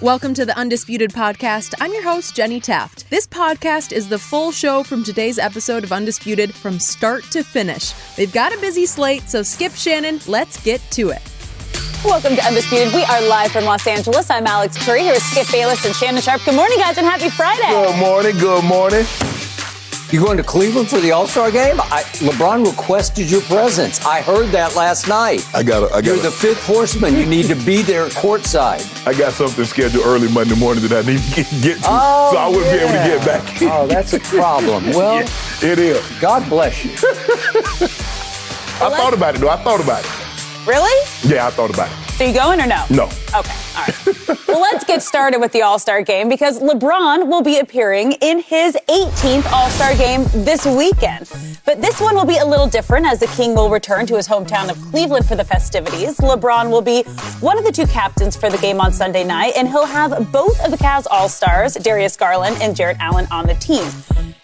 Welcome to the Undisputed podcast. I'm your host, Jenny Taft. This podcast is the full show from today's episode of Undisputed from start to finish. They've got a busy slate, so Skip, Shannon, let's get to it. Welcome to Undisputed. We are live from Los Angeles. I'm Alex Curry here with Skip Bayless and Shannon Sharpe. Good morning, guys, and happy Friday. Good morning. Good morning. You going to Cleveland for the All-Star game? LeBron requested your presence. I heard that last night. You're the fifth horseman. You need to be there courtside. I got something scheduled early Monday morning that I need to get to, so I wouldn't be able to get back in. Oh, that's a problem. Well, yeah, it is. God bless you. I thought about it, though. I thought about it. Really? Yeah, I thought about it. So you going or no? No. Okay, all right. Well, let's get started with the All-Star game because LeBron will be appearing in his 18th All-Star game this weekend. But this one will be a little different as the King will return to his hometown of Cleveland for the festivities. LeBron will be one of the two captains for the game on Sunday night, and he'll have both of the Cavs All-Stars, Darius Garland and Jarrett Allen, on the team.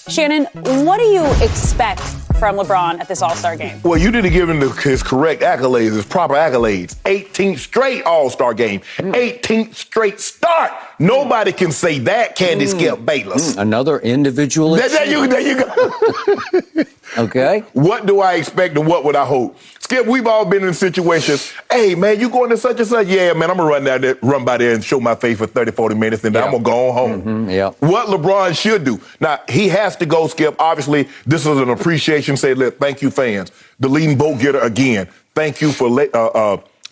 Shannon, what do you expect from LeBron at this All-Star game? Well, you didn't give him his correct accolades, his proper accolades. 18th straight All-Star game. 18th straight start. Nobody can say that, Candy Skip Bayless. Another individual. There you go. Okay. What do I expect and what would I hope? Skip, we've all been in situations. Hey, man, you going to such and such? Yeah, man, I'm going to run by there and show my face for 30, 40 minutes, and then I'm going to go home. What LeBron should do. Now, he has to go, Skip. Obviously, this is an appreciation. Say, look, thank you, fans. The leading vote getter again. Thank you for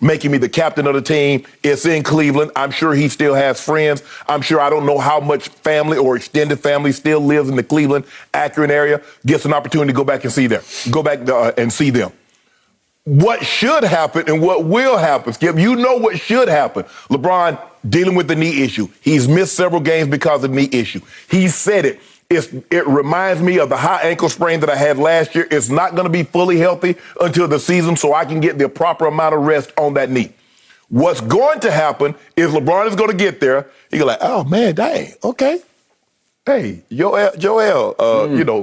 making me the captain of the team. It's in Cleveland. I'm sure he still has friends. I'm sure I don't know how much family or extended family still lives in the Cleveland, Akron area. Gets an opportunity to go back and see them. Go back and see them. What should happen and what will happen, Skip, you know what should happen. LeBron dealing with the knee issue. He's missed several games because of the knee issue. He said it. It reminds me of the high ankle sprain that I had last year. It's not going to be fully healthy until the season, so I can get the proper amount of rest on that knee. What's going to happen is LeBron is going to get there. He's like, oh, man, dang, okay. Hey, Joel,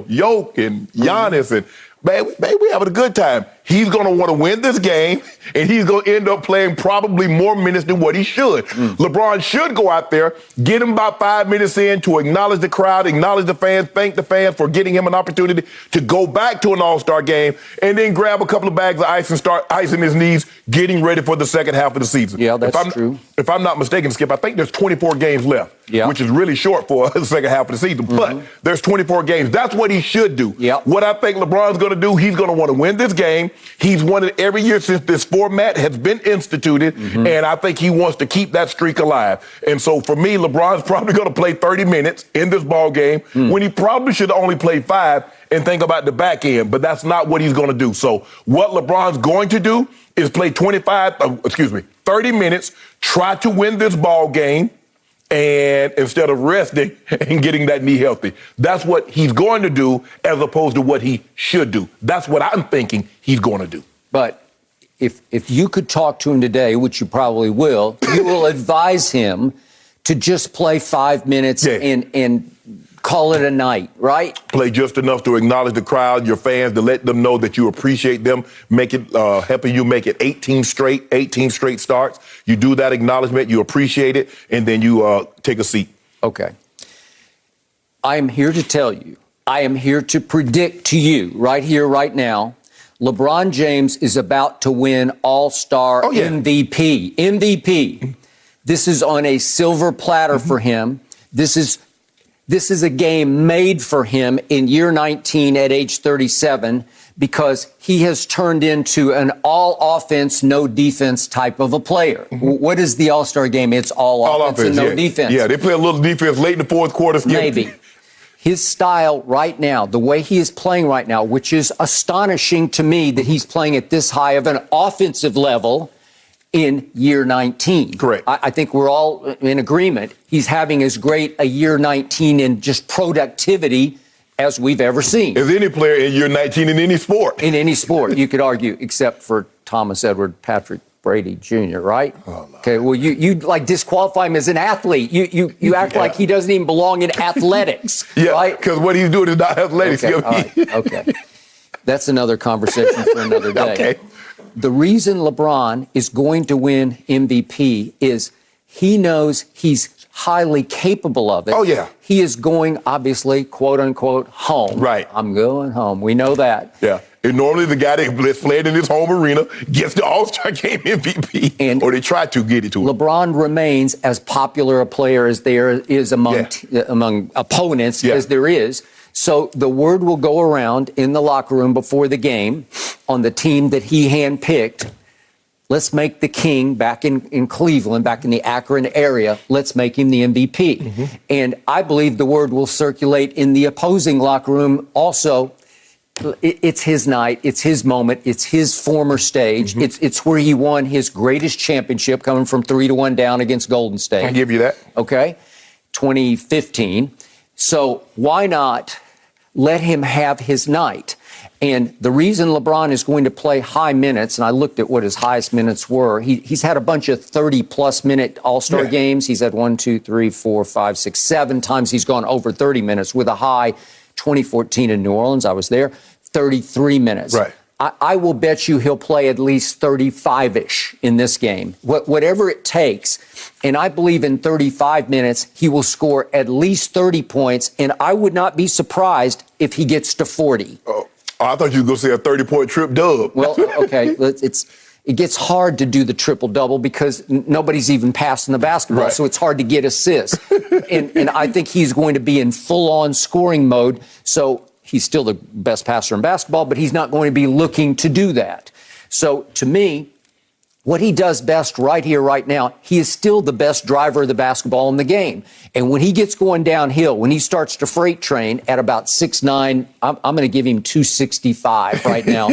Yoke and Giannis and man, we having a good time. He's going to want to win this game, and he's going to end up playing probably more minutes than what he should. LeBron should go out there, get him about 5 minutes in to acknowledge the crowd, acknowledge the fans, thank the fans for getting him an opportunity to go back to an All-Star game, and then grab a couple of bags of ice and start icing his knees, getting ready for the second half of the season. Yeah, that's true. If I'm not mistaken, Skip, I think there's 24 games left, which is really short for the second half of the season. But there's 24 games. That's what he should do. What I think LeBron's going to do, he's going to want to win this game. He's won it every year since this format has been instituted, and I think he wants to keep that streak alive. And so for me, LeBron's probably going to play 30 minutes in this ball game when he probably should only play 5 and think about the back end, but that's not what he's going to do. So what LeBron's going to do is play 30 minutes, try to win this ball game, and instead of resting and getting that knee healthy. That's what he's going to do as opposed to what he should do. That's what I'm thinking he's going to do. But if you could talk to him today, which you probably will, you will advise him to just play 5 minutes and call it a night, right? Play just enough to acknowledge the crowd, your fans, to let them know that you appreciate them, helping you make it 18 straight starts. You do that acknowledgement, you appreciate it, and then you take a seat. Okay. I am here to tell you, I am here to predict to you right here, right now, LeBron James is about to win All-Star MVP. MVP. This is on a silver platter for him. This is a game made for him in year 19 at age 37 because he has turned into an all-offense, no-defense type of a player. What is the All-Star game? It's all offense and no defense. Yeah, they play a little defense late in the fourth quarter. Maybe. His style right now, the way he is playing right now, which is astonishing to me that he's playing at this high of an offensive level in year 19. Correct. I think we're all in agreement. He's having as great a year 19 in just productivity as we've ever seen. As any player in year 19 in any sport. In any sport, you could argue, except for Thomas Edward Patrick Brady Jr., right? Oh, no. Okay, well, you like disqualify him as an athlete. You act like he doesn't even belong in athletics, right? Because what he's doing is not athletics. Okay, all right, okay. That's another conversation for another day. Okay. The reason LeBron is going to win MVP is He knows he's highly capable of it. Oh, yeah. He is going, obviously, quote unquote, home. Right. I'm going home. We know that. Yeah. And normally the guy that played in his home arena gets the All-Star Game MVP, or they try to get it to him. LeBron remains as popular a player as there is among opponents as there is. So the word will go around in the locker room before the game on the team that he handpicked. Let's make the king back in Cleveland, back in the Akron area. Let's make him the MVP. Mm-hmm. And I believe the word will circulate in the opposing locker room also. It's his night. It's his moment. It's his former stage. Mm-hmm. It's where he won his greatest championship, coming from 3-1 down against Golden State. I give you that. Okay. 2015. So why not let him have his night? And the reason LeBron is going to play high minutes, and I looked at what his highest minutes were, he's had a bunch of 30-plus minute All-Star games. He's had 1, 2, 3, 4, 5, 6, 7 times he's gone over 30 minutes with a high 2014 in New Orleans. I was there, 33 minutes. Right. I will bet you he'll play at least 35-ish in this game, whatever it takes. And I believe in 35 minutes, he will score at least 30 points, and I would not be surprised if he gets to 40. Oh, I thought you were going to say a 30-point trip dub. Well, okay, it gets hard to do the triple-double because nobody's even passing the basketball, so it's hard to get assists. and I think he's going to be in full-on scoring mode, so he's still the best passer in basketball, but he's not going to be looking to do that. So, to me, what he does best right here, right now, he is still the best driver of the basketball in the game. And when he gets going downhill, when he starts to freight train at about 6'9", I'm going to give him 265 right now.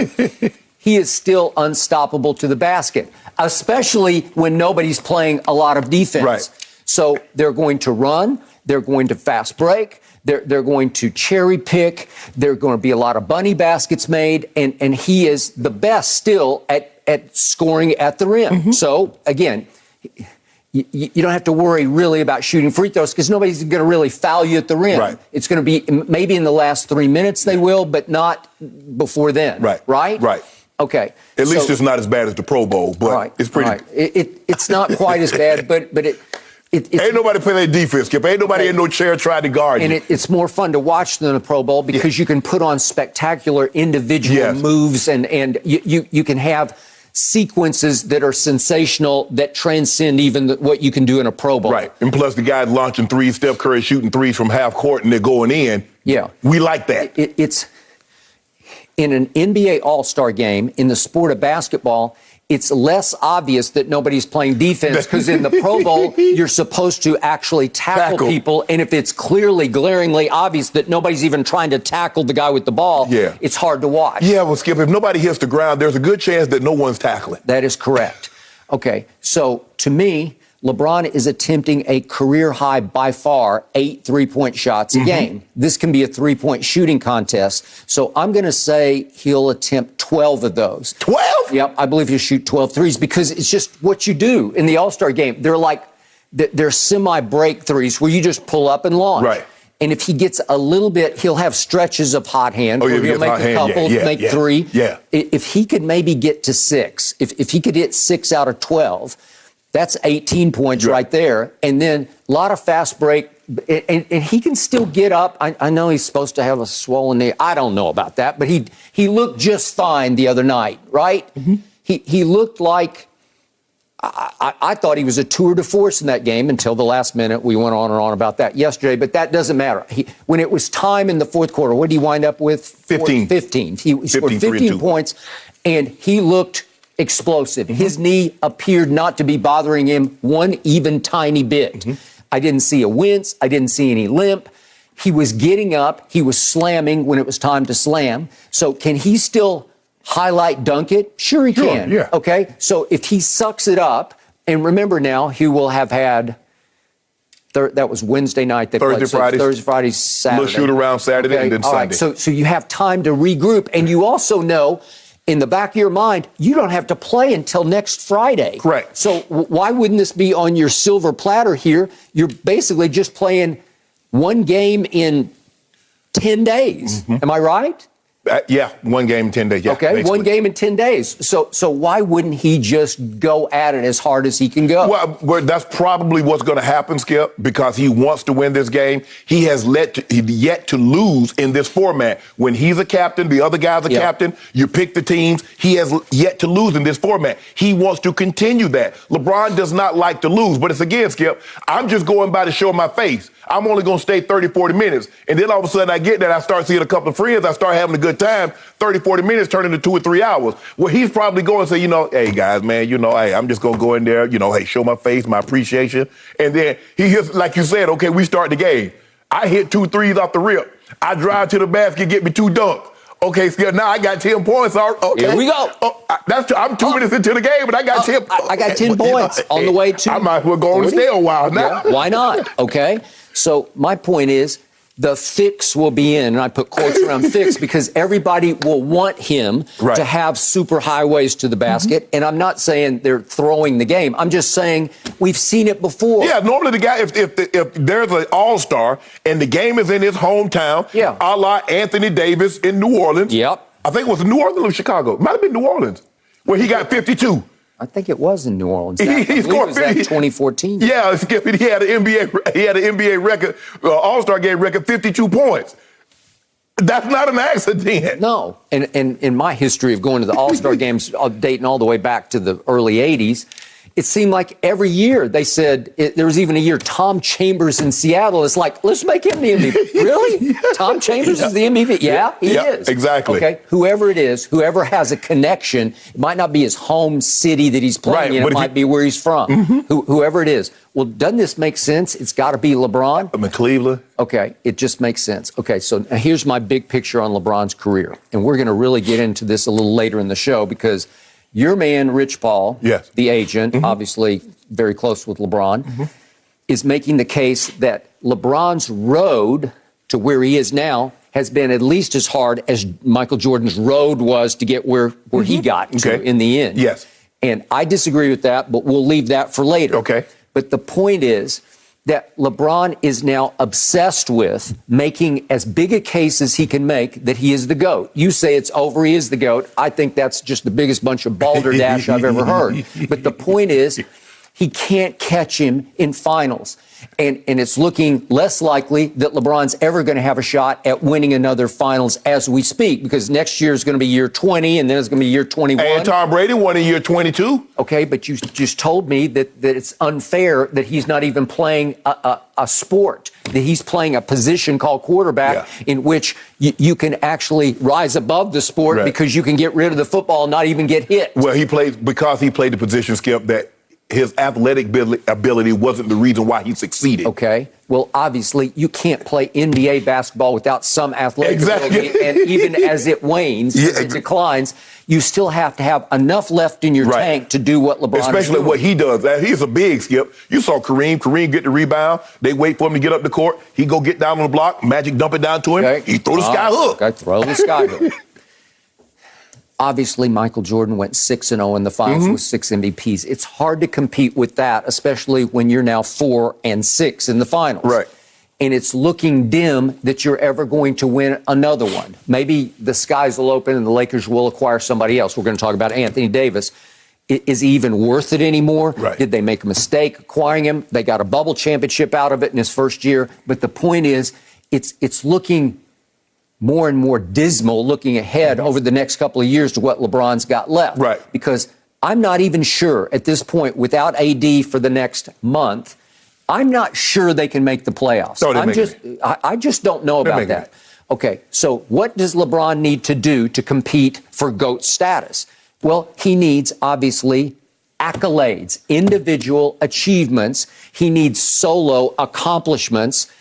He is still unstoppable to the basket, especially when nobody's playing a lot of defense. Right. So they're going to run, they're going to fast break, they're going to cherry pick, there are going to be a lot of bunny baskets made, and he is the best still at scoring at the rim. Mm-hmm. So, again, you don't have to worry really about shooting free throws because nobody's going to really foul you at the rim. Right. It's going to be maybe in the last 3 minutes they will, but not before then. Right. Right? Right. Okay. At least it's not as bad as the Pro Bowl, but it's pretty. Right. It's not quite as bad, but it's ain't nobody playing defense, Skip. Ain't nobody in no chair trying to guard you. And it's more fun to watch than the Pro Bowl because you can put on spectacular individual moves and you can have sequences that are sensational that transcend even what you can do in a Pro Bowl. Right. And plus the guy launching threes, Steph Curry shooting threes from half court and they're going in. Yeah. We like that. It's in an NBA All-Star game, in the sport of basketball, it's less obvious that nobody's playing defense because in the Pro Bowl, you're supposed to actually tackle people. And if it's clearly, glaringly obvious that nobody's even trying to tackle the guy with the ball, it's hard to watch. Yeah, well, Skip, if nobody hits the ground, there's a good chance that no one's tackling. That is correct. Okay, so to me, LeBron is attempting a career high, by far, 8 3-point shots a game. This can be a 3-point shooting contest. So I'm going to say he'll attempt 12 of those. 12? Yep, I believe he'll shoot 12 threes because it's just what you do in the All-Star game. They're semi-break threes where you just pull up and launch. Right. And if he gets a little bit, he'll have stretches of hot hand where he'll make a couple, make 3. Yeah. If he could maybe get to 6, if he could hit 6 out of 12, that's 18 points right there. And then a lot of fast break. And he can still get up. I know he's supposed to have a swollen knee. I don't know about that. But he looked just fine the other night, right? Mm-hmm. He looked like I thought he was a tour de force in that game until the last minute. We went on and on about that yesterday. But that doesn't matter. When it was time in the fourth quarter, what did he wind up with? 15. 15. He scored 15 points. And he looked explosive. Mm-hmm. His knee appeared not to be bothering him one even tiny bit. Mm-hmm. I didn't see a wince. I didn't see any limp. He was getting up. He was slamming when it was time to slam. So can he still highlight dunk it? Sure he can. Yeah. Okay. So if he sucks it up, and remember now, he will have had, that was Wednesday night. Thursday, Friday, Saturday. Little shoot around Saturday and then Sunday. Right. So you have time to regroup. And you also know, in the back of your mind, you don't have to play until next Friday. Correct. So why wouldn't this be on your silver platter here? You're basically just playing one game in 10 days. Mm-hmm. Am I right? Yeah, 1 game in 10 days. Yeah, okay, basically. 1 game in 10 days. So why wouldn't he just go at it as hard as he can go? Well, that's probably what's going to happen, Skip, because he wants to win this game. He has yet to lose in this format. When he's a captain, the other guy's a captain, you pick the teams. He has yet to lose in this format. He wants to continue that. LeBron does not like to lose, but it's again, Skip, I'm just going by the show of my face. I'm only going to stay 30, 40 minutes. And then all of a sudden I get that, I start seeing a couple of friends, I start having a good time. 30, 40 minutes turn into 2 or 3 hours. Well, he's probably going to say, hey, guys, man, hey, I'm just going to go in there, hey, show my face, my appreciation. And then he hits, like you said, okay, we start the game. I hit 2 threes off the rip. I drive to the basket, get me 2 dunks. Okay, Skip, now I got 10 points. Okay. Here we go. I'm 2 minutes into the game, but I got 10 points. I got 10 points on the way to... I might as well go on and stay a while now. Yeah, why not? Okay. So my point is, the fix will be in, and I put quotes around fix because everybody will want him to have super highways to the basket. And I'm not saying they're throwing the game. I'm just saying we've seen it before. Yeah, normally the guy, if there's an all-star and the game is in his hometown, a la Anthony Davis in New Orleans. Yep. I think it was New Orleans or Chicago. It might have been New Orleans, where he got 52. I think it was in New Orleans. He scored 50. 2014. Yeah, Skip, he had an NBA record, All-Star game record, 52 points. That's not an accident. No. And in my history of going to the All-Star games, dating all the way back to the early 80s, it seemed like every year they said, there was even a year Tom Chambers in Seattle. It's like, let's make him the MVP. Really? Tom Chambers is the MVP? Yeah, he is. Exactly. Okay, whoever it is, whoever has a connection, it might not be his home city that he's playing in, it might be where he's from. Whoever it is. Well, doesn't this make sense? It's got to be LeBron. I'm in Cleveland. Okay, it just makes sense. Okay, so now here's my big picture on LeBron's career. And we're going to really get into this a little later in the show because your man, Rich Paul, the agent, obviously very close with LeBron, is making the case that LeBron's road to where he is now has been at least as hard as Michael Jordan's road was to get where he got to in the end. Yes. And I disagree with that, but we'll leave that for later. Okay. But the point is that LeBron is now obsessed with making as big a case as he can make that he is the GOAT. You say it's over, he is the GOAT. I think that's just the biggest bunch of balderdash I've ever heard. But the point is, he can't catch him in finals. And it's looking less likely that LeBron's ever going to have a shot at winning another finals as we speak, because next year is going to be year 20, and then it's going to be year 21. And Tom Brady won in year 22. Okay, but you just told me that it's unfair that he's not even playing a sport, that he's playing a position called quarterback in which you can actually rise above the sport because you can get rid of the football and not even get hit. Well, he played the position, Skip, that his athletic ability wasn't the reason why he succeeded. Okay. Well, obviously, you can't play NBA basketball without some athletic ability. And even as it wanes, as it declines, you still have to have enough left in your tank to do what LeBron Especially is doing. what he does. He's a big, Skip. You saw Kareem get the rebound. They wait for him to get up the court. He go get down on the block. Magic dump it down to him. Okay. He throw the sky hook. Okay, throw the sky hook. Obviously, Michael Jordan went 6-0 in the finals with 6 MVPs. It's hard to compete with that, especially when you're now 4-6 in the finals. Right. And it's looking dim that you're ever going to win another one. Maybe the skies will open and the Lakers will acquire somebody else. We're going to talk about Anthony Davis. Is he even worth it anymore? Right. Did they make a mistake acquiring him? They got a bubble championship out of it in his first year. But the point is, it's looking more and more dismal looking ahead over the next couple of years to what LeBron's got left. Right. Because I'm not even sure at this point, without AD for the next month, I'm not sure they can make the playoffs. I just don't know about that. Okay, so what does LeBron need to do to compete for GOAT status? Well, he needs, obviously, accolades, individual achievements. He needs solo accomplishments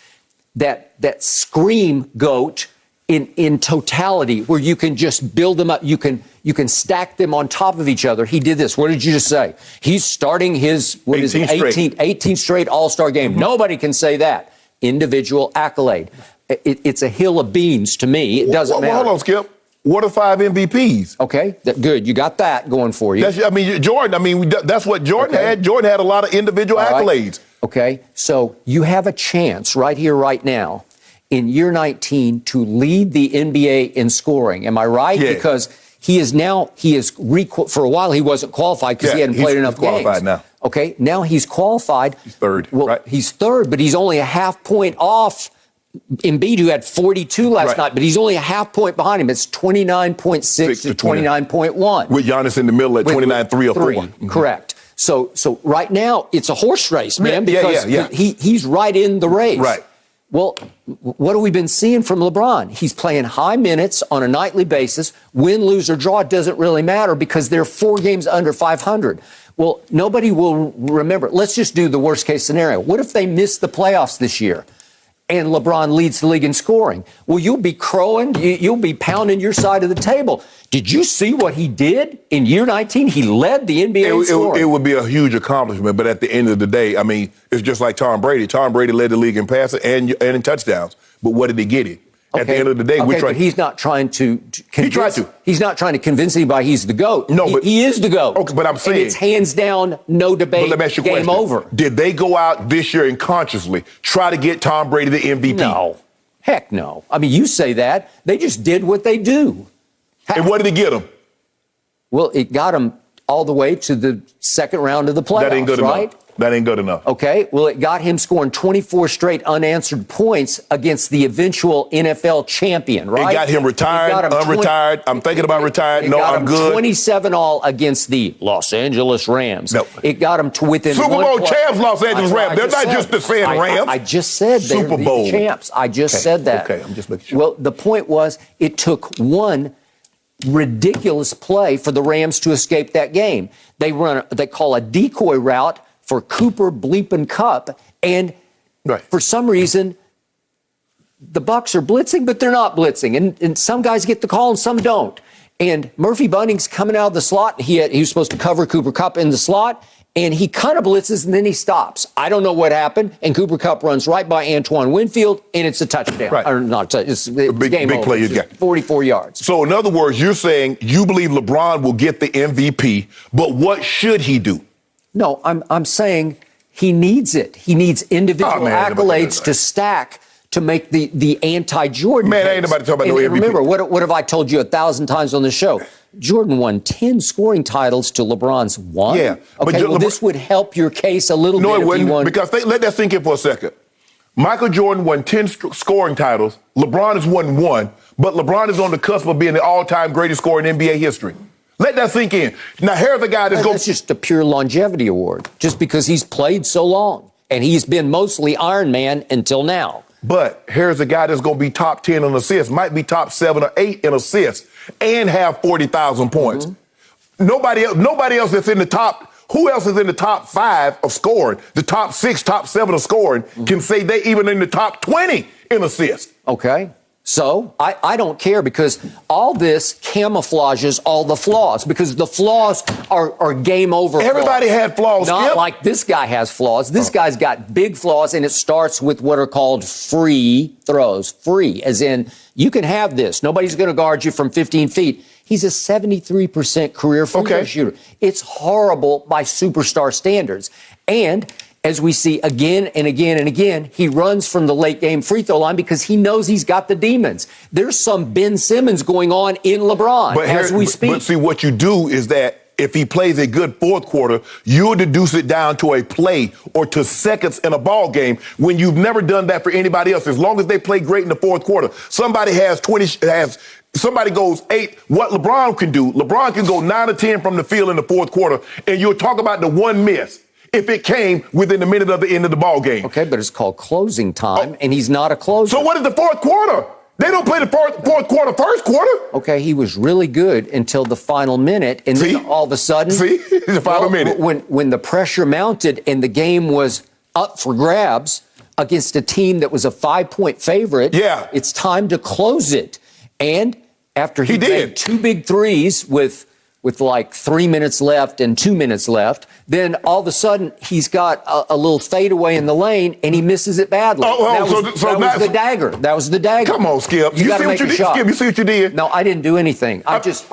that scream GOAT in totality, where you can just build them up. You can stack them on top of each other. He did this. What did you just say? He's starting his 18th straight All-Star game. Nobody can say that. Individual accolade. It's a hill of beans to me. It doesn't matter. Hold on, Skip. What are 5 MVPs? Okay, good. You got that going for you. Jordan. That's what Jordan had. Jordan had a lot of individual accolades. Okay, so you have a chance right here, right now, in year 19 to lead the NBA in scoring. Am I right? Yeah. Because for a while he wasn't qualified because he hadn't played enough games. Qualified now. Okay, now he's qualified. He's third. Well, right? He's third, but he's only a half point off Embiid, who had 42 last night, but he's only a half point behind him. It's 29.6 to 29.1. With Giannis in the middle at 29.3 or 4. Mm-hmm. Correct. So right now it's a horse race, man, because he's right in the race. Right. Well, what have we been seeing from LeBron? He's playing high minutes on a nightly basis. Win, lose, or draw, it doesn't really matter because they're 4 games under 500. Well, nobody will remember. Let's just do the worst case scenario. What if they miss the playoffs this year and LeBron leads the league in scoring? Well, you'll be crowing. You'll be pounding your side of the table. Did you see what he did in year 19? He led the NBA in scoring. It would be a huge accomplishment, but at the end of the day, I mean, it's just like Tom Brady. Tom Brady led the league in passing and in touchdowns. But what did he get it? At the end of the day, we're trying. But he's not trying to convince. He tried to. He's not trying to convince anybody he's the GOAT. No, but he is the GOAT. Okay, but I'm saying and it's hands down, no debate. But let me ask you a game question. over. Did they go out this year and consciously try to get Tom Brady the MVP? No. Heck no. I mean, you say that. They just did what they do. And what did it get him? Well, it got him all the way to the second round of the playoffs, That ain't good right? enough. That ain't good enough. Okay. Well, it got him scoring 24 straight unanswered points against the eventual NFL champion, right? It got him retired, unretired. I'm thinking about retired. No, I'm good. 27 all against the Los Angeles Rams. No. It got him to within Super Bowl champs, Los Angeles Rams. They're not just the saying Rams. I just said they're Super Bowl the champs. I just said that. Okay, I'm just making sure. Well, the point was it took one ridiculous play for the Rams to escape that game. They call a decoy route for Cooper Bleepin' Cup, and for some reason the Bucs are blitzing, but they're not blitzing, and some guys get the call and some don't. And Murphy Bunning's coming out of the slot. He was supposed to cover Cooper Kupp in the slot, and he kind of blitzes and then he stops. I don't know what happened, and Cooper Kupp runs right by Antoine Winfield, and it's a touchdown. Right. Or not, it's a big over. play you got. 44 yards. So in other words, you're saying you believe LeBron will get the MVP, but what should he do? No, I'm saying he needs it. He needs individual accolades to stack to make the anti-Jordan Man, case. ain't nobody talking about no MVP. Remember, what have I told you 1,000 times on the show? Jordan won 10 scoring titles to LeBron's 1. Yeah. Okay, well, this would help your case a little bit. No, it wouldn't, if because let that sink in for a second. Michael Jordan won 10 scoring titles. LeBron has won 1, but LeBron is on the cusp of being the all-time greatest scorer in NBA history. Let that sink in. Now, here's a guy that's going... That's just a pure longevity award, just because he's played so long, and he's been mostly Iron Man until now. But here's a guy that's going to be top 10 in assists, might be top 7 or 8 in assists, and have 40,000 points. Mm-hmm. Nobody else that's in the top... Who else is in the top 5 of scoring, the top 6, top 7 of scoring, can say they even in the top 20 in assists? Okay. So I don't care, because all this camouflages all the flaws, because the flaws are game over. Everybody had flaws. Not like this guy has flaws. This guy's got big flaws, and it starts with what are called free throws. Free, as in you can have this. Nobody's going to guard you from 15 feet. He's a 73% career free throw shooter. It's horrible by superstar standards. And as we see again and again and again, he runs from the late game free throw line because he knows he's got the demons. There's some Ben Simmons going on in LeBron as we speak. But see, what you do is that if he plays a good fourth quarter, you'll deduce it down to a play or to seconds in a ball game when you've never done that for anybody else. As long as they play great in the fourth quarter, somebody somebody goes 8. What LeBron can do, LeBron can go 9 or 10 from the field in the fourth quarter, and you'll talk about the one miss if it came within a minute of the end of the ball game. Okay, but it's called closing time, and he's not a closer. So what is the fourth quarter? They don't play the fourth quarter, first quarter. Okay, he was really good until the final minute, and then all of a sudden... the final minute. When the pressure mounted and the game was up for grabs against a team that was a 5-point favorite, it's time to close it. And after he made 2 big threes with like 3 minutes left and 2 minutes left, then all of a sudden he's got a little fadeaway in the lane and he misses it badly. That was the dagger. That was the dagger. Come on, Skip. You see what you did? Skip, you see what you did? No, I didn't do anything. I just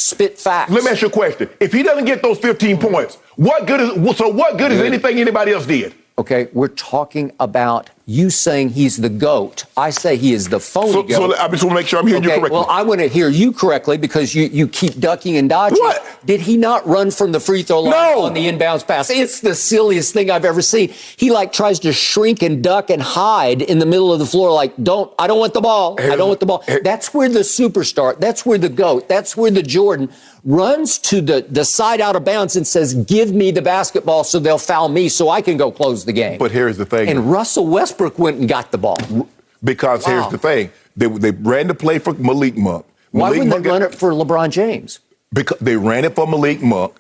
spit facts. Let me ask you a question. If he doesn't get those 15 points, what good is anything anybody else did? Okay, we're talking about You saying he's the GOAT. I say he is the phony GOAT. So I just want to make sure I'm hearing you correctly. Well, I want to hear you correctly because you keep ducking and dodging. What? Did he not run from the free throw line on the inbounds pass? It's the silliest thing I've ever seen. He tries to shrink and duck and hide in the middle of the floor I don't want the ball. I don't want the ball. That's where the superstar, that's where the GOAT, that's where the Jordan runs to the side out of bounds and says, give me the basketball so they'll foul me so I can go close the game. But here's the thing. And Russell Westbrook went and got the ball. Because here's the thing. They ran the play for Malik Monk. Why wouldn't they run it for LeBron James? Because they ran it for Malik Monk.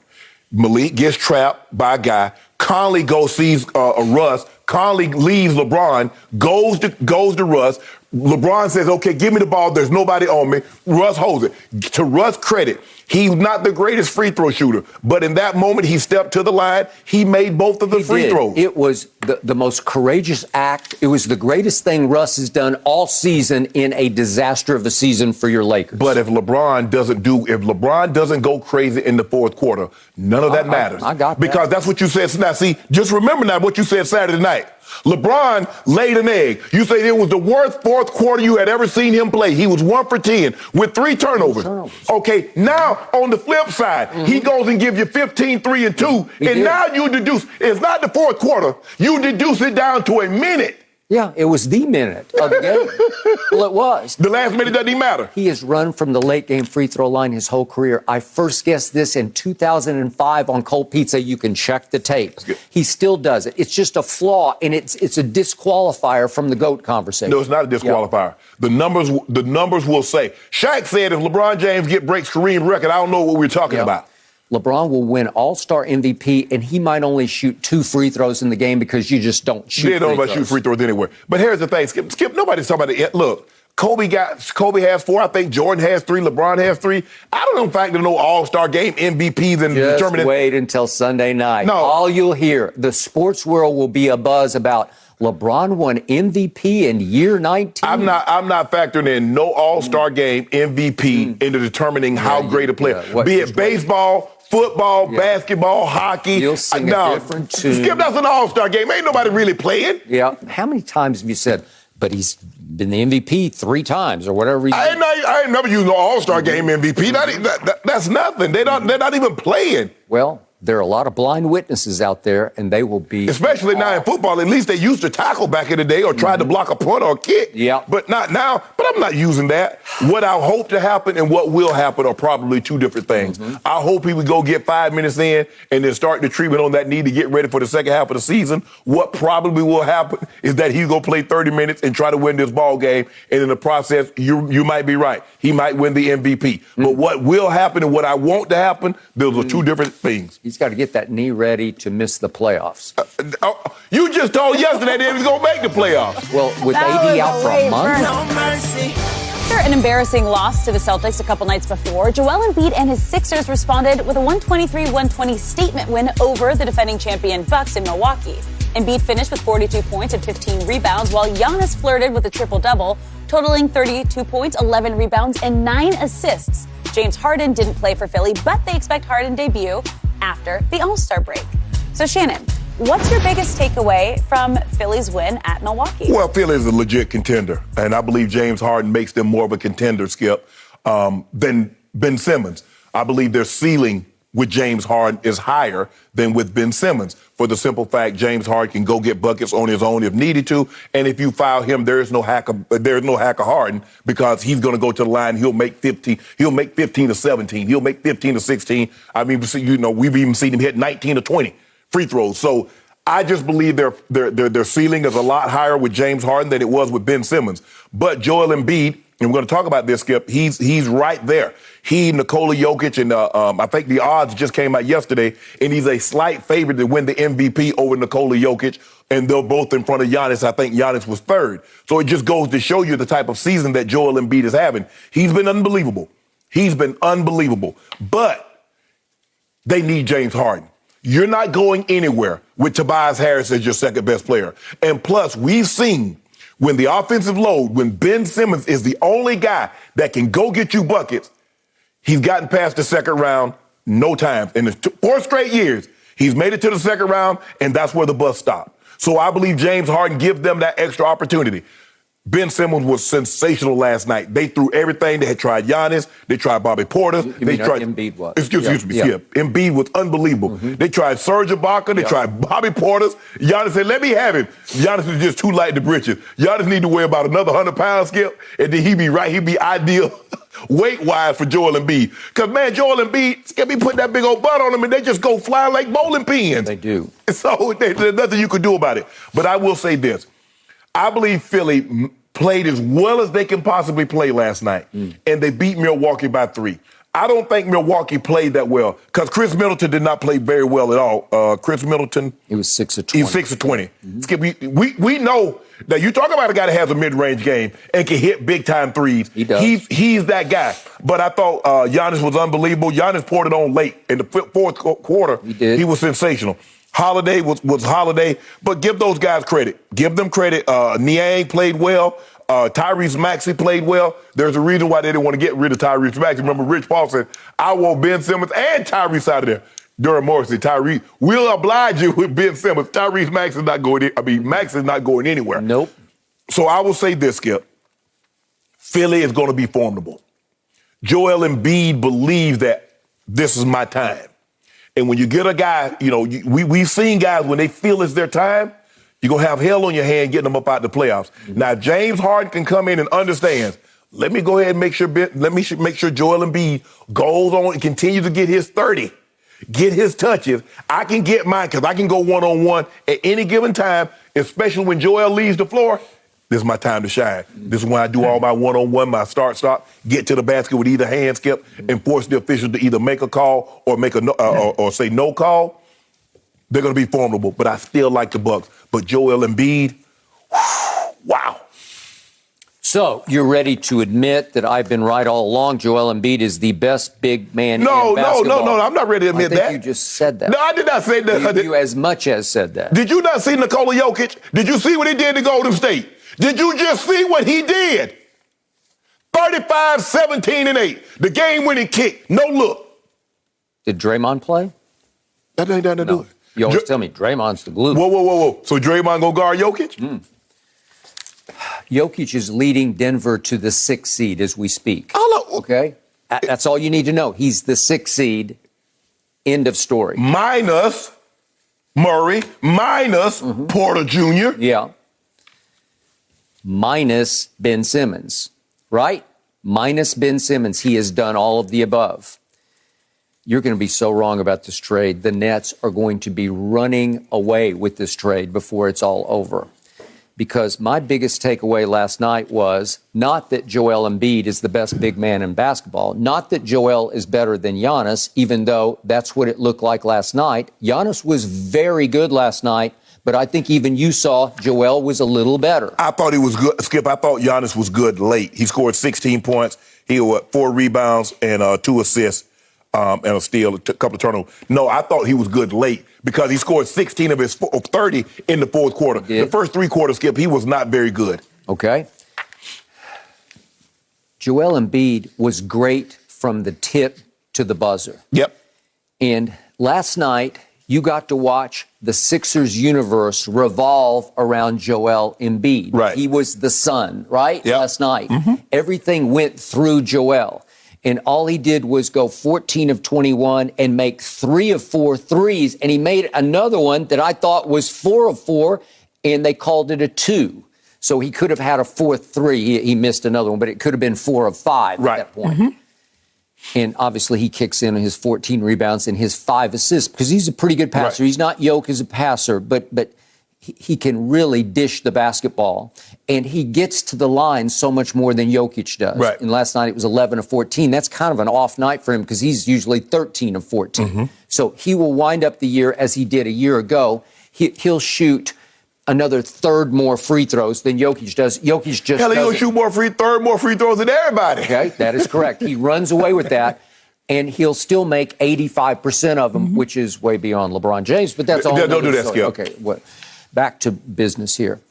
Malik gets trapped by a guy. Conley sees Russ. Conley leaves LeBron, goes to Russ. LeBron says, okay, give me the ball. There's nobody on me. Russ holds it. To Russ' credit, he's not the greatest free throw shooter, but in that moment, he stepped to the line. He made both of the free throws. It was the most courageous act. It was the greatest thing Russ has done all season in a disaster of a season for your Lakers. But if LeBron doesn't go crazy in the fourth quarter, none of that matters. I got that. Because that's what you said. Now, see, just remember now what you said Saturday night. LeBron laid an egg. You say it was the worst fourth quarter you had ever seen him play. He was 1 for 10 with 3 turnovers. Okay, now on the flip side, he goes and gives you 15, 3, and 2. Now you deduce, it's not the fourth quarter. You deduce it down to a minute. Yeah, it was the minute of the game. Well, it was. The last minute doesn't even matter. He has run from the late game free throw line his whole career. I first guessed this in 2005 on Cold Pizza. You can check the tape. He still does it. It's just a flaw, and it's a disqualifier from the GOAT conversation. No, it's not a disqualifier. Yeah. The numbers will say. Shaq said if LeBron James breaks Kareem's record, I don't know what we're talking about. LeBron will win All-Star MVP, and he might only shoot 2 free throws in the game because you just don't shoot free throws. They don't shoot free throws anywhere. But here's the thing, Skip, nobody's talking about it. Look, Kobe has 4. I think Jordan has 3. LeBron has 3. I don't know, in fact, no All-Star game MVPs and determining. Just wait until Sunday night. No. All you'll hear, the sports world will be abuzz about LeBron won MVP in year 19. I'm not factoring in no All-Star game MVP into determining how great a player. Be it baseball, football, basketball, hockey. You'll sing a different tune. Skip, that's an All-Star game. Ain't nobody really playing. Yeah. How many times have you said, but he's been the MVP 3 times or whatever? I ain't never used no All-Star game MVP. That's nothing. They're not even playing. Well, there are a lot of blind witnesses out there, and they will be. Especially now in football. At least they used to tackle back in the day or tried to block a punt or a kick. Yeah. But not now. But I'm not using that. What I hope to happen and what will happen are probably 2 different things. I hope he would go get 5 minutes in and then start the treatment on that knee to get ready for the second half of the season. What probably will happen is that he'll go play 30 minutes and try to win this ball game. And in the process, you might be right. He might win the MVP. But what will happen and what I want to happen, those are 2 different things. He's got to get that knee ready to miss the playoffs. You just told yesterday that he was going to make the playoffs. Well, with AD out for a month. After an embarrassing loss to the Celtics a couple nights before, Joel Embiid and his Sixers responded with a 123-120 statement win over the defending champion Bucks in Milwaukee. Embiid finished with 42 points and 15 rebounds, while Giannis flirted with a triple-double, totaling 32 points, 11 rebounds, and 9 assists. James Harden didn't play for Philly, but they expect Harden debut after the All-Star break. So, Shannon, what's your biggest takeaway from Philly's win at Milwaukee? Well, Philly is a legit contender, and I believe James Harden makes them more of a contender, Skip, than Ben Simmons. I believe their ceiling with James Harden is higher than with Ben Simmons for the simple fact James Harden can go get buckets on his own if needed to, and if you foul him, there is no hack of Harden because he's going to go to the line. He'll make 15. He'll make 15 to 17. He'll make 15 to 16. I mean, we've even seen him hit 19 to 20 free throws. So I just believe their ceiling is a lot higher with James Harden than it was with Ben Simmons. But Joel Embiid, and we're going to talk about this, Skip, he's right there. He, Nikola Jokic, and I think the odds just came out yesterday, and he's a slight favorite to win the MVP over Nikola Jokic, and they're both in front of Giannis. I think Giannis was 3rd. So it just goes to show you the type of season that Joel Embiid is having. He's been unbelievable. But they need James Harden. You're not going anywhere with Tobias Harris as your second best player. And plus, we've seen when the offensive load, when Ben Simmons is the only guy that can go get you buckets, he's gotten past the second round no time. In the 4 straight years, he's made it to the second round, and that's where the bus stopped. So I believe James Harden give them that extra opportunity. Ben Simmons was sensational last night. They threw everything. They had tried Giannis. They tried Bobby Portis. They tried Embiid was. Excuse me. Yeah. Embiid was unbelievable. Mm-hmm. They tried Serge Ibaka. They tried Bobby Portis. Giannis said, let me have him. Giannis is just too light to britches. Giannis need to weigh about another 100 pounds, Skip, and then he'd be right. He'd be ideal weight-wise for Joel Embiid. Because, man, Joel Embiid, Skip, he put that big old butt on him, and they just go flying like bowling pins. They do. So there's nothing you can do about it. But I will say this. I believe Philly played as well as they can possibly play last night, and they beat Milwaukee by 3. I don't think Milwaukee played that well because Chris Middleton did not play very well at all. Chris Middleton. He was 6 of 20. He was 6 of 20. Mm-hmm. We know that you talk about a guy that has a mid-range game and can hit big-time threes. He does. He's that guy. But I thought Giannis was unbelievable. Giannis poured it on late in the fourth quarter. He did. He was sensational. Holiday was Holiday, but give those guys credit. Give them credit. Niang played well. Tyrese Maxey played well. There's a reason why they didn't want to get rid of Tyrese Maxey. Remember, Rich Paul said, I want Ben Simmons and Tyrese out of there. Durham Morris said, Tyrese, we'll oblige you with Ben Simmons. Tyrese Maxey is not going Max is not going anywhere. Nope. So I will say this, Skip. Philly is going to be formidable. Joel Embiid believes that this is my time. And when you get a guy, we've seen guys when they feel it's their time, you're going to have hell on your hand getting them up out the playoffs. Mm-hmm. Now, James Harden can come in and understands, let me go ahead and make sure Joel Embiid goes on and continues to get his 30, get his touches. I can get mine because I can go one-on-one at any given time, especially when Joel leaves the floor. This is my time to shine. This is when I do all my one-on-one, my start, get to the basket with either hand, Skip, and force the officials to either make a call or make or say no call. They're going to be formidable, but I still like the Bucks. But Joel Embiid, wow. So you're ready to admit that I've been right all along. Joel Embiid is the best big man in basketball. No. I'm not ready to admit that. I think you just said that. No, I did not say that. You as much as said that. Did you not see Nikola Jokic? Did you see what he did to Golden State? Did you just see what he did? 35, 17, and 8. The game-winning kick. No look. Did Draymond play? That ain't nothing to do with it. You always tell me Draymond's the glue. Whoa. So Draymond gonna guard Jokic? Jokic is leading Denver to the 6th seed as we speak. Okay? That's all you need to know. He's the 6th seed. End of story. Minus Murray, minus Porter Jr. Yeah. Minus Ben Simmons, right? Minus Ben Simmons. He has done all of the above. You're going to be so wrong about this trade. The Nets are going to be running away with this trade before it's all over. Because my biggest takeaway last night was not that Joel Embiid is the best big man in basketball, not that Joel is better than Giannis, even though that's what it looked like last night. Giannis was very good last night. But I think even you saw Joel was a little better. I thought he was good. Skip, I thought Giannis was good late. He scored 16 points. He had 4 rebounds and 2 assists and a steal, a couple of turnovers. No, I thought he was good late because he scored 16 of his 30 in the fourth quarter. The first 3 quarters, Skip, he was not very good. Okay. Joel Embiid was great from the tip to the buzzer. Yep. And last night, you got to watch the Sixers universe revolve around Joel Embiid. Right. He was the sun, right? Yep. Last night. Everything went through Joel. And all he did was go 14 of 21 and make 3 of 4 threes. And he made another one that I thought was 4 of 4, and they called it a 2. So he could have had a 4th 3. He missed another one, but it could have been 4 of 5 at that point. And obviously he kicks in his 14 rebounds and his 5 assists because he's a pretty good passer. Right. He's not Jokic as a passer, but he can really dish the basketball. And he gets to the line so much more than Jokic does. Right. And last night it was 11 of 14. That's kind of an off night for him because he's usually 13 of 14. So he will wind up the year as he did a year ago. He'll shoot another third more free throws than Jokic does. Jokic just Hell, he's going to shoot third more free throws than everybody. Okay, that is correct. He runs away with that, and he'll still make 85% of them, which is way beyond LeBron James, but that's all. Don't do that, Skip. Okay, back to business here.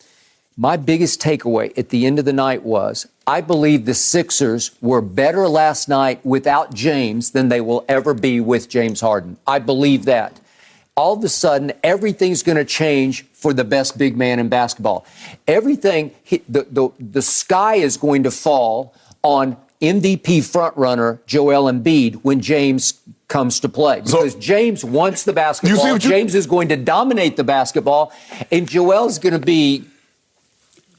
My biggest takeaway at the end of the night was I believe the Sixers were better last night without James than they will ever be with James Harden. I believe that. all of a sudden, everything's going to change for the best big man in basketball. Everything, the sky is going to fall on MVP frontrunner Joel Embiid when James comes to play. Because James wants the basketball. James is going to dominate the basketball, and Joel's going to be...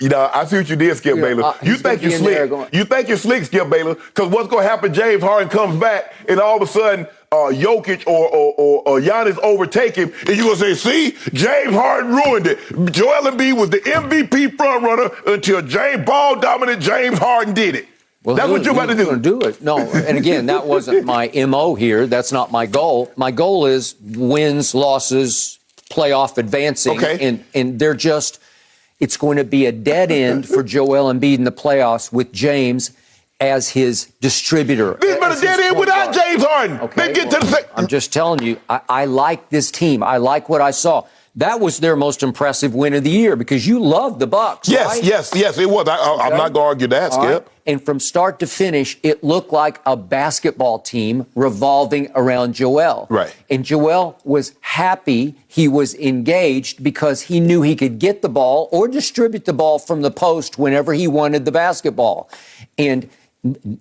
I see what you did, Skip Bayless. You think you're slick. You think you're slick, Skip Bayless, because what's going to happen, James Harden comes back, and all of a sudden, Jokic or Giannis overtake him, and you're going to say, see, James Harden ruined it. Joel Embiid was the MVP frontrunner until ball-dominant James Harden did it. Well, that's what you're about to do. Do it. No, and again, that wasn't my MO here. That's not my goal. My goal is wins, losses, playoff advancing, and they're just... It's going to be a dead end for Joel Embiid in the playoffs with James as his distributor. This been a dead end without James Harden. Okay, I'm just telling you, I like this team. I like what I saw. That was their most impressive win of the year because you love the Bucks. Yes, right? yes, it was. I'm not going to argue that, Skip. Right. And from start to finish, it looked like a basketball team revolving around Joel. Right. And Joel was happy, he was engaged because he knew he could get the ball or distribute the ball from the post whenever he wanted the basketball. And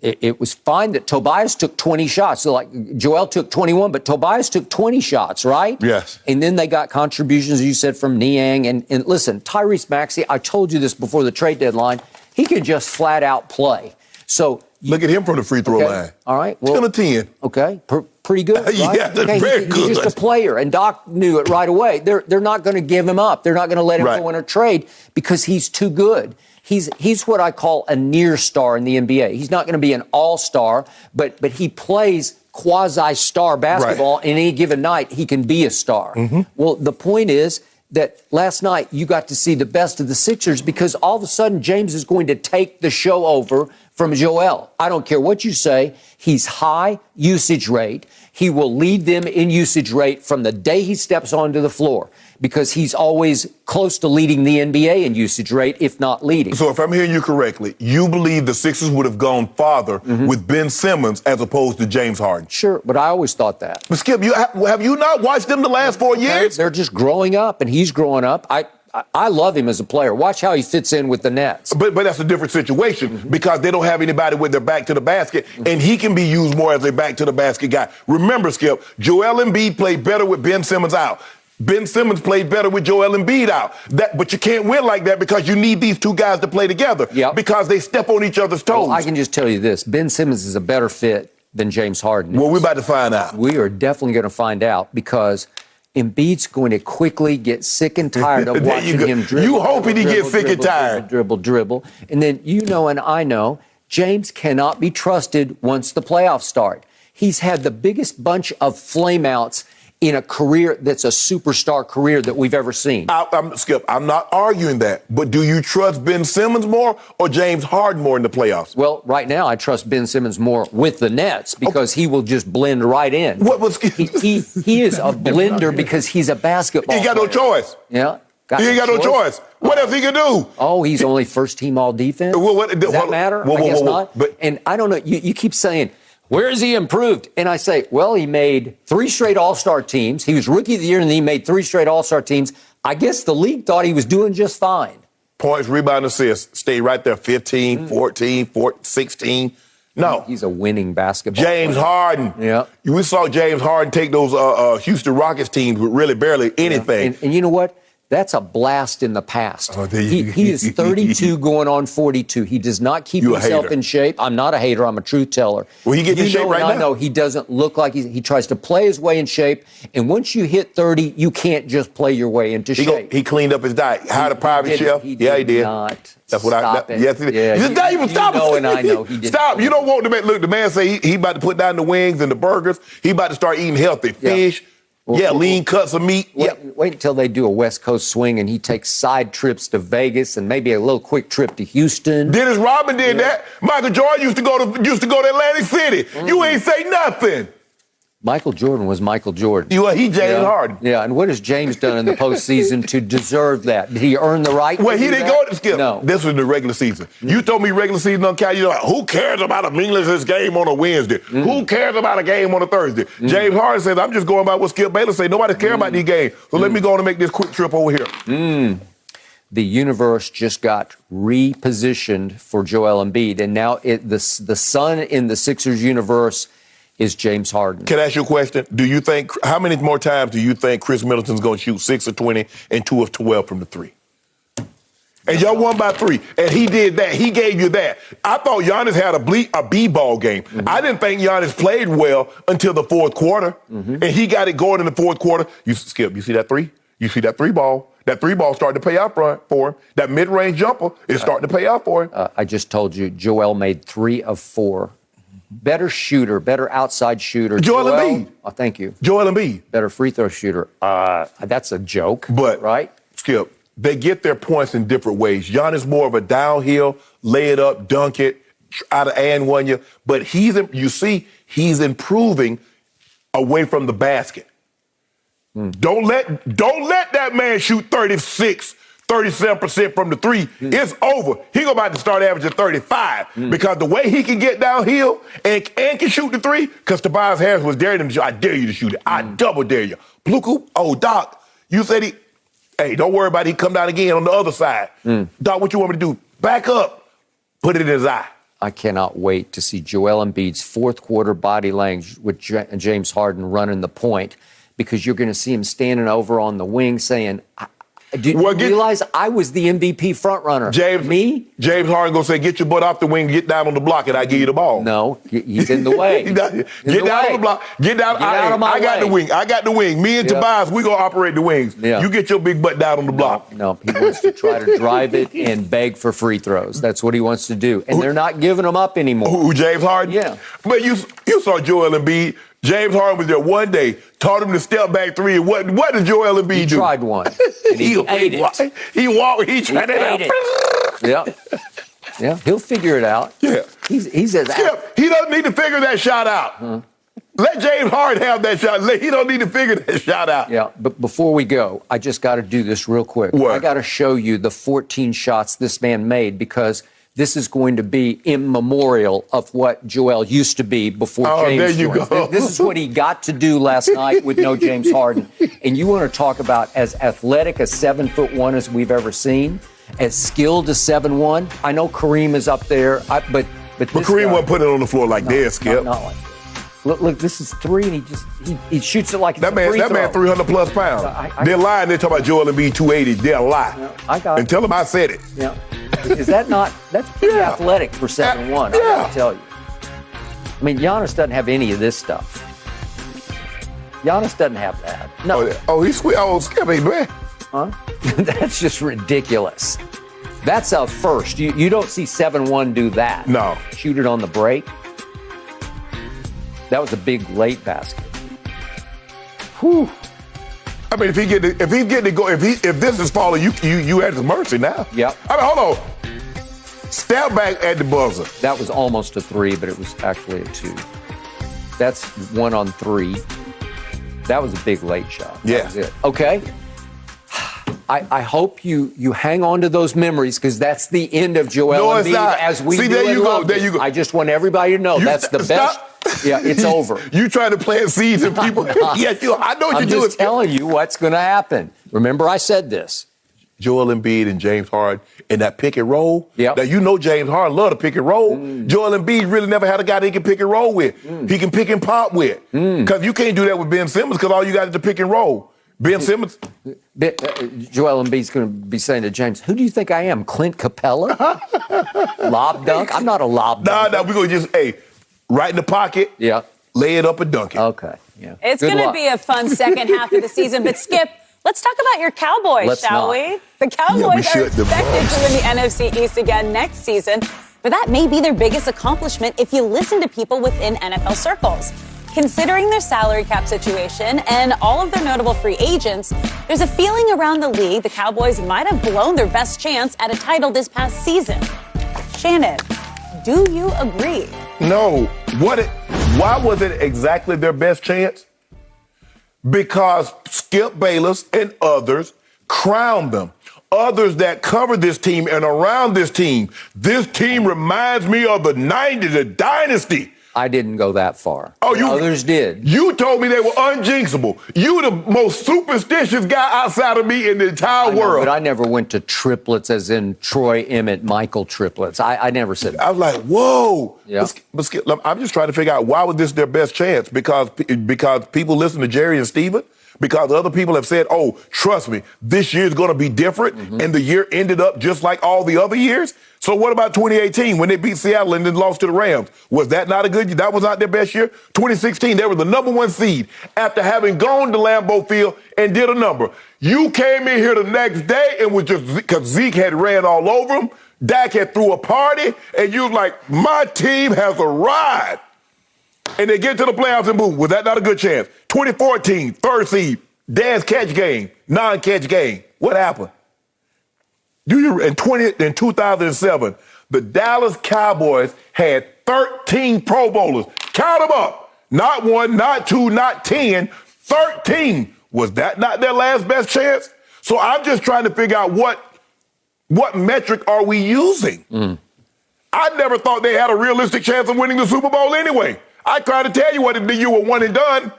it was fine that Tobias took 20 shots. So, like, Joel took 21, but Tobias took 20 shots, right? Yes. And then they got contributions, as you said, from Niang. And listen, Tyrese Maxey, I told you this before the trade deadline, he could just flat out play. So look at him from the free throw line. All right. Well, 10 of 10. Okay. Pretty good. Right? Yeah, that's very good. He's just a player, and Doc knew it right away. They're not going to give him up. They're not going to let him go in a trade because he's too good. He's what I call a near star in the NBA. He's not going to be an all-star, but he plays quasi-star basketball. In any given night, he can be a star. Mm-hmm. Well, the point is that last night you got to see the best of the Sixers because all of a sudden James is going to take the show over from Joel. I don't care what you say. He's high usage rate. He will lead them in usage rate from the day he steps onto the floor because he's always close to leading the NBA in usage rate, if not leading. So if I'm hearing you correctly, you believe the Sixers would have gone farther with Ben Simmons as opposed to James Harden? Sure, but I always thought that. But Skip, have you not watched them the last 4 years? They're just growing up, and he's growing up. I love him as a player. Watch how he fits in with the Nets. But that's a different situation because they don't have anybody with their back to the basket, and he can be used more as a back to the basket guy. Remember, Skip, Joel Embiid played better with Ben Simmons out. Ben Simmons played better with Joel Embiid out. But you can't win like that because you need these two guys to play together because they step on each other's toes. Well, I can just tell you this. Ben Simmons is a better fit than James Harden is. Well, we're about to find out. We are definitely going to find out because Embiid's going to quickly get sick and tired of watching him dribble. You hoping he gets sick and tired. Dribble. And then you know and I know James cannot be trusted once the playoffs start. He's had the biggest bunch of flameouts in a career that's a superstar career that we've ever seen. Skip, I'm not arguing that. But do you trust Ben Simmons more or James Harden more in the playoffs? Well, right now I trust Ben Simmons more with the Nets because he will just blend right in. He is a blender because he's a basketball player. He got no choice. Yeah. He ain't got no choice. What else he can do? Oh, he's only first-team all-defense? Does that matter? I guess not. And I don't know. You keep saying, where has he improved? And I say, well, he made 3 straight All-Star teams. He was Rookie of the Year, and then he made 3 straight All-Star teams. I guess the league thought he was doing just fine. Points, rebound, assists, stay right there, 15, 14, 16. No. He's a winning basketball James player. Harden. Yeah. We saw James Harden take those Houston Rockets teams with really barely anything. Yeah. And you know what? That's a blast in the past. Oh, he is 32 going on 42. He does not keep himself in shape. I'm not a hater. I'm a truth teller. Well, he getting in shape right now. I know he doesn't look like he tries to play his way in shape. And once you hit 30, you can't just play your way into shape. He cleaned up his diet. Hired a private chef. He did Not. That's what Stop it. Yes, he did. Yeah, Stop. You know and I know he did. Stop. You don't want to look, the man say he about to put down the wings and the burgers. He about to start eating healthy. Fish. Lean cuts of meat. Wait until they do a West Coast swing and he takes side trips to Vegas and maybe a little quick trip to Houston. Dennis Rodman did that. Michael Jordan used to go to Atlantic City. You ain't say nothing. Michael Jordan was Michael Jordan. Well, he James Harden. Yeah, and what has James done in the postseason to deserve that? Did he earn the right Well, to he do didn't that? go to Skip. No. This was the regular season. You told me regular season don't count. You're like, who cares about a meaningless game on a Wednesday? Who cares about a game on a Thursday? James Harden says, I'm just going by what Skip Bayless said. Nobody cares about these games. So let me go on and make this quick trip over here. The universe just got repositioned for Joel Embiid, and now the sun in the Sixers universe is James Harden. Can I ask you a question? Do you think, how many more times do you think Chris Middleton's going to shoot 6 of 20 and 2 of 12 from the three? And y'all won by 3, and he did that. He gave you that. I thought Giannis had a B-ball game. I didn't think Giannis played well until the fourth quarter, and he got it going in the fourth quarter. Skip, you see that 3? You see that 3 ball? That 3 ball started to pay out for him. That mid-range jumper is starting to pay out for him. I just told you, Joel made 3 of 4. Better shooter, better outside shooter. Joel Embiid. Oh, thank you. Joel Embiid. Better free throw shooter. That's a joke. But, right? Skip, they get their points in different ways. Giannis more of a downhill, lay it up, dunk it, out of and one you. But he's improving away from the basket. Don't let that man shoot 36, 37% from the 3. It's over. He's about to start averaging 35 because the way he can get downhill and can shoot the 3, because Tobias Harris was daring him to shoot. I dare you to shoot it. I double dare you. Blue Coop, Doc, you said hey, don't worry about it. He come down again on the other side. Doc, what you want me to do? Back up. Put it in his eye. I cannot wait to see Joel Embiid's fourth quarter body language with James Harden running the point, because you're going to see him standing over on the wing saying, do you realize I was the MVP frontrunner? James Harden going to say, get your butt off the wing, get down on the block, and I give you the ball. No, he's in the way. Get down on the block. Get down. I got the wing. I got the wing. Me and Tobias, we going to operate the wings. Yeah. You get your big butt down on the block. No, he wants to try to drive it and beg for free throws. That's what he wants to do. And they're not giving him up anymore. Who, James Harden? Yeah. But you saw Joel Embiid. James Harden was there one day, taught him to step back 3. And what did Joel Embiid do? He tried one. And he ate it. He tried it. Yeah, he'll figure it out. Yeah. He's as Skip, he doesn't need to figure that shot out. Let James Harden have that shot. He don't need to figure that shot out. Yeah, but before we go, I just got to do this real quick. What? I got to show you the 14 shots this man made, because this is going to be in memorial of what Joel used to be before James there you joined. go. This is what he got to do last night with no James Harden. And you want to talk about as athletic as 7'1" as we've ever seen, as skilled as 7'1". I know Kareem is up there, but Kareem wasn't putting it on the floor like this, Skip. Not like that. Look, this is 3, and he shoots it like it's a free throw. That man 300 plus pounds. They're lying. They're talking about Joel Embiid 280. They're lying. Yeah, I got it. And tell him I said it. Yeah. Is that not? That's pretty athletic for 7'1". I got to tell you. I mean, Giannis doesn't have any of this stuff. Giannis doesn't have that. No. He's sweet. Skippy, man. Huh? That's just ridiculous. That's a first. You don't see 7'1" do that. No. Shoot it on the break. That was a big late basket. Whew. I mean, if he's getting to go, if this is falling, you at his mercy now. Yep. I mean, hold on. Step back at the buzzer. That was almost a 3, but it was actually a 2. That's 1 on 3. That was a big late shot. Yeah. That was it. Okay. I hope you hang on to those memories, because that's the end of Joel Embiid as we do. There you go. I just want everybody to know that's the best. Yeah, it's over. You trying to plant seeds in people? I know what you're doing. I'm just telling you what's going to happen. Remember, I said this. Joel Embiid and James Harden in that pick and roll. Yep. Now, you know James Harden love to pick and roll. Joel Embiid really never had a guy that he can pick and roll with. He can pick and pop with. Because you can't do that with Ben Simmons, because all you got is to pick and roll. Ben Simmons. Joel Embiid's going to be saying to James, who do you think I am, Clint Capella? Lob dunk? I'm not a lob dunk. No, we're going to just, right in the pocket. Yeah. Lay it up and dunk it. Okay. Yeah. It's going to be a fun second half of the season. But Skip, let's talk about your Cowboys, shall we? The Cowboys are expected to win the NFC East again next season. But that may be their biggest accomplishment if you listen to people within NFL circles. Considering their salary cap situation and all of their notable free agents, there's a feeling around the league the Cowboys might have blown their best chance at a title this past season. Shannon, do you agree? No. Why was it exactly their best chance? Because Skip Bayless and others crowned them. Others that cover this team and around this team reminds me of the 90s, the dynasty. I didn't go that far. Oh, others did. You told me they were unjinxable. You the most superstitious guy outside of me in the entire world. But I never went to triplets as in Troy, Emmett, Michael triplets. I never said that. I was like, whoa. Yeah. But I'm just trying to figure out, why was this their best chance? Because people listen to Jerry and Steven? Because other people have said, oh, trust me, this year's going to be different, and the year ended up just like all the other years? So what about 2018 when they beat Seattle and then lost to the Rams? Was that not a good year? That was not their best year? 2016, they were the number 1 seed after having gone to Lambeau Field and did a number. You came in here the next day and was just, because Zeke had ran all over him, Dak had threw a party, and you was like, my team has arrived. And they get to the playoffs and boom, was that not a good chance? 2014, 3rd seed, Dan's catch game, non-catch game. What happened? In 2007, the Dallas Cowboys had 13 Pro Bowlers. Count them up. Not 1, not 2, not 10, 13. Was that not their last best chance? So I'm just trying to figure out what metric are we using? I never thought they had a realistic chance of winning the Super Bowl anyway. I tried to tell you what it did. You were one and done.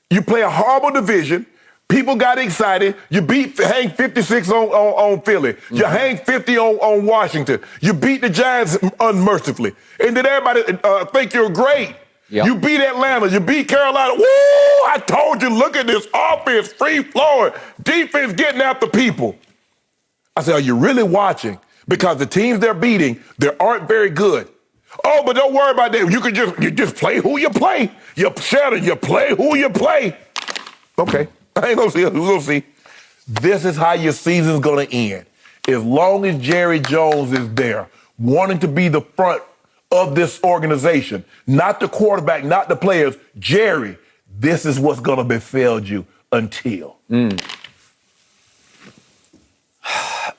You play a horrible division. People got excited. You hang 56 on Philly. You hang 50 on Washington. You beat the Giants unmercifully. And then everybody think you're great. Yep. You beat Atlanta. You beat Carolina. Woo! I told you, look at this offense, free flowing, defense getting after people. I said, are you really watching? Because the teams they're beating, they aren't very good. Oh, but don't worry about that. You just play who you play. You play who you play. Okay. I ain't gonna see. We're gonna see. This is how your season's gonna end. As long as Jerry Jones is there, wanting to be the front of this organization, not the quarterback, not the players. Jerry, this is what's gonna befell you until.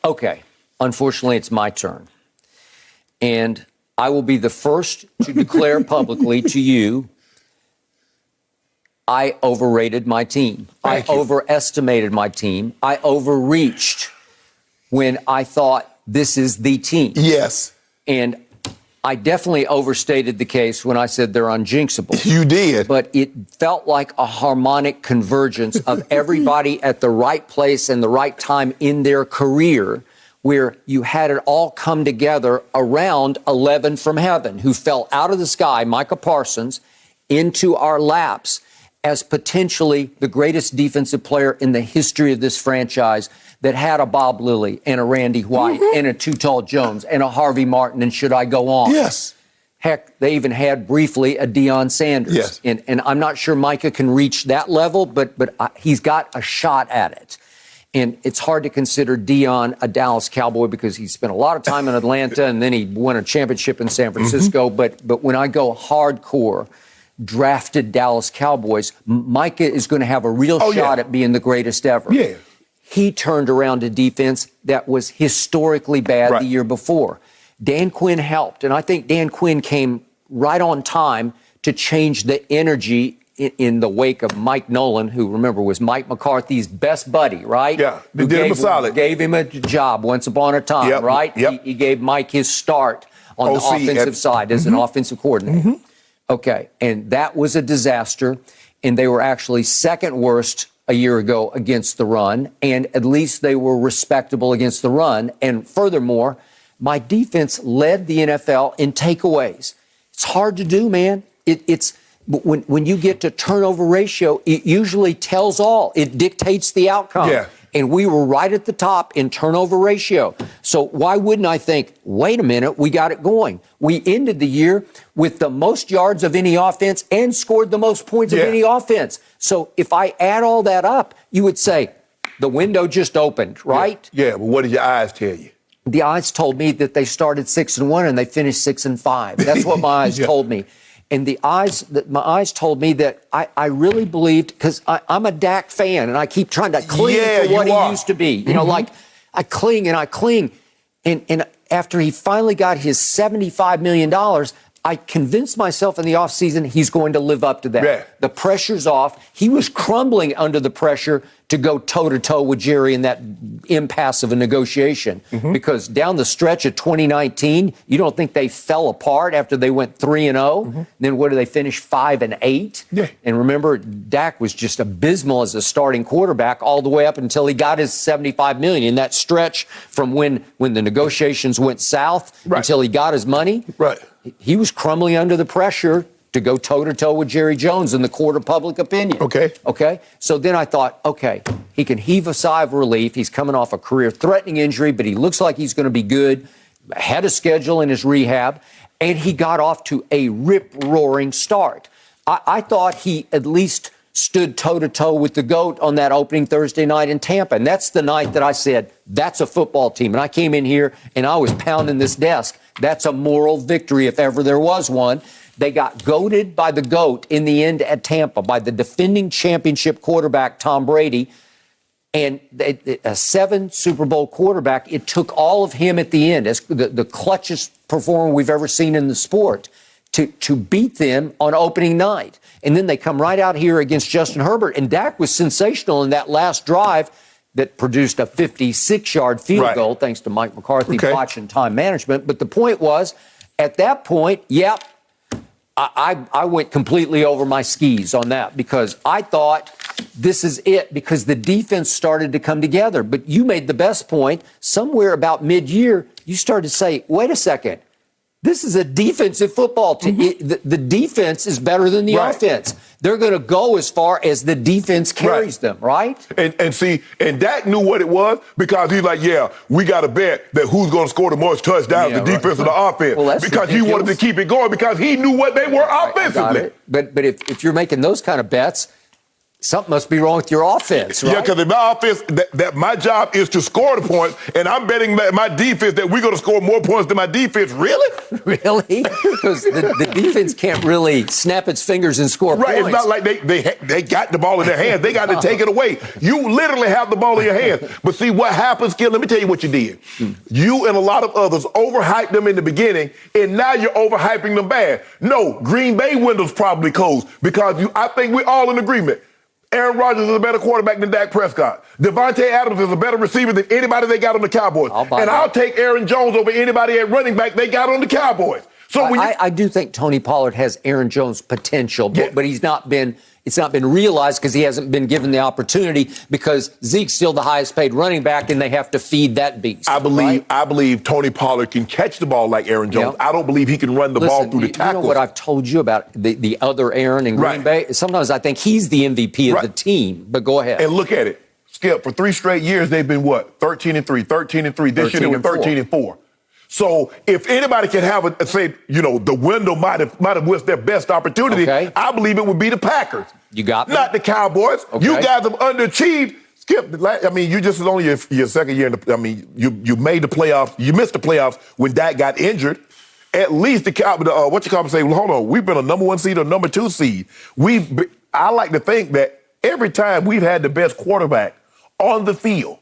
Okay. Unfortunately, it's my turn. And I will be the first to declare publicly to you, I overrated my team. I overestimated my team. I overreached when I thought this is the team. Yes. And I definitely overstated the case when I said they're unjinxable. You did. But it felt like a harmonic convergence of everybody at the right place and the right time in their career, where you had it all come together around 11 from heaven, who fell out of the sky, Micah Parsons, into our laps as potentially the greatest defensive player in the history of this franchise, that had a Bob Lilly and a Randy White and a Too Tall Jones and a Harvey Martin, and should I go on? Yes. Heck, they even had briefly a Deion Sanders. Yes. And I'm not sure Micah can reach that level, but he's got a shot at it. And it's hard to consider Deion a Dallas Cowboy because he spent a lot of time in Atlanta and then he won a championship in San Francisco. But when I go hardcore, drafted Dallas Cowboys, Micah is going to have a real shot at being the greatest ever. Yeah. He turned around a defense that was historically bad the year before. Dan Quinn helped, and I think Dan Quinn came right on time to change the energy in the wake of Mike Nolan, who, remember, was Mike McCarthy's best buddy, right? Yeah, they did him a solid. Gave him a job once upon a time, right? Yep. He gave Mike his start on the offensive side as an offensive coordinator. Okay, and that was a disaster, and they were actually second worst a year ago against the run, and at least they were respectable against the run. And furthermore, my defense led the NFL in takeaways. It's hard to do, man. It's when you get to turnover ratio, it usually tells all. It dictates the outcome. Yeah. And we were right at the top in turnover ratio. So why wouldn't I think, wait a minute, we got it going? We ended the year with the most yards of any offense and scored the most points of any offense. So if I add all that up, you would say the window just opened, right? Yeah, but what did your eyes tell you? The eyes told me that they started 6-1 and they finished 6-5. That's what my eyes told me. And my eyes told me that I really believed, because I'm a Dak fan and I keep trying to cling to what he used to be. You know, like I cling. And after he finally got his $75 million, I convinced myself in the offseason he's going to live up to that. Yeah. The pressure's off. He was crumbling under the pressure to go toe-to-toe with Jerry in that impasse of a negotiation. Because down the stretch of 2019, you don't think they fell apart after they went 3-0? Then what did they finish, 5-8? Yeah. And remember, Dak was just abysmal as a starting quarterback all the way up until he got his $75 million. In that stretch from when the negotiations went south until he got his money, he was crumbling under the pressure to go toe-to-toe with Jerry Jones in the court of public opinion. Okay? So then I thought, okay, he can heave a sigh of relief. He's coming off a career-threatening injury, but he looks like he's going to be good. Had a schedule in his rehab, and he got off to a rip-roaring start. I thought he at least stood toe-to-toe with the GOAT on that opening Thursday night in Tampa. And that's the night that I said, that's a football team. And I came in here, and I was pounding this desk. That's a moral victory if ever there was one. They got goated by the GOAT in the end at Tampa by the defending championship quarterback, Tom Brady. And a 7 Super Bowl quarterback, it took all of him at the end, as the clutchest performer we've ever seen in the sport, to beat them on opening night. And then they come right out here against Justin Herbert. And Dak was sensational in that last drive that produced a 56-yard field goal, thanks to Mike McCarthy watching time management. But the point was, at that point, I went completely over my skis on that because I thought this is it because the defense started to come together. But you made the best point. Somewhere about mid-year, you started to say, wait a second. This is a defensive football team. The defense is better than the offense. They're going to go as far as the defense carries them, right? And see, and Dak knew what it was because he's like, we got to bet that who's going to score the most touchdowns, the defense or the offense. Well, because he wanted to keep it going because he knew what they were offensively. But if you're making those kind of bets, something must be wrong with your offense, right? Yeah, because in my offense, that my job is to score the points, and I'm betting my defense that we're going to score more points than my defense. Really? Really? Because the defense can't really snap its fingers and score points. It's not like they got the ball in their hands. They got to take it away. You literally have the ball in your hands. But see, what happens, Skip, let me tell you what you did. You and a lot of others overhyped them in the beginning, and now you're overhyping them bad. No, Green Bay window's probably closed because I think we're all in agreement. Aaron Rodgers is a better quarterback than Dak Prescott. Devontae Adams is a better receiver than anybody they got on the Cowboys. I'll take Aaron Jones over anybody at running back they got on the Cowboys. So I do think Tony Pollard has Aaron Jones' potential, but it's not been realized because he hasn't been given the opportunity because Zeke's still the highest paid running back and they have to feed that beast. I believe Tony Pollard can catch the ball like Aaron Jones. I don't believe he can run the ball through the tackles. You know what I've told you about the other Aaron in Green Bay? Sometimes I think he's the MVP of the team, but go ahead. And look at it. Skip, for 3 straight years, they've been what? 13-3, 13-3. This year they were 13-4. So if anybody can have the window might have missed their best opportunity, I believe it would be the Packers. You got me? Not the Cowboys. Okay. You guys have underachieved. Skip, you just only your second year. You made the playoffs. You missed the playoffs when Dak got injured. At least the Cowboys say, well, hold on, we've been a number 1 seed or number 2 seed. I like to think that every time we've had the best quarterback on the field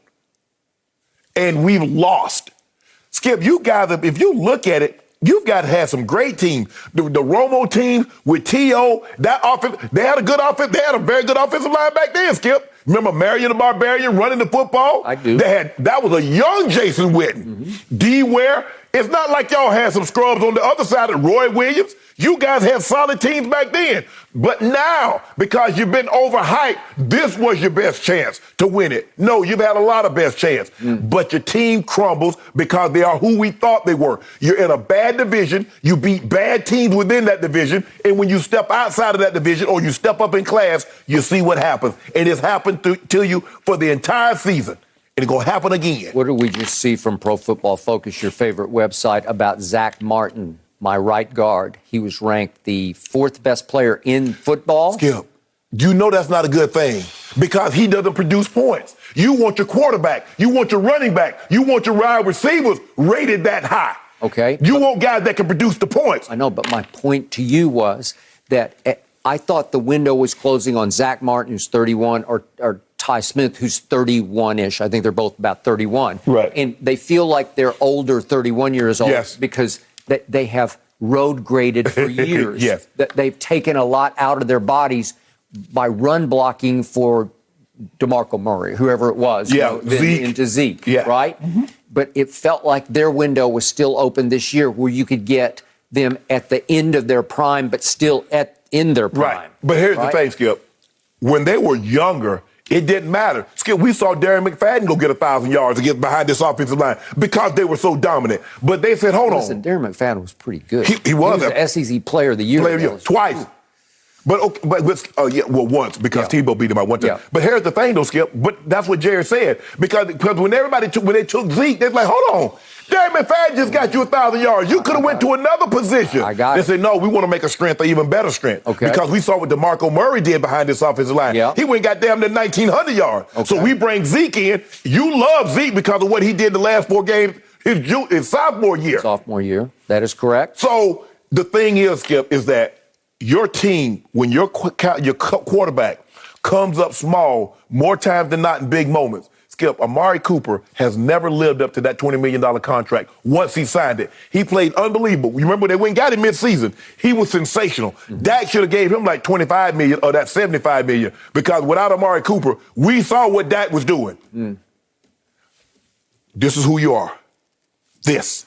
and we've lost. Skip, you guys, if you look at it, you've got to have some great teams. The Romo team with T.O., that offense, they had a good offense. They had a very good offensive line back then, Skip. Remember Marion the Barbarian running the football? I do. That was a young Jason Witten. D. Ware. It's not like y'all had some scrubs on the other side of Roy Williams. You guys had solid teams back then. But now, because you've been overhyped, this was your best chance to win it. No, you've had a lot of best chance. But your team crumbles because they are who we thought they were. You're in a bad division. You beat bad teams within that division. And when you step outside of that division or you step up in class, you see what happens. And it's happened to you for the entire season. And it's going to happen again. What did we just see from Pro Football Focus, your favorite website, about Zach Martin, my right guard? He was ranked the 4th best player in football. Skip, you know that's not a good thing because he doesn't produce points. You want your quarterback. You want your running back. You want your wide receivers rated that high. Okay. You want guys that can produce the points. I know, but my point to you was that I thought the window was closing on Zach Martin, who's 31, or Ty Smith, who's 31-ish. I think they're both about 31. Right. And they feel like they're older, 31 years old, yes, because they have road graded for years. Yes. That they've taken a lot out of their bodies by run blocking for DeMarco Murray, whoever it was, Zeke. into Zeke, Yeah. right? Mm-hmm. But it felt like their window was still open this year where you could get them at the end of their prime, but still in their prime. Right. But here's the thing, Skip. When they were younger, it didn't matter. Skip, we saw Darren McFadden go get 1,000 yards to get behind this offensive line because they were so dominant. But they said, hold on. Darren McFadden was pretty good. He was the SEC Player of the Year. Twice. But once because Tebow beat him out one time. Yeah. But here's the thing, though, Skip. But that's what Jerry said because when they took Zeke, they're like, hold on, Darren McFadden just got you 1,000 yards. You could have went to another position. They said, no, we want to make a strength, an even better strength. Okay. Because we saw what DeMarco Murray did behind this offensive line. Yeah. He went got damn near 1,900 yards. Okay. So we bring Zeke in. You love Zeke because of what he did the last 4 games his sophomore year. Sophomore year. That is correct. So the thing is, Skip, is that your team, when your quarterback comes up small more times than not in big moments, Skip, Amari Cooper has never lived up to that $20 million contract once he signed it. He played unbelievable. You remember they went and got him midseason. He was sensational. Mm-hmm. Dak should have gave him like $25 million or that $75 million because without Amari Cooper, we saw what Dak was doing. Mm. This is who you are. This.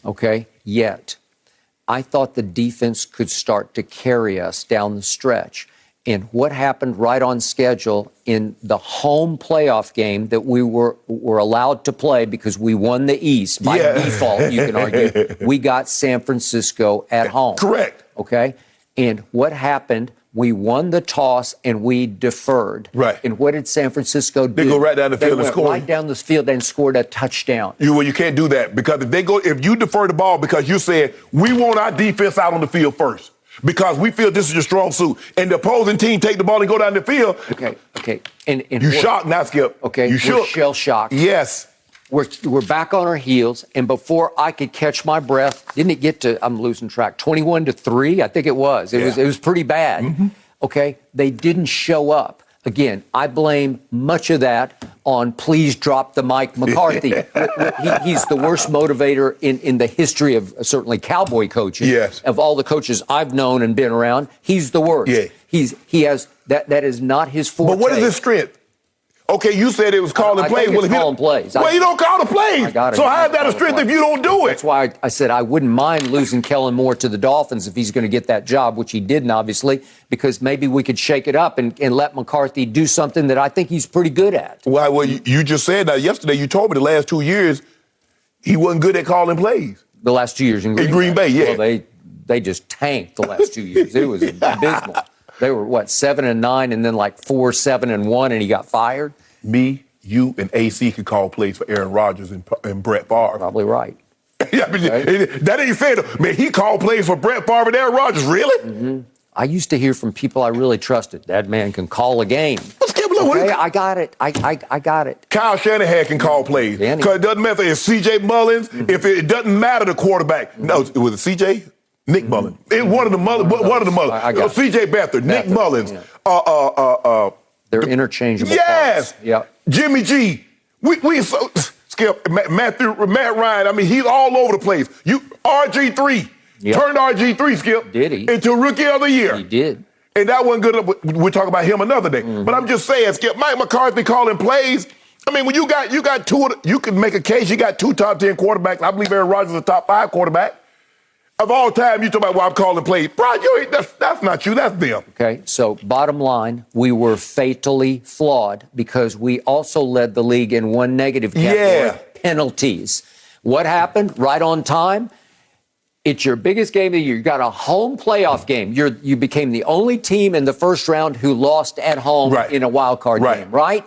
Okay, yet I thought the defense could start to carry us down the stretch. And what happened right on schedule in the home playoff game that we were allowed to play because we won the East by default, you can argue, we got San Francisco at home. Correct. Okay? And what happened? We won the toss and we deferred. Right. And what did San Francisco do? They go right down the field and went score. Right down the field and scored a touchdown. You can't do that because if you defer the ball because you said we want our defense out on the field first because we feel this is your strong suit, and the opposing team take the ball and go down the field. Okay. And you shocked now, Skip. Okay. You shook. We're shell shocked. Yes. We're back on our heels, and before I could catch my breath, didn't it get to? I'm losing track. 21-3, I think it was. It was pretty bad. Mm-hmm. Okay, they didn't show up. Again, I blame much of that on please drop the Mike McCarthy. He's the worst motivator in the history of certainly Cowboy coaching. Yes. Of all the coaches I've known and been around, he's the worst. Yeah. He has that is not his forte. But what is his strength? Okay, you said it was calling plays. Well, calling plays. Well, you don't call the plays. So how is that a strength if you don't do it? That's why I said I wouldn't mind losing Kellen Moore to the Dolphins if he's going to get that job, which he didn't, obviously, because maybe we could shake it up and let McCarthy do something that I think he's pretty good at. Well, you just said that yesterday. You told me the last 2 years he wasn't good at calling plays. The last 2 years in Green Bay, yeah. Well, they just tanked the last 2 years. It was abysmal. They were, 7-9, and then like 4-7-1, and he got fired? Me, you, and AC could call plays for Aaron Rodgers and Brett Favre. Probably right. That ain't fair. Man, he called plays for Brett Favre and Aaron Rodgers. Really? Mm-hmm. I used to hear from people I really trusted. That man can call a game. Okay, I got it. I got it. Kyle Shanahan can call plays. Because it doesn't matter if it's C.J. Mullins, if it doesn't matter the quarterback. No, it was C.J.? Nick Mullins. It one of the Mullins. C.J. Beathard, Nick Mullins. Yeah. They're interchangeable. Yes. Parts. Yep. Jimmy G. Skip, Matt Ryan. I mean, he's all over the place. RG3. Yep. Turned RG3, Skip. Did he? Into Rookie of the Year. He did. And that wasn't good. We'll talk about him another day. Mm-hmm. But I'm just saying, Skip, Mike McCarthy calling plays. I mean, when you got two, you can make a case. You got 2 top 10 quarterbacks. I believe Aaron Rodgers is a top 5 quarterback. Of all time, you talk about, I'm calling plays. Bro, that's not you. That's them. Okay, so bottom line, we were fatally flawed because we also led the league in one negative category, penalties. What happened? Right on time. It's your biggest game of the year. You got a home playoff game. You became the only team in the first round who lost at home in a wild card game, right?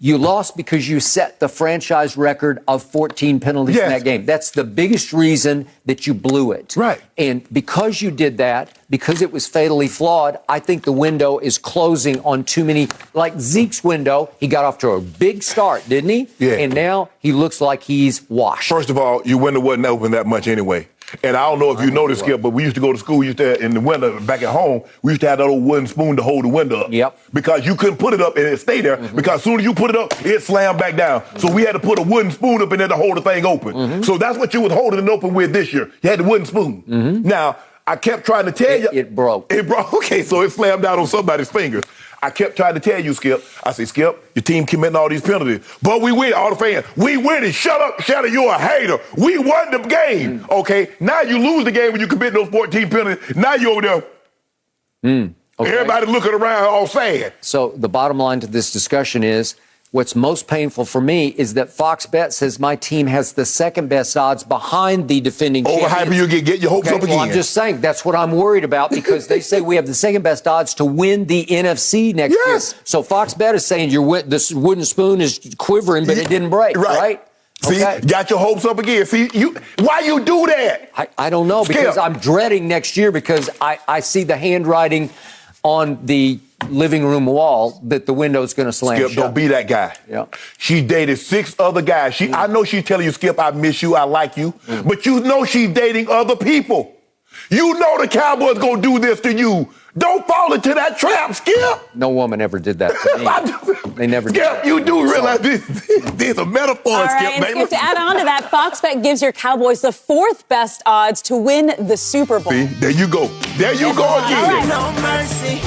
You lost because you set the franchise record of 14 penalties in that game. That's the biggest reason that you blew it. Right. And because you did that, because it was fatally flawed, I think the window is closing on too many. Like Zeke's window, he got off to a big start, didn't he? Yeah. And now he looks like he's washed. First of all, your window wasn't open that much anyway. And I don't know if you know this, Skip, but we used to go to school, in the window, back at home, we used to have that old wooden spoon to hold the window up. Yep. Because you couldn't put it up and it stayed there, because as soon as you put it up, it slammed back down. So we had to put a wooden spoon up in there to hold the thing open. So that's what you was holding it open with this year. You had the wooden spoon. Now, I kept trying to tell you. It broke. It broke. Okay, so it slammed down on somebody's fingers. I kept trying to tell you, Skip. I say, Skip, your team committing all these penalties. But we win, all the fans. We win it. Shut up, Shannon, you're a hater. We won the game. Okay, now you lose the game when you commit those 14 penalties. Now you're over there. Okay. Everybody looking around all sad. So the bottom line to this discussion is, what's most painful for me is that Fox Bet says my team has the second best odds behind the defending champions. Overhyping you get your hopes up again. Well, I'm just saying that's what I'm worried about, because they say we have the second best odds to win the NFC next year. So Fox Bet is saying this wooden spoon is quivering, but it didn't break, right? See, got your hopes up again. See, why you do that? I don't know, because I'm dreading next year, because I see the handwriting on the living room wall that the window's going to slam Skip, shut. don't be that guy. She dated 6 other guys. I know she's telling you, Skip, I miss you, I like you. But you know she's dating other people. You know the Cowboys going to do this to you. Don't fall into that trap, Skip. No woman ever did that to me. They never did that. Skip, you do realize this is a metaphor, All right, Skip, baby. Skip, to add on to that, Fox Bet gives your Cowboys the 4th best odds to win the Super Bowl. See, there you go. There you go again. All right. No mercy.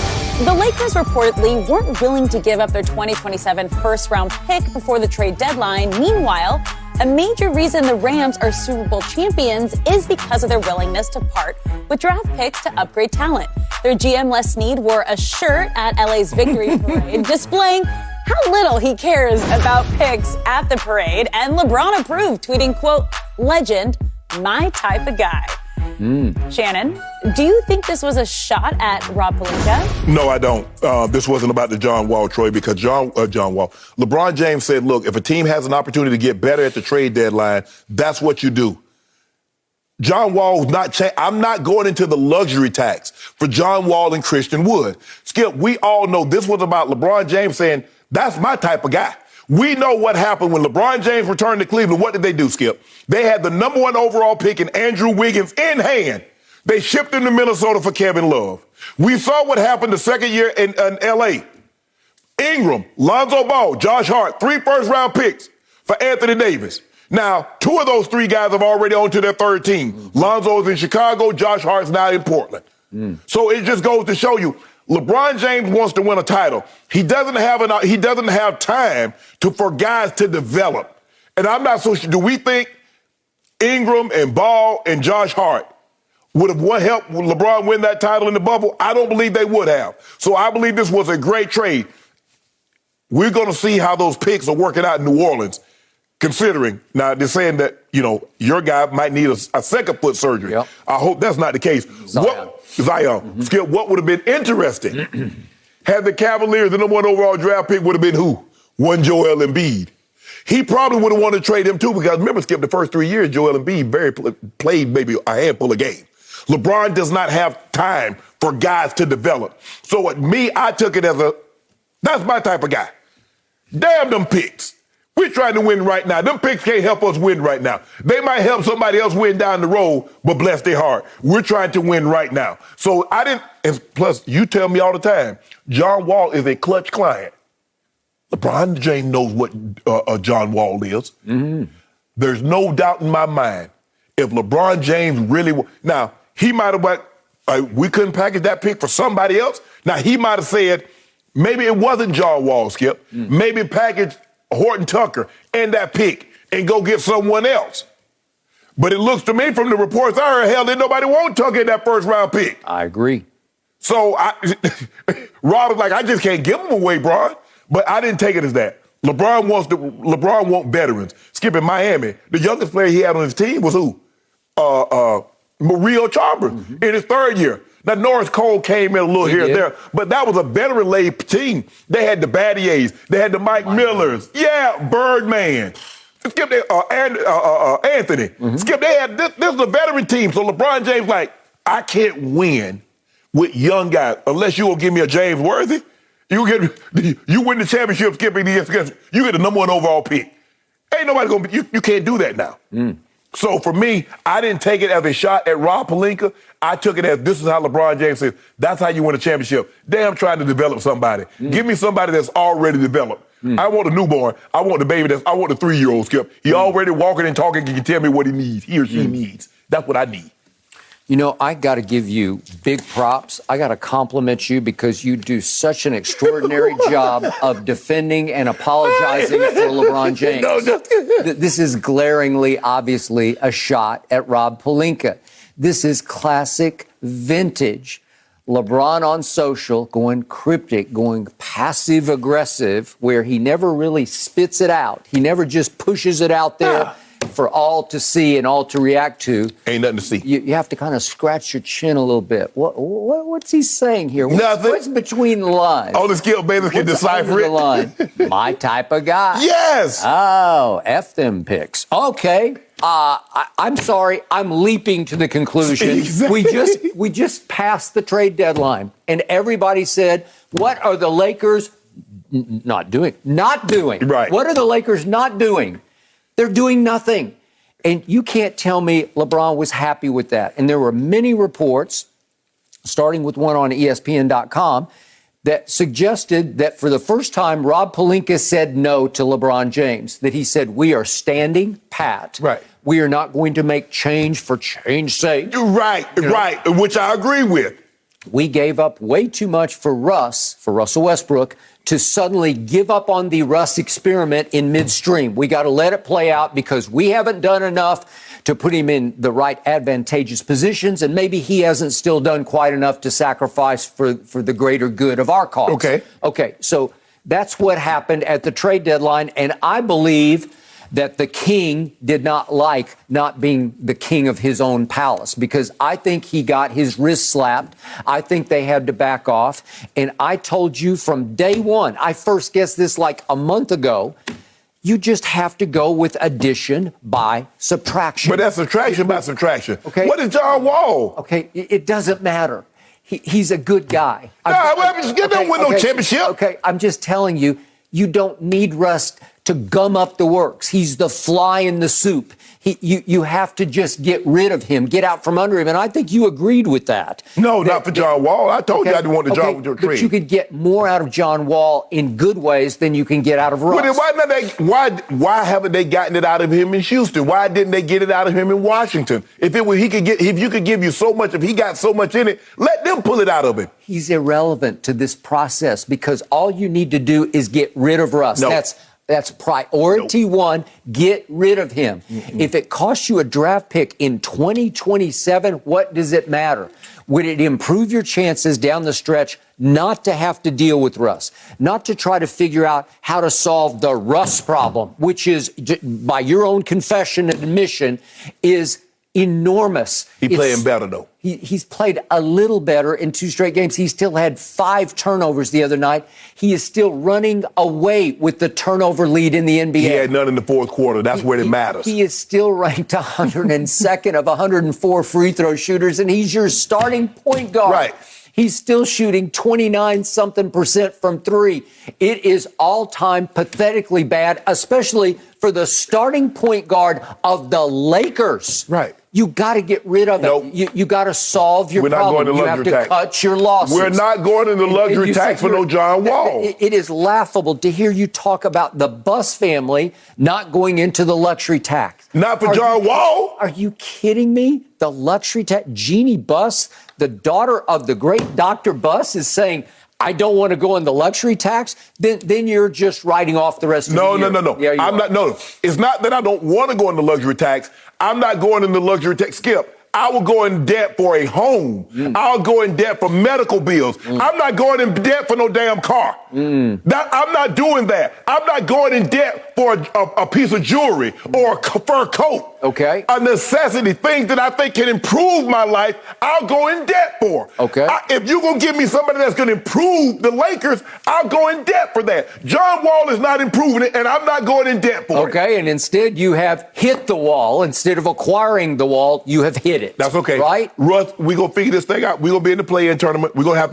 The Lakers reportedly weren't willing to give up their 2027 first-round pick before the trade deadline. Meanwhile, a major reason the Rams are Super Bowl champions is because of their willingness to part with draft picks to upgrade talent. Their GM Les Snead wore a shirt at LA's victory parade, displaying how little he cares about picks at the parade. And LeBron approved, tweeting, quote, "Legend, my type of guy." Shannon, do you think this was a shot at Rob Pelinka? No, I don't. This wasn't about the John Wall trade, because LeBron James said, look, if a team has an opportunity to get better at the trade deadline, that's what you do. John Wall I'm not going into the luxury tax for John Wall and Christian Wood. Skip, we all know this was about LeBron James saying, that's my type of guy. We know what happened when LeBron James returned to Cleveland. What did they do, Skip? They had the number 1 overall pick in Andrew Wiggins in hand. They shipped him to Minnesota for Kevin Love. We saw what happened the second year in L.A. Ingram, Lonzo Ball, Josh Hart, 3 first-round picks for Anthony Davis. Now, 2 of those 3 guys have already on to their 3rd team. Lonzo's in Chicago, Josh Hart's now in Portland. So it just goes to show you, LeBron James wants to win a title. He doesn't have time for guys to develop. And I'm not so sure. Do we think Ingram and Ball and Josh Hart would have helped LeBron win that title in the bubble? I don't believe they would have. So I believe this was a great trade. We're going to see how those picks are working out in New Orleans, considering now they're saying that, your guy might need a second foot surgery. I hope that's not the case. Zion. Skip, what would have been interesting had the Cavaliers, the number 1 overall draft pick would have been who? One Joel Embiid. He probably would have wanted to trade him too, because remember, Skip, the first 3 years, Joel Embiid played maybe a handful of games. LeBron does not have time for guys to develop. So I took it as that's my type of guy. Damn them picks. We're trying to win right now. Them picks can't help us win right now. They might help somebody else win down the road, but bless their heart. We're trying to win right now. So plus you tell me all the time, John Wall is a clutch client. LeBron James knows what John Wall is. There's no doubt in my mind, if LeBron James now, he might have, we couldn't package that pick for somebody else. Now, he might have said, maybe it wasn't John Wall, Skip. Maybe package Horton Tucker and that pick and go get someone else. But it looks to me from the reports I heard, hell, didn't nobody want Tucker in that first-round pick. I agree. So Rob was like, I just can't give him away, Bron. But I didn't take it as that. LeBron wants veterans. Skip, in Miami, the youngest player he had on his team was who? Mario Chalmers in his 3rd year. Now, Norris Cole came in a little here and there, but that was a veteran-laden team. They had the Battiers. They had the Mike Millers. Yeah, Birdman. Skip, Anthony. Skip, this was a veteran team. So LeBron James I can't win with young guys unless you will give me a James Worthy. You win the championship, Skip, you get the number 1 overall pick. Ain't nobody you can't do that now. So for me, I didn't take it as a shot at Rob Pelinka. I took it as this is how LeBron James says, that's how you win a championship. Damn, trying to develop somebody. Give me somebody that's already developed. I want a newborn. I want the baby I want the 3-year-old, Skip. He already walking and talking, he can tell me what he needs, he or she needs. That's what I need. You know, I got to give you big props. I got to compliment you because you do such an extraordinary job of defending and apologizing for LeBron James. This is glaringly, obviously, a shot at Rob Pelinka. This is classic vintage LeBron on social, going cryptic, going passive-aggressive, where he never really spits it out. He never just pushes it out there for all to see and all to react to. Ain't nothing to see. You have to kind of scratch your chin a little bit. What's he saying here? Nothing. What's between the lines? Only skilled Bayless can decipher it. The line? My type of guy. Yes. Oh, F them picks. Okay. I'm sorry. I'm leaping to the conclusion. Exactly. We just passed the trade deadline, and everybody said, "What are the Lakers not doing? Not doing. Right. What are the Lakers not doing? They're doing nothing." And you can't tell me LeBron was happy with that. And there were many reports, starting with one on ESPN.com, that suggested that for the first time, Rob Pelinka said no to LeBron James, that he said, we are standing pat. Right. We are not going to make change for change's sake. Right, which I agree with. We gave up way too much for Russell Westbrook, to suddenly give up on the Russ experiment in midstream. We got to let it play out because we haven't done enough to put him in the right advantageous positions, and maybe he hasn't still done quite enough to sacrifice for the greater good of our cause. Okay, so that's what happened at the trade deadline, and I believe that the king did not like not being the king of his own palace, because I think he got his wrist slapped. I think they had to back off. And I told you from day one, I first guessed this like a month ago, you just have to go with addition by subtraction. But that's subtraction by subtraction. Okay. What is John Wall? Okay, it doesn't matter. He's a good guy. Don't win no championship. Okay, I'm just telling you, you don't need Russ to gum up the works. He's the fly in the soup. You have to just get rid of him, get out from under him. And I think you agreed with that. No, not for John Wall. I told you I didn't want the John with your trade. But you could get more out of John Wall in good ways than you can get out of Russ. Well, why haven't they gotten it out of him in Houston? Why didn't they get it out of him in Washington? If you could give you so much, if he got so much in it, let them pull it out of him. He's irrelevant to this process because all you need to do is get rid of Russ. No. That's priority one. Get rid of him. Mm-hmm. If it costs you a draft pick in 2027, what does it matter? Would it improve your chances down the stretch not to have to deal with Russ, not to try to figure out how to solve the Russ problem, which is, by your own confession and admission, is enormous. He's playing better, though. He's played a little better in 2 straight games. He still had 5 turnovers the other night. He is still running away with the turnover lead in the NBA. He had none in the fourth quarter. That's where it matters. He is still ranked 102nd of 104 free throw shooters, and he's your starting point guard. Right. He's still shooting 29-something% from 3. It is all-time pathetically bad, especially for the starting point guard of the Lakers. Right. You got to get rid of it. You got to solve your problem. We're not going to luxury tax. You have to cut your losses. We're not going into luxury tax for no John Wall. It is laughable to hear you talk about the Buss family not going into the luxury tax. Not for John Wall. Are you kidding me? The luxury tax. Jeannie Buss, the daughter of the great Dr. Buss, is saying, I don't want to go in the luxury tax, then you're just writing off the rest of the year. No. Yeah, No. It's not that I don't want to go in the luxury tax. I'm not going in the luxury tax. Skip, I will go in debt for a home. I'll go in debt for medical bills. I'm not going in debt for no damn car. I'm not doing that. I'm not going in debt for a piece of jewelry or a fur coat. Okay. A necessity, things that I think can improve my life, I'll go in debt for. Okay. If you're going to give me somebody that's going to improve the Lakers, I'll go in debt for that. John Wall is not improving it, and I'm not going in debt for it. Okay, and instead you have hit the wall. Instead of acquiring the wall, you have hit did it. That's okay. Right? Russ, we're going to figure this thing out. We're going to be in the play-in tournament. We're going to have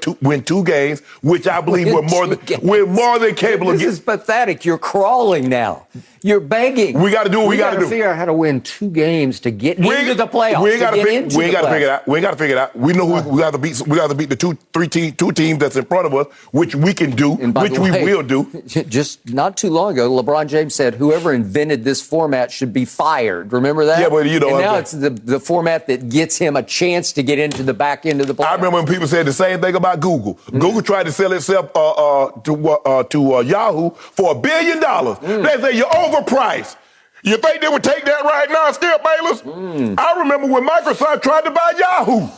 to win 2 games, which I believe we're more than capable of. This is pathetic. You're crawling now. You're begging. We got to do what we got to do. Figure out how to win 2 games to get into the playoffs. We ain't got to figure it out. We ain't got to figure it out. We know who we got to beat. We got to beat the two teams that's in front of us, which we can do, which we will do. Just not too long ago, LeBron James said whoever invented this format should be fired. Remember that? Yeah, but you know. And now it's the format that gets him a chance to get into the back end of the playoffs. I remember when people said the same thing about Google. Google tried to sell itself to Yahoo for $1 billion. They say you're overpriced. You think they would take that right now, Skip Bayless? I remember when Microsoft tried to buy Yahoo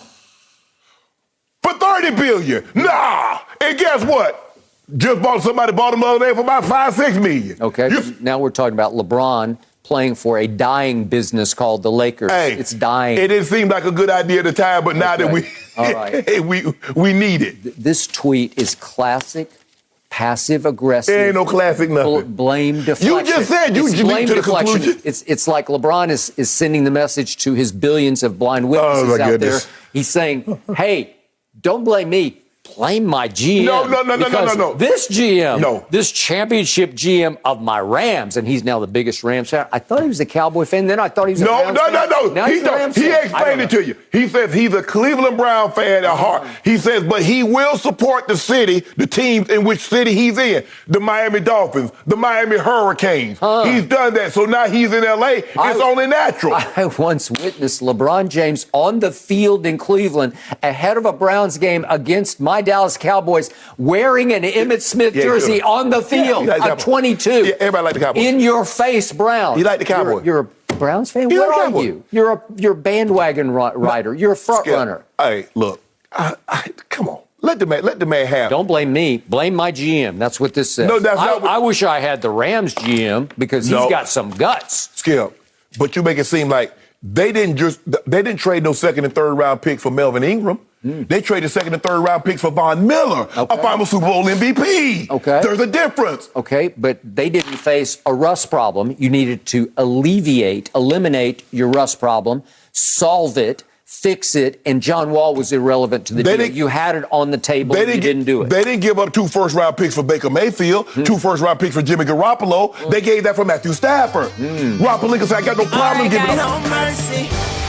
for $30 billion. Nah. And guess what? Somebody bought them the other day for about $5-6 million. Okay. Now we're talking about LeBron playing for a dying business called the Lakers. Hey, it's dying. It didn't seem like a good idea at the time, but now that we need it. This tweet is classic. Passive-aggressive. There ain't no classic nothing. Blame deflection. You just said you blame to the deflection. conclusion. It's like LeBron is sending the message to his billions of blind witnesses out there. He's saying, hey, don't blame me. Blame my GM. No. This GM, this championship GM of my Rams, and he's now the biggest Rams fan. I thought he was a Cowboy fan, then I thought he was a Rams fan. No. Now He explained it to you. He says he's a Cleveland Brown fan at heart. He says, but he will support the city, the teams in which city he's in. The Miami Dolphins, the Miami Hurricanes. He's done that. So now he's in L.A. It's only natural. I once witnessed LeBron James on the field in Cleveland ahead of a Browns game against my Dallas Cowboys wearing an Emmitt Smith jersey on the field. I'm 22. Yeah, everybody like the Cowboys. In your face, Browns. You like the Cowboys. You're a Browns fan? Where are you? You're a bandwagon rider. You're a front runner. Hey, look. Come on. Let the man have it. Don't blame me. Blame my GM. That's what this says. No, that's not I wish I had the Rams GM because he's got some guts. Skip, but you make it seem like they didn't trade no second and third round picks for Melvin Ingram. They traded second and third round picks for Von Miller, a former Super Bowl MVP. Okay. There's a difference. Okay, but they didn't face a rust problem. You needed to eliminate your rust problem, solve it, fix it, and John Wall was irrelevant to the deal. You had it on the table, and you didn't do it. They didn't give up 2 first-round picks for Baker Mayfield, 2 first-round picks for Jimmy Garoppolo. They gave that for Matthew Stafford. Rob Pelinka said, I got no problem giving up. No mercy.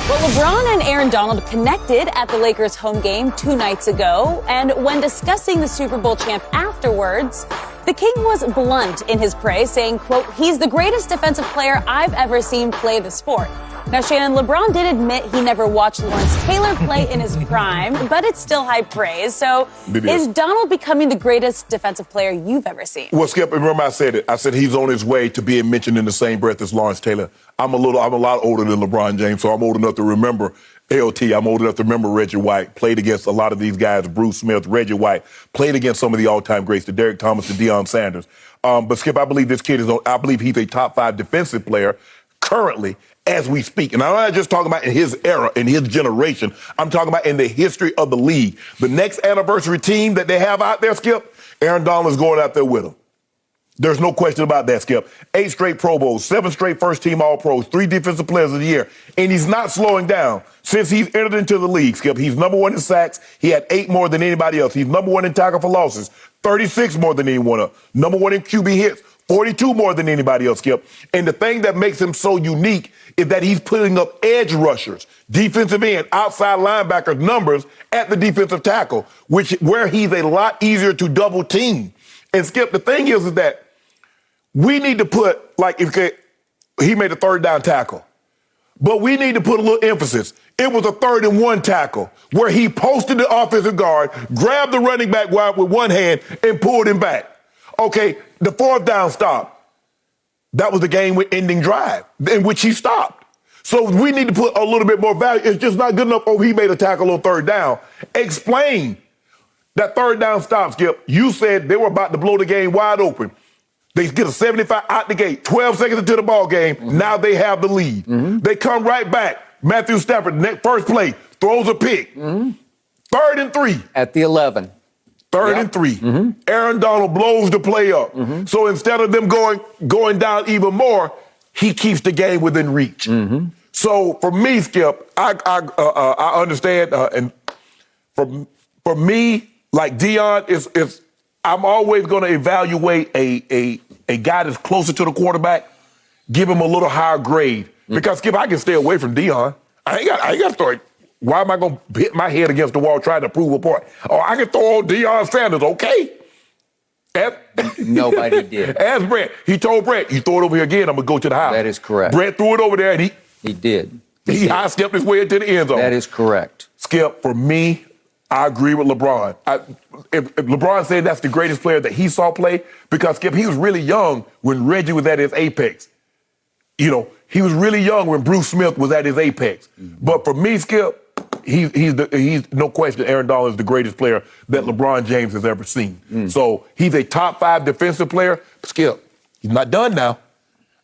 Well, LeBron and Aaron Donald connected at the Lakers' home game 2 nights ago, and when discussing the Super Bowl champ afterwards, the King was blunt in his praise, saying, quote, he's the greatest defensive player I've ever seen play the sport. Now, Shannon, LeBron did admit he never watched Lawrence Taylor play in his prime, but it's still high praise. So is Donald becoming the greatest defensive player you've ever seen? Well, Skip, remember I said it. I said he's on his way to being mentioned in the same breath as Lawrence Taylor. I'm a lot older than LeBron James, so I'm old enough to remember LT. I'm old enough to remember Reggie White. Played against a lot of these guys, Bruce Smith, Reggie White. Played against some of the all-time greats, the Derek Thomas and Deion Sanders. But Skip, I believe this kid I believe he's a top 5 defensive player currently as we speak. And I'm not just talking about in his era, in his generation. I'm talking about in the history of the league. The next anniversary team that they have out there, Skip, Aaron Donald is going out there with them. There's no question about that, Skip. 8 straight Pro Bowls, 7 straight first-team All-Pros, 3 Defensive Players of the Year. And he's not slowing down. Since he's entered into the league, Skip, he's number 1 in sacks. He had 8 more than anybody else. He's number 1 in tackle for losses, 36 more than anyone else. Number 1 in QB hits, 42 more than anybody else, Skip. And the thing that makes him so unique is that he's putting up edge rushers, defensive end, outside linebacker numbers at the defensive tackle, where he's a lot easier to double team. And Skip, the thing is that we need to put, he made a 3rd down tackle, but we need to put a little emphasis. It was a 3rd and 1 tackle where he posted the offensive guard, grabbed the running back wide with one hand, and pulled him back. Okay, the 4th down stop. That was the game-ending drive in which he stopped. So we need to put a little bit more value. It's just not good enough, he made a tackle on 3rd down. Explain that 3rd down stop, Skip. You said they were about to blow the game wide open. They get a 75 out the gate, 12 seconds into the ball game. Now they have the lead. They come right back. Matthew Stafford, first play, throws a pick. 3rd and 3. At the 11. 3rd and 3. Aaron Donald blows the play up. So instead of them going down even more, he keeps the game within reach. So for me, Skip, I understand, and for me, like Dion is I'm always going to evaluate a guy that's closer to the quarterback, give him a little higher grade. Because Skip, I can stay away from Dion. I ain't got to throw it. Why am I going to hit my head against the wall trying to prove a point? Or I can throw on Deion Sanders, okay? Nobody did. Ask Brett. He told Brett, you throw it over here again, I'm going to go to the house. That is correct. Brett threw it over there, and he did. He high-stepped his way into the end zone. That is correct. Skip, for me, I agree with LeBron. If LeBron said that's the greatest player that he saw play, because, Skip, he was really young when Reggie was at his apex. You know, he was really young when Bruce Smith was at his apex. But for me, Skip, he's no question, Aaron Donald is the greatest player that LeBron James has ever seen. So he's a top 5 defensive player. Skip, he's not done now.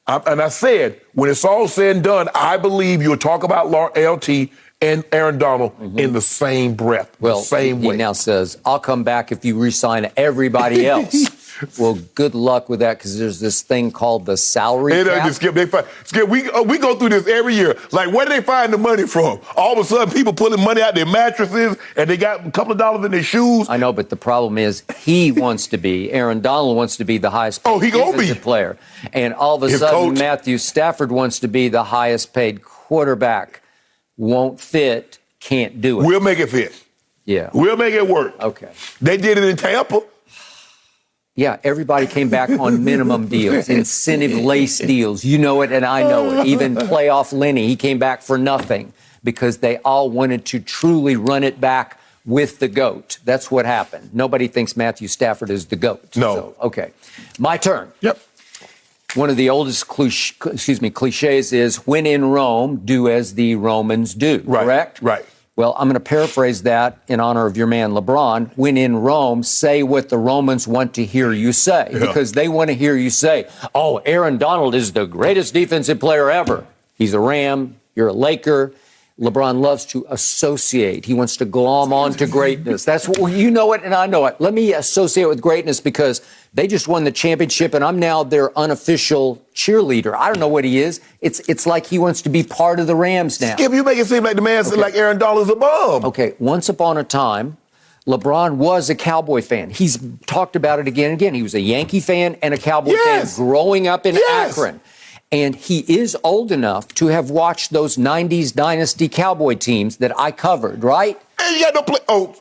And I said, when it's all said and done, I believe you'll talk about LT and Aaron Donald in the same breath, the same way. He now says, I'll come back if you re-sign everybody else. Well, good luck with that, because there's this thing called the salary cap. Skip, we go through this every year. Like, where do they find the money from? All of a sudden, people pulling money out their mattresses, and they got a couple of dollars in their shoes. I know, but the problem is Aaron Donald wants to be the highest paid defensive player. And all of a sudden, Matthew Stafford wants to be the highest paid quarterback. Won't fit, can't do it. We'll make it fit. Yeah. We'll make it work. Okay. They did it in Tampa. Yeah, everybody came back on minimum deals, incentive-lace deals. You know it, and I know it. Even playoff Lenny, he came back for nothing because they all wanted to truly run it back with the GOAT. That's what happened. Nobody thinks Matthew Stafford is the GOAT. No. So, okay. My turn. Yep. One of the oldest cliches is, when in Rome, do as the Romans do. Right. Correct? Right. Well, I'm going to paraphrase that in honor of your man, LeBron. When in Rome, say what the Romans want to hear you say, because they want to hear you say, oh, Aaron Donald is the greatest defensive player ever. He's a Ram. You're a Laker. LeBron loves to associate. He wants to glom on to greatness. That's what you know it, and I know it. Let me associate with greatness because they just won the championship, and I'm now their unofficial cheerleader. I don't know what he is. It's like he wants to be part of the Rams now. Skip, you make it seem like the man said like Aaron Donald's a bum. Okay, once upon a time, LeBron was a Cowboy fan. He's talked about it again and again. He was a Yankee fan and a Cowboy fan growing up in Akron. And he is old enough to have watched those 90s Dynasty Cowboy teams that I covered, right? And you got no play. Oh,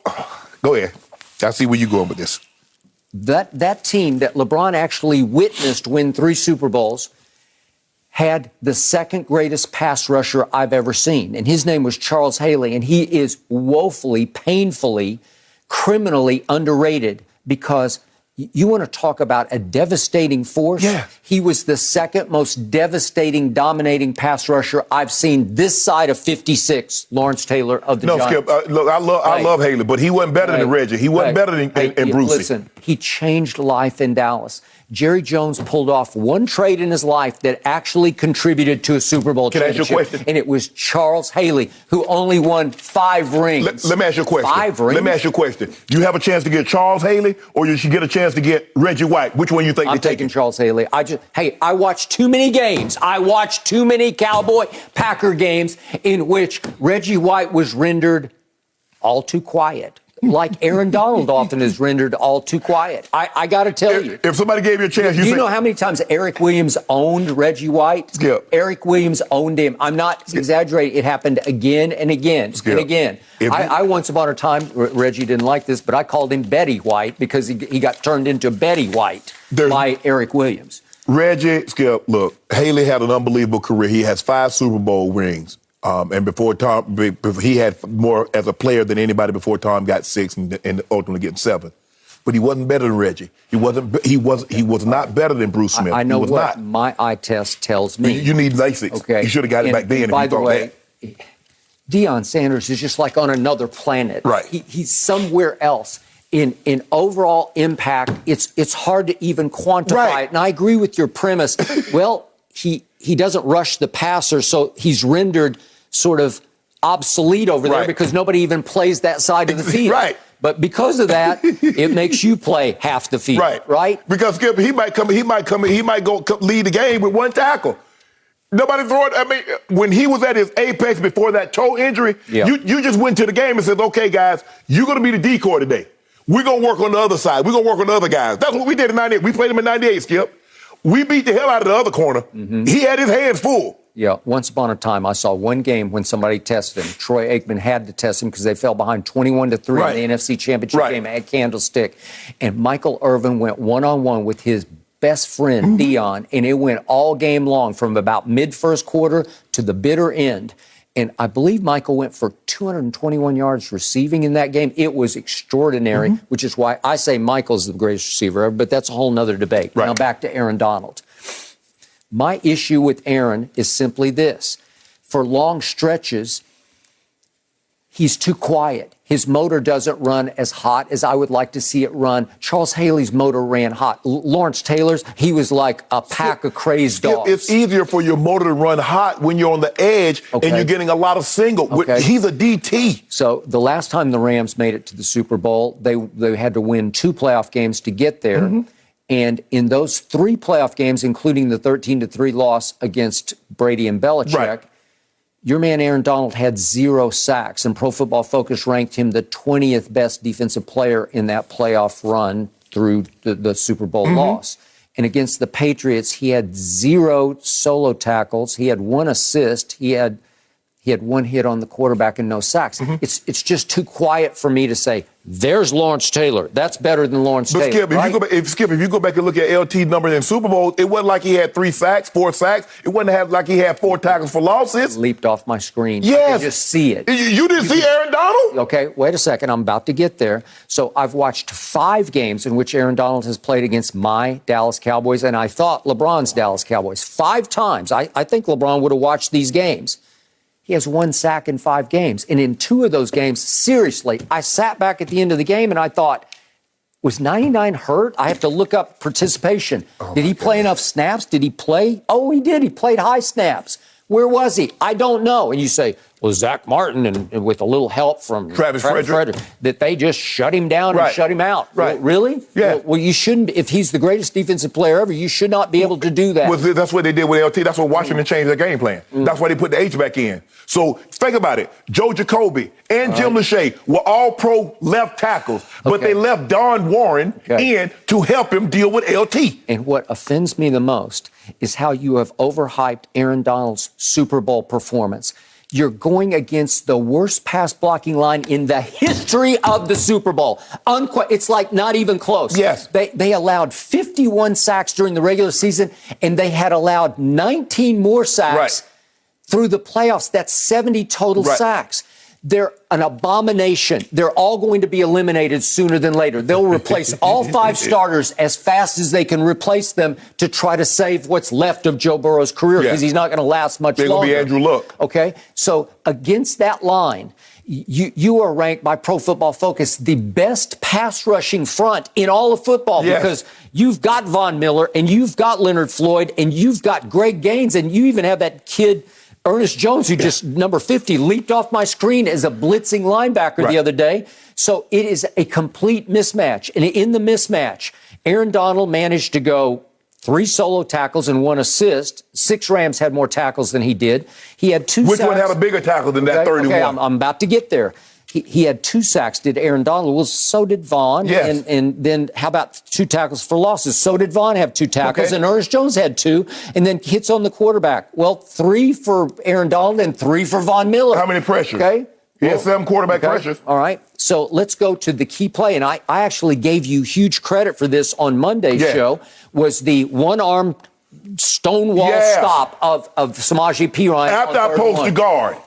go ahead. I see where you're going with this. That team that LeBron actually witnessed win 3 Super Bowls had the second greatest pass rusher I've ever seen. And his name was Charles Haley. And he is woefully, painfully, criminally underrated because you want to talk about a devastating force? Yeah. He was the second most devastating, dominating pass rusher I've seen this side of 56, Lawrence Taylor of the Giants. No, Skip, look, I love Haley, but he wasn't better than Reggie. He wasn't better than Brucey. Listen, he changed life in Dallas. Jerry Jones pulled off one trade in his life that actually contributed to a Super Bowl championship. Can I ask you a question? And it was Charles Haley, who only won 5 rings. Let me ask you a question. 5 rings? Let me ask you a question. You have a chance to get Charles Haley, or you should get a chance to get Reggie White? Which one you think I'm taking Charles Haley. I watched too many games. I watched too many Cowboy-Packer games in which Reggie White was rendered all too quiet. Like Aaron Donald often is rendered all too quiet. I got to tell you. If somebody gave you a chance, you know how many times Eric Williams owned Reggie White? Skip. Eric Williams owned him. I'm not exaggerating. It happened again and again and again. I once upon a time, Reggie didn't like this, but I called him Betty White because he got turned into Betty White by Eric Williams. Reggie, Skip, look, Haley had an unbelievable career. He has 5 Super Bowl rings. And before Tom, he had more as a player than anybody before Tom got 6 and ultimately getting 7. But he wasn't better than Reggie. He was not better than Bruce Smith. I know what my eye test tells me. You need LASIK. Okay. You should have got it back then. By the way, Deion Sanders is just like on another planet. Right. He's somewhere else. In overall impact, it's hard to even quantify it. And I agree with your premise. Well, he doesn't rush the passer, so he's rendered sort of obsolete over there because nobody even plays that side of the field. Right. But because of that, it makes you play half the field. Right. Because Skip, he might go lead the game with 1 tackle. Nobody throwing. I mean, when he was at his apex before that toe injury, you just went to the game and said, okay, guys, you're going to be the decoy today. We're going to work on the other side. We're going to work on the other guys. That's what we did in 98. We played him in 98, Skip. We beat the hell out of the other corner. Mm-hmm. He had his hands full. Yeah, once upon a time, I saw one game when somebody tested him. Troy Aikman had to test him because they fell behind 21-3 in the NFC Championship game at Candlestick. And Michael Irvin went one-on-one with his best friend, Dion, and it went all game long from about mid-first quarter to the bitter end. And I believe Michael went for 221 yards receiving in that game. It was extraordinary, which is why I say Michael's the greatest receiver ever, but that's a whole nother debate. Right. Now back to Aaron Donald. My issue with Aaron is simply this. For long stretches, he's too quiet. His motor doesn't run as hot as I would like to see it run. Charles Haley's motor ran hot. Lawrence Taylor's, he was like a pack of crazed dogs. It's easier for your motor to run hot when you're on the edge and you're getting a lot of single. He's a DT. So the last time the Rams made it to the Super Bowl, they had to win 2 playoff games to get there. And in those 3 playoff games, including the 13-3 loss against Brady and Belichick, your man Aaron Donald had 0 sacks, and Pro Football Focus ranked him the 20th best defensive player in that playoff run through the Super Bowl loss. And against the Patriots, he had 0 solo tackles. He had 1 assist. He had 1 hit on the quarterback and no sacks. It's just too quiet for me to say, there's Lawrence Taylor. That's better than Lawrence Taylor. Skip, if you go back and look at LT numbers in Super Bowl, it wasn't like he had 3 sacks, 4 sacks. It wasn't like he had 4 tackles for losses. It leaped off my screen. Yes. I could just see it. You didn't see Aaron Donald? Okay, wait a second. I'm about to get there. So I've watched 5 games in which Aaron Donald has played against my Dallas Cowboys, and I thought LeBron's Dallas Cowboys. 5 times. I think LeBron would have watched these games. He has 1 sack in 5 games. And in 2 of those games, seriously, I sat back at the end of the game and I thought, was 99 hurt? I have to look up participation. Did he play enough snaps? Did he play? Oh, he did. He played high snaps. Where was he? I don't know. And you say, well, Zach Martin, and with a little help from Travis Frederick, that they just shut him down and shut him out. Right. Well, really? Yeah. Well, you shouldn't. If he's the greatest defensive player ever, you should not be able to do that. Well, that's what they did with LT. That's what Washington changed their game plan. That's why they put the H back in. So think about it. Joe Jacoby and Jim Lachey were all pro left tackles, but they left Don Warren in to help him deal with LT. And what offends me the most is how you have overhyped Aaron Donald's Super Bowl performance. You're going against the worst pass blocking line in the history of the Super Bowl. It's like not even close. Yes. They allowed 51 sacks during the regular season, and they had allowed 19 more sacks through the playoffs. That's 70 total sacks. They're an abomination. They're all going to be eliminated sooner than later. They'll replace all 5 starters as fast as they can replace them to try to save what's left of Joe Burrow's career, because he's not going to last much longer. They're going to be Andrew Luck. Okay? So against that line, you are ranked by Pro Football Focus the best pass rushing front in all of football, because you've got Von Miller and you've got Leonard Floyd and you've got Greg Gaines, and you even have that kid Ernest Jones, who just, number 50, leaped off my screen as a blitzing linebacker the other day. So it is a complete mismatch. And in the mismatch, Aaron Donald managed to go 3 solo tackles and 1 assist. 6 Rams had more tackles than he did. He had 2 Which sacks. one had a bigger tackle than that 31? Okay, I'm about to get there. He had 2 sacks, did Aaron Donald. Well, so did Vaughn. Yes. And then how about 2 tackles for losses? So did Vaughn have 2 tackles, and Ernest Jones had 2. And then hits on the quarterback. Well, 3 for Aaron Donald and 3 for Von Miller. How many pressures? Okay. He had 7 quarterback pressures. All right. So let's go to the key play. And I actually gave you huge credit for this on Monday's show, was the one-arm stonewall stop of Samaje Perine. After I post the guard.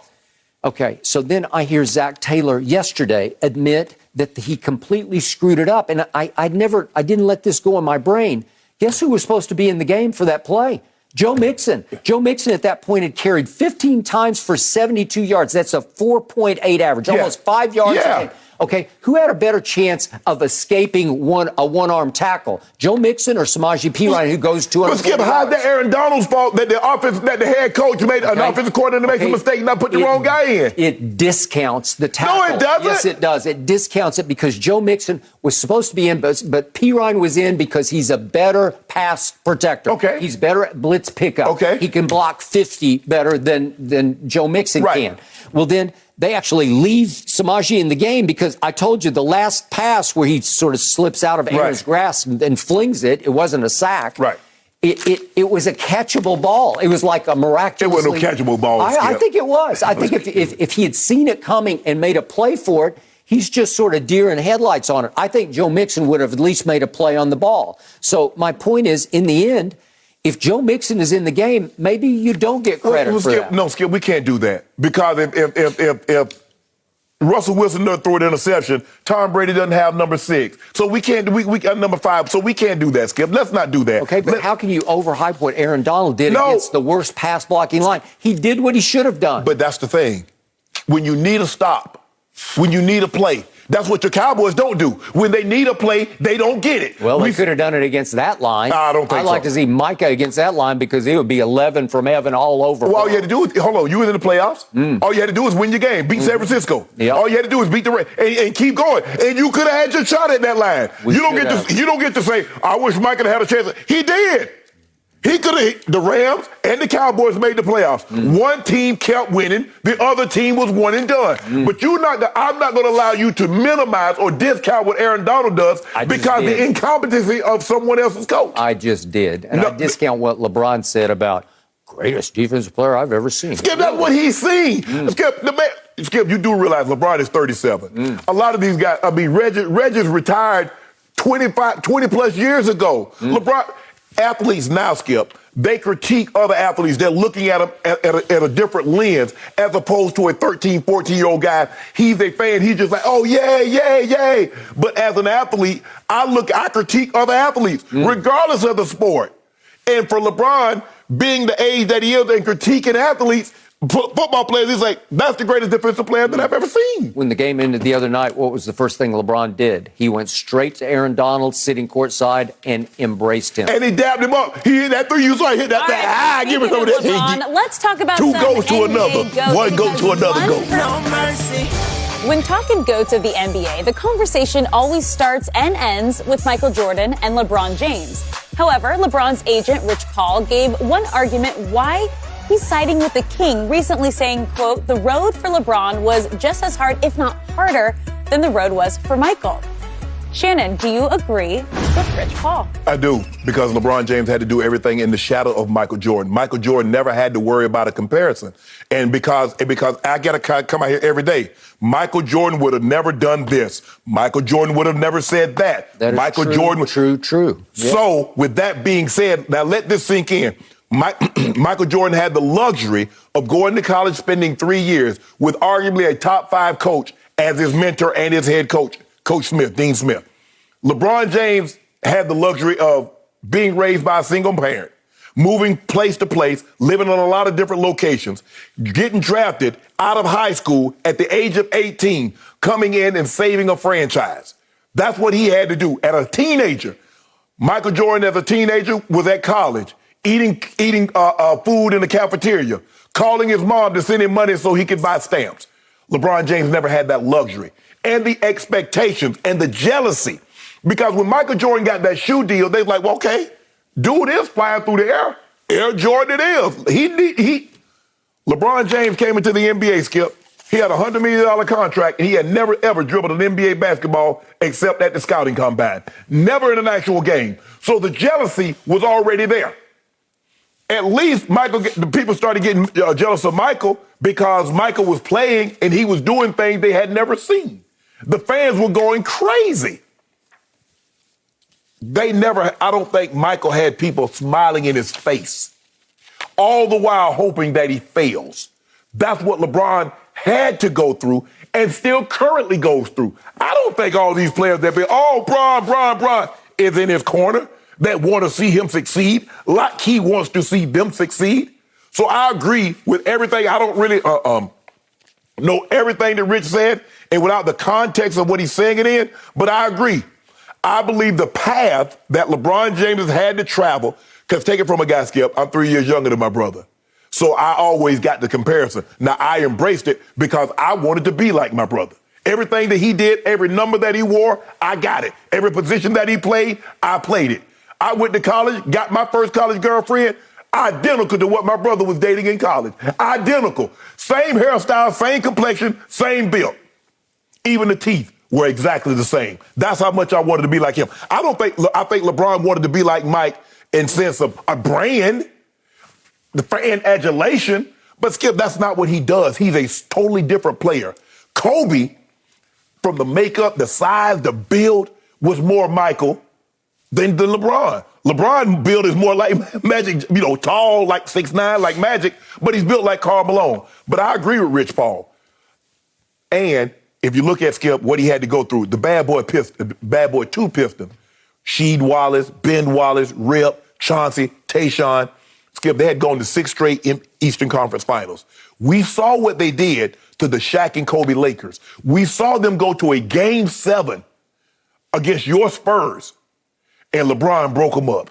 Okay, so then I hear Zach Taylor yesterday admit that he completely screwed it up. And I didn't let this go in my brain. Guess who was supposed to be in the game for that play? Joe Mixon. Joe Mixon at that point had carried 15 times for 72 yards. That's a 4.8 average, almost 5 yards a game. Okay, who had a better chance of escaping a one-arm tackle? Joe Mixon or Samaje Perine, who goes 200 But Skip, how's that Aaron Donald's fault that the head coach made an offensive coordinator make a mistake and not put the wrong guy in? It discounts the tackle. No, it doesn't. Yes, it does. It discounts it because Joe Mixon was supposed to be in, but Perine was in because he's a better pass protector. Okay. He's better at blitz pickup. Okay. He can block 50 better than Joe Mixon can. Well, then they actually leave Samaje in the game because I told you the last pass where he sort of slips out of Aaron's grasp and flings it wasn't a sack. Right. It was a catchable ball. It was like a miraculous. It wasn't no catchable ball. I think it was. I think if he had seen it coming and made a play for it, he's just sort of deer in headlights on it. I think Joe Mixon would have at least made a play on the ball. So my point is, in the end, if Joe Mixon is in the game, maybe you don't get credit for that. No, Skip, we can't do that because if Russell Wilson doesn't throw an interception, Tom Brady doesn't have number 6. So we can't. We got number 5. So we can't do that, Skip. Let's not do that. Okay, but how can you overhype what Aaron Donald did against the worst pass blocking line? He did what he should have done. But that's the thing. When you need a stop, when you need a play, that's what your Cowboys don't do. When they need a play, they don't get it. Well, they could have done it against that line. I don't think so. I'd like to see Micah against that line because it would be 11 from Evan all over. Well, all you had to do is, hold on, you was in the playoffs. All you had to do is win your game, beat San Francisco. Yep. All you had to do is beat the Rams and keep going. And you could have had your shot at that line. You don't get to say, I wish Micah had a chance. He did. He could have. The Rams and the Cowboys made the playoffs. One team kept winning. The other team was one and done. But I'm not going to allow you to minimize or discount what Aaron Donald does because the incompetency of someone else's coach. I just did. And I discount what LeBron said about greatest defensive player I've ever seen. Skip, that's what he's seen. Skip, you do realize LeBron is 37. A lot of these guys, Regis retired 20 plus years ago. LeBron... Athletes now, Skip, they critique other athletes. They're looking at them at a different lens as opposed to a 13, 14-year-old guy. He's a fan. He's just like, oh, yay. But as an athlete, I critique other athletes, regardless of the sport. And for LeBron, being the age that he is and critiquing athletes, football players, he's like, that's the greatest defensive player that I've ever seen. When the game ended the other night, what was the first thing LeBron did? He went straight to Aaron Donald, sitting courtside, and embraced him. And he dabbed him up. He hit that 3. You saw he hit that. Give him some of that. LeBron, let's talk about 2 some goes to NBA another. goats 1 goes to another goat. No mercy. When talking GOATs of the NBA, the conversation always starts and ends with Michael Jordan and LeBron James. However, LeBron's agent, Rich Paul, gave one argument why he's siding with the King, recently saying, quote, the road for LeBron was just as hard, if not harder, than the road was for Michael. Shannon, do you agree with Rich Paul? I do, because LeBron James had to do everything in the shadow of Michael Jordan. Michael Jordan never had to worry about a comparison. And because I got to come out here every day, Michael Jordan would have never done this. Michael Jordan would have never said that. That is Michael true, Jordan. True. Yeah. So, with that being said, now let this sink in. Michael Jordan had the luxury of going to college, spending 3 years with arguably a top 5 coach as his mentor and his head coach, Coach Smith, Dean Smith. LeBron James had the luxury of being raised by a single parent, moving place to place, living on a lot of different locations, getting drafted out of high school at the age of 18, coming in and saving a franchise. That's what he had to do. As a teenager, Michael Jordan as a teenager was at college, eating food in the cafeteria, calling his mom to send him money so he could buy stamps. LeBron James never had that luxury. And the expectations and the jealousy. Because when Michael Jordan got that shoe deal, they was like, well, okay, dude is flying through the air. Air Jordan it is. LeBron James came into the NBA, Skip. He had a $100 million contract, and he had never, ever dribbled an NBA basketball except at the scouting combine. Never in an actual game. So the jealousy was already there. At least the people started getting jealous of Michael because Michael was playing and he was doing things they had never seen. The fans were going crazy. I don't think Michael had people smiling in his face, all the while hoping that he fails. That's what LeBron had to go through and still currently goes through. I don't think all these players that be, Bron is in his corner that want to see him succeed like he wants to see them succeed. So I agree with everything. I don't really know everything that Rich said, and without the context of what he's saying it in, but I agree. I believe the path that LeBron James has had to travel, because take it from a guy, Skip, I'm 3 years younger than my brother. So I always got the comparison. Now, I embraced it because I wanted to be like my brother. Everything that he did, every number that he wore, I got it. Every position that he played, I played it. I went to college, got my first college girlfriend, identical to what my brother was dating in college. Identical. Same hairstyle, same complexion, same build. Even the teeth were exactly the same. That's how much I wanted to be like him. I think LeBron wanted to be like Mike in sense of a brand, the fan adulation, but Skip, that's not what he does. He's a totally different player. Kobe, from the makeup, the size, the build, was more Michael than LeBron. LeBron build is more like Magic, tall, like 6'9", like Magic, but he's built like Karl Malone. But I agree with Rich Paul. And if you look at Skip, what he had to go through, the Bad Boy 2 Pistons, Sheed Wallace, Ben Wallace, Rip, Chauncey, Tayshaun, Skip, they had gone to 6 straight Eastern Conference Finals. We saw what they did to the Shaq and Kobe Lakers. We saw them go to a Game 7 against your Spurs, and LeBron broke them up.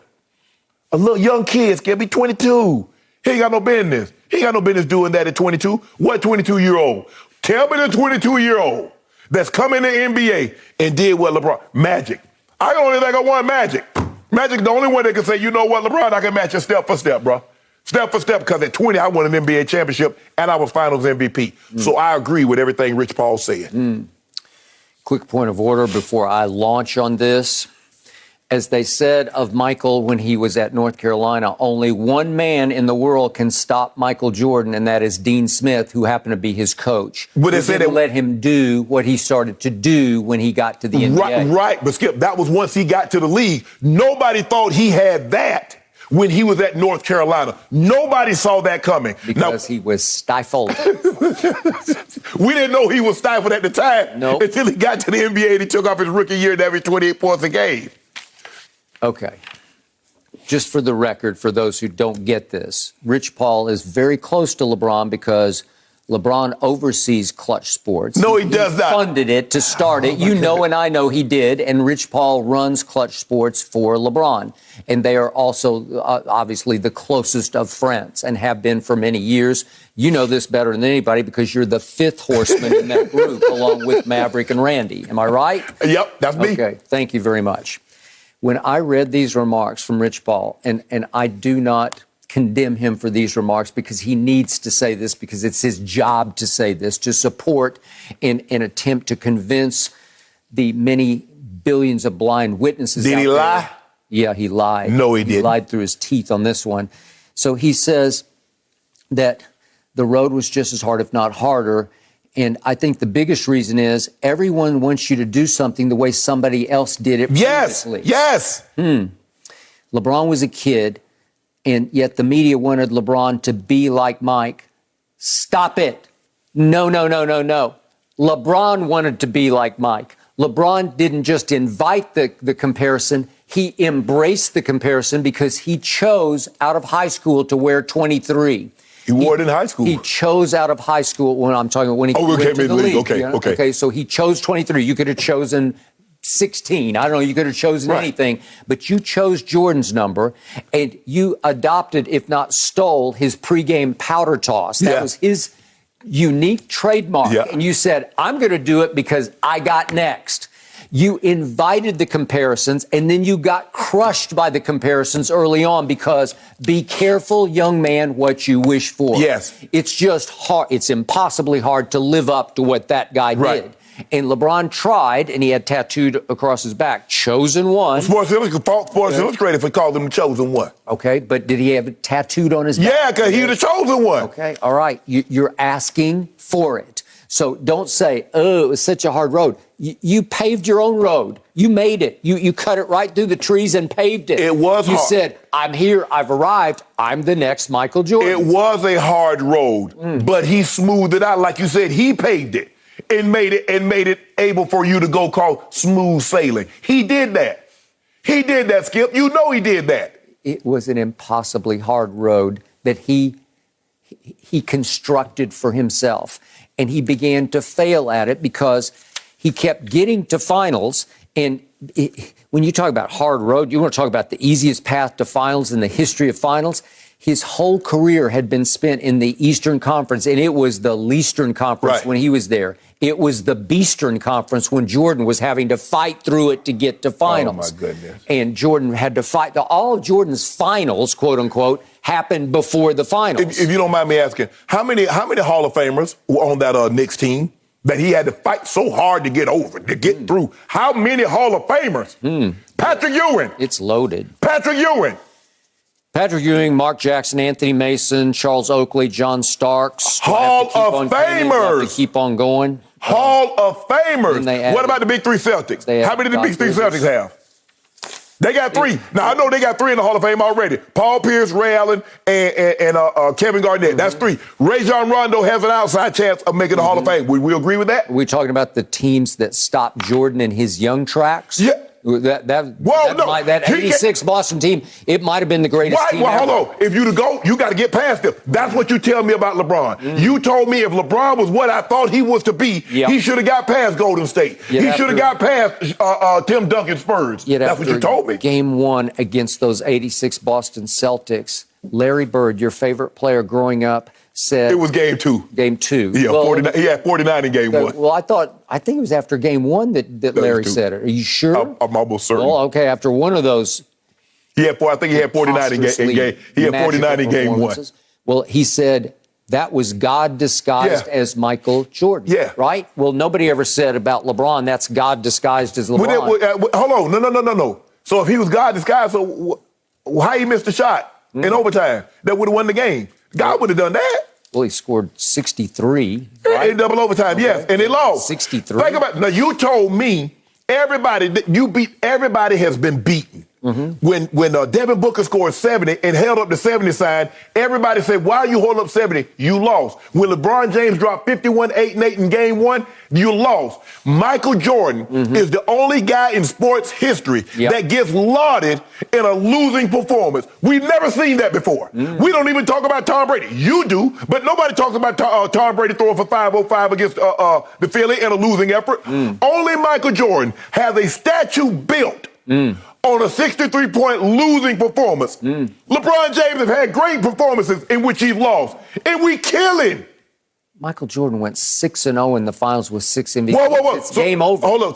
A little young kid, Skip, be 22. He ain't got no business. He ain't got no business doing that at 22. What 22-year-old? Tell me the 22-year-old that's come in the NBA and did what LeBron. Magic. I only think I want Magic. Magic, the only one that can say, you know what, LeBron, I can match you step for step, bro. Step for step, because at 20, I won an NBA championship, and I was Finals MVP. So I agree with everything Rich Paul said. Quick point of order before I launch on this. As they said of Michael when he was at North Carolina, only one man in the world can stop Michael Jordan, and that is Dean Smith, who happened to be his coach. But they said let him do what he started to do when he got to the NBA. Right, but Skip, that was once he got to the league. Nobody thought he had that when he was at North Carolina. Nobody saw that coming. Because he was stifled. We didn't know he was stifled at the time until he got to the NBA and he took off his rookie year and averaged 28 points a game. Okay. Just for the record, for those who don't get this, Rich Paul is very close to LeBron because LeBron oversees Clutch Sports. No, he does not. He funded it to start it. You know, and I know he did. And Rich Paul runs Clutch Sports for LeBron. And they are also obviously the closest of friends and have been for many years. You know this better than anybody because you're the fifth horseman in that group along with Maverick and Randy. Am I right? Yep, that's me. Okay, thank you very much. When I read these remarks from Rich Paul, and I do not condemn him for these remarks because he needs to say this because it's his job to say this, to support an attempt to convince the many billions of blind witnesses. Did he lie? There. Yeah, he lied. No, he didn't. He lied through his teeth on this one. So he says that the road was just as hard, if not harder. And I think the biggest reason is everyone wants you to do something the way somebody else did it previously. Yes. LeBron was a kid, and yet the media wanted LeBron to be like Mike. Stop it. No. LeBron wanted to be like Mike. LeBron didn't just invite the comparison. He embraced the comparison because he chose out of high school to wear 23. He wore it in high school. He chose out of high school when I'm talking when he went to the league. Okay, so he chose 23. You could have chosen 16. I don't know. You could have chosen anything, but you chose Jordan's number, and you adopted, if not stole, his pregame powder toss. That was his unique trademark, and you said, "I'm going to do it because I got next." You invited the comparisons, and then you got crushed by the comparisons early on because be careful, young man, what you wish for. Yes. It's just hard. It's impossibly hard to live up to what that guy did. And LeBron tried, and he had tattooed across his back, chosen one. Sports Illustrated for called him the chosen one. Okay, but did he have it tattooed on his back? Yeah, because he was the chosen one. Okay, all right. You're asking for it. So don't say, oh, it was such a hard road. You paved your own road. You made it. You cut it right through the trees and paved it. It was hard. You said, I'm here. I've arrived. I'm the next Michael Jordan. It was a hard road, but he smoothed it out. Like you said, he paved it and made it able for you to go call smooth sailing. He did that. He did that, Skip. You know he did that. It was an impossibly hard road that he he constructed for himself. And he began to fail at it because he kept getting to finals. And when you talk about hard road, you want to talk about the easiest path to finals in the history of finals. His whole career had been spent in the Eastern Conference, and it was the Leastern Conference when he was there. It was the Beastern Conference when Jordan was having to fight through it to get to finals. Oh, my goodness. And Jordan had to fight. All of Jordan's finals, quote unquote, happened before the finals. If you don't mind me asking, how many Hall of Famers were on that Knicks team that he had to fight so hard to get over, to get through? How many Hall of Famers? Patrick Ewing. It's loaded. Patrick Ewing. Patrick Ewing, Mark Jackson, Anthony Mason, Charles Oakley, John Starks. Hall of Famers. Have to keep on going. Hall of Famers. What about the Big Three Celtics? How many did the Big Three Celtics have? They got three. Now, I know they got three in the Hall of Fame already. Paul Pierce, Ray Allen, and Kevin Garnett. That's three. Rajon Rondo has an outside chance of making the Hall of Fame. We agree with that? Are we talking about the teams that stopped Jordan in his young tracks? Yeah. That 86 Boston team, it might have been the greatest team ever. Hold on. If you to go, you got to get past them. That's what you tell me about LeBron. You told me if LeBron was what I thought he was to be, he should have got past Golden State. He should have got past Tim Duncan Spurs. That's what you told me. Game one against those 86 Boston Celtics, Larry Bird, your favorite player growing up, said... It was game two. Game two. Yeah, 49, he had 49 in game one. Well, I think it was after game one that Larry said it. Are you sure? I'm almost certain. Well, okay, after one of those... I think he had 49 in game. He had 49 in game one. Well, he said that was God disguised as Michael Jordan. Yeah. Right? Well, nobody ever said about LeBron that's God disguised as LeBron. Hold on. No. So if he was God disguised, so how he missed the shot in overtime that would have won the game? God would have done that. Well, he scored 63. Right? In double overtime, yes, and they lost. 63. Think about it. Now, you told me everybody has been beaten. When Devin Booker scored 70 and held up the 70 sign, everybody said, why are you holding up 70? You lost. When LeBron James dropped 51, 8, and 8 in game one, you lost. Michael Jordan is the only guy in sports history that gets lauded in a losing performance. We've never seen that before. We don't even talk about Tom Brady. You do, but nobody talks about Tom Brady throwing for 505 against the Philly in a losing effort. Only Michael Jordan has a statue built on a 63-point losing performance. LeBron James has had great performances in which he's lost, and we kill him. Michael Jordan went 6-0 in the finals with 6 MVPs. Whoa. It's game over. Hold on.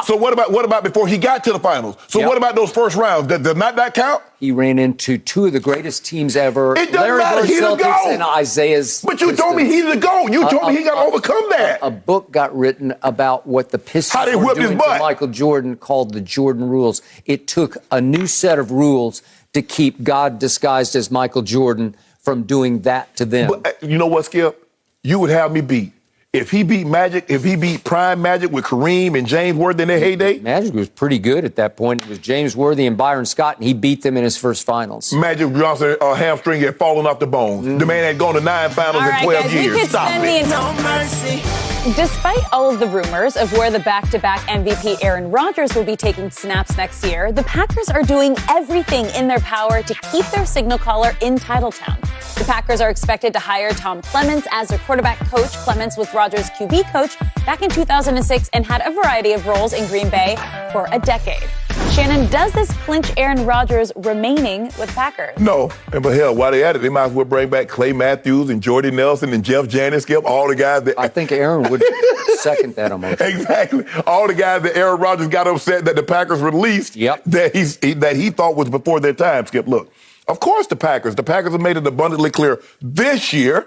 So what about before he got to the finals? So what about those first rounds? Does not that count? He ran into two of the greatest teams ever. It doesn't matter. He's the GOAT. And Isaiah's. But you told me he's the GOAT. You told me he got to overcome that. A book got written about what the Pistons were doing to Michael Jordan called the Jordan Rules. It took a new set of rules to keep God disguised as Michael Jordan from doing that to them. But you know what, Skip? You would have me beat. If he beat Magic, if he beat Prime Magic with Kareem and James Worthy in their heyday. Magic was pretty good at that point. It was James Worthy and Byron Scott, and he beat them in his first finals. Magic Johnson hamstring had fallen off the bone. The man had gone to 9 finals in 12 years. Stop it. No mercy. Despite all of the rumors of where the back-to-back MVP Aaron Rodgers will be taking snaps next year, the Packers are doing everything in their power to keep their signal caller in Titletown. The Packers are expected to hire Tom Clements as their quarterback coach. Clements was Rodgers' QB coach back in 2006 and had a variety of roles in Green Bay for a decade. Shannon, does this clinch Aaron Rodgers remaining with Packers? No. But hell, while they at it, they might as well bring back Clay Matthews and Jordy Nelson and Jeff Janis, Skip, all the guys that... I think Aaron would second that emotion. Exactly. All the guys that Aaron Rodgers got upset that the Packers released that he thought was before their time, Skip. Look, of course the Packers have made it abundantly clear this year,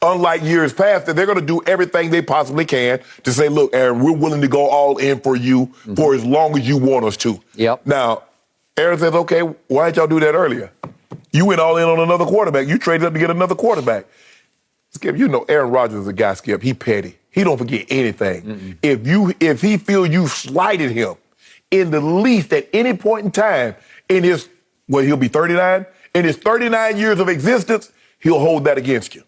unlike years past, that they're going to do everything they possibly can to say, look, Aaron, we're willing to go all in for you for as long as you want us to. Now, Aaron says, okay, why didn't y'all do that earlier? You went all in on another quarterback. You traded up to get another quarterback. Skip, you know Aaron Rodgers is a guy, Skip. He petty. He don't forget anything. If he feel you slighted him in the least at any point in time in his, he'll be 39, in his 39 years of existence, he'll hold that against you.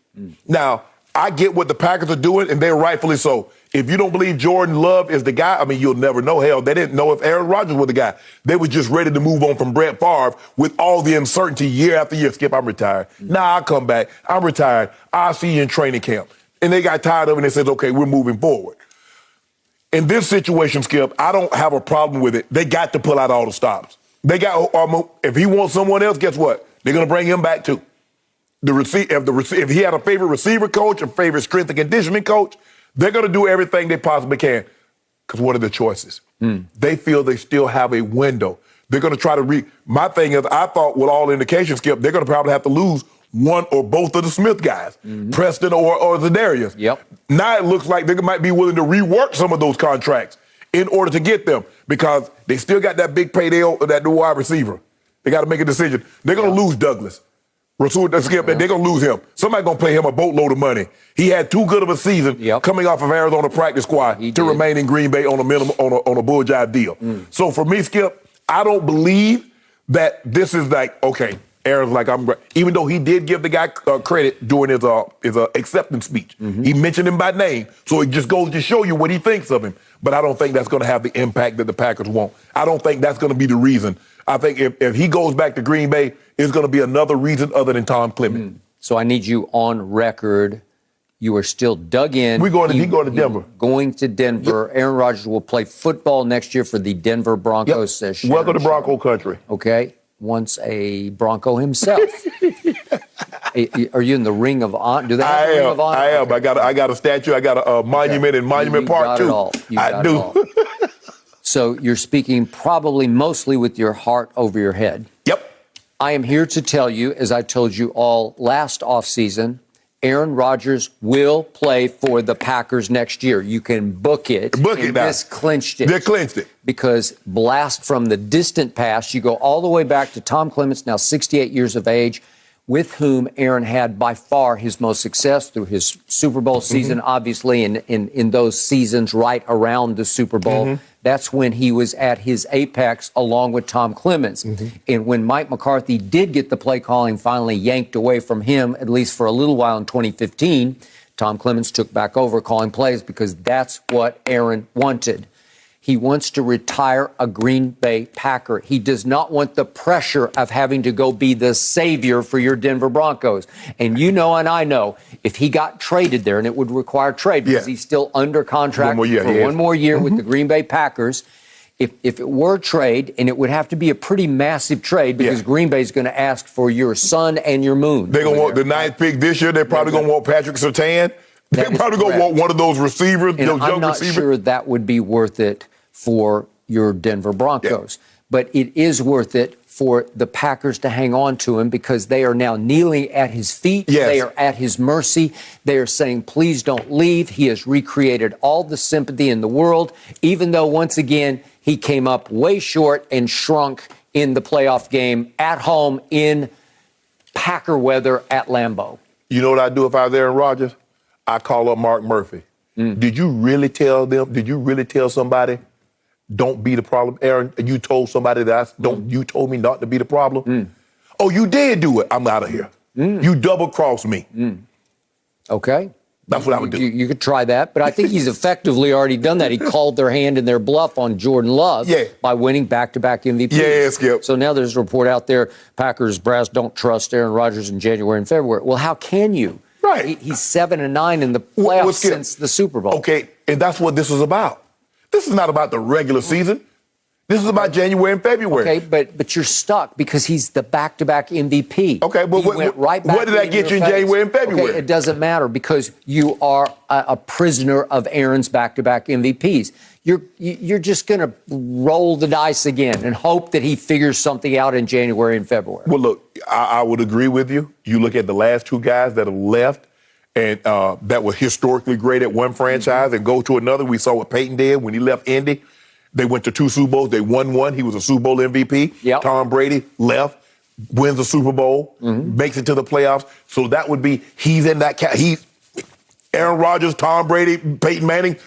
Now, I get what the Packers are doing, and they're rightfully so. If you don't believe Jordan Love is the guy, I mean, you'll never know. Hell, they didn't know if Aaron Rodgers was the guy. They were just ready to move on from Brett Favre with all the uncertainty year after year. Skip, I'm retired. Nah, I'll come back. I'm retired. I'll see you in training camp. And they got tired of it and they said, okay, we're moving forward. In this situation, Skip, I don't have a problem with it. They got to pull out all the stops. They got, if he wants someone else, guess what? They're going to bring him back too. If he had a favorite receiver coach, a favorite strength and conditioning coach, they're going to do everything they possibly can. Because what are the choices? They feel they still have a window. They're going to try to my thing is, I thought with all indications, Skip, they're going to probably have to lose one or both of the Smith guys, Preston or Zadarius. Yep. Now it looks like they might be willing to rework some of those contracts in order to get them because they still got that big payday of that new wide receiver. They got to make a decision. They're going to lose Douglas. Skip, they're going to lose him. Somebody's going to pay him a boatload of money. He had too good of a season coming off of Arizona practice squad to remain in Green Bay on a minimum on a bull jive deal. So for me, Skip, I don't believe that this is like, okay, Aaron's like, even though he did give the guy credit during his acceptance speech. He mentioned him by name, so it just goes to show you what he thinks of him. But I don't think that's going to have the impact that the Packers want. I don't think that's going to be the reason. I think if he goes back to Green Bay, it's going to be another reason other than Tom Clement. So I need you on record. You are still dug in. He going to Denver. Going to Denver. Yep. Aaron Rodgers will play football next year for the Denver Broncos. Yep. Welcome to Bronco country. Okay. Once a Bronco himself. Are you in the Ring of Honor? Do they have Ring of Honor? I am. Okay. I got a statue. I got a monument in Monument Park, too. I do. So you're speaking probably mostly with your heart over your head. Yep. I am here to tell you, as I told you all last offseason, Aaron Rodgers will play for the Packers next year. You can book it. Book it now. This clinched it. They clinched it. Because blast from the distant past, you go all the way back to Tom Clements, now 68 years of age, with whom Aaron had by far his most success through his Super Bowl season, obviously, in those seasons right around the Super Bowl. That's when he was at his apex along with Tom Clements. And when Mike McCarthy did get the play calling finally yanked away from him, at least for a little while in 2015, Tom Clements took back over calling plays because that's what Aaron wanted. He wants to retire a Green Bay Packer. He does not want the pressure of having to go be the savior for your Denver Broncos. And you know, and I know, if he got traded there, and it would require trade because he's still under contract for one more year with the Green Bay Packers. If it were a trade, and it would have to be a pretty massive trade because Green Bay is going to ask for your sun and your moon. They're going to want the ninth pick this year. They're probably going to want Patrick Surtain. They're probably going to want one of those receivers, and those young receivers. I'm not sure that would be worth it for your Denver Broncos. But it is worth it for the Packers to hang on to him because they are now kneeling at his feet. They are at his mercy. They are saying, please don't leave. He has recreated all the sympathy in the world, even though, once again, he came up way short and shrunk in the playoff game at home in Packer weather at Lambeau. You know what I'd do if I was Aaron Rodgers? I call up Mark Murphy. Did you really tell them? Did you really tell somebody? Don't be the problem, Aaron. You told somebody that you told me not to be the problem. Oh, you did do it. I'm out of here. You double-crossed me. Okay. That's what I would do. You could try that, but I think he's effectively already done that. He called their hand and their bluff on Jordan Love by winning back-to-back MVPs. Yeah, Skip. So now there's a report out there, Packers brass don't trust Aaron Rodgers in January and February. Well, how can you? Right. He's 7-9 in the playoffs since the Super Bowl. Okay, and that's what this is about. This is not about the regular season. This is about January and February. Okay, but you're stuck because he's the back-to-back MVP. Okay, but what did that get you in January and February? Okay, it doesn't matter because you are a prisoner of Aaron's back-to-back MVPs. You're just going to roll the dice again and hope that he figures something out in January and February. Well, look, I would agree with you. You look at the last two guys that have left and that were historically great at one franchise and go to another. We saw what Peyton did when he left Indy. They went to 2 Super Bowls. They won one. He was a Super Bowl MVP. Yep. Tom Brady left, wins the Super Bowl, makes it to the playoffs. So that would be, he's in that Aaron Rodgers, Tom Brady, Peyton Manning.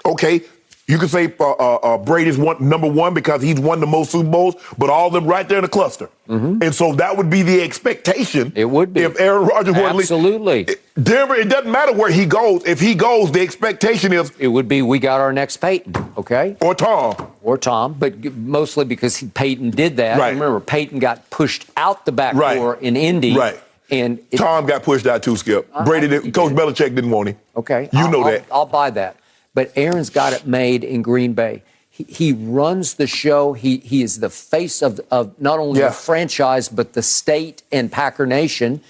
Okay, You could say Brady's number one because he's won the most Super Bowls, but all of them right there in the cluster. Mm-hmm. And so that would be the expectation. It would be. If Aaron Rodgers were absolutely. Denver, it doesn't matter where he goes. If he goes, the expectation is. It would be we got our next Peyton, okay? Or Tom. But mostly because Peyton did that. Right. Remember, Peyton got pushed out the back door in Indy. Right. And Tom got pushed out too, Skip. Coach Belichick didn't want him. Okay. You know that. I'll buy that. But Aaron's got it made in Green Bay. He runs the show. He is the face of not only the franchise, but the state and Packer Nation.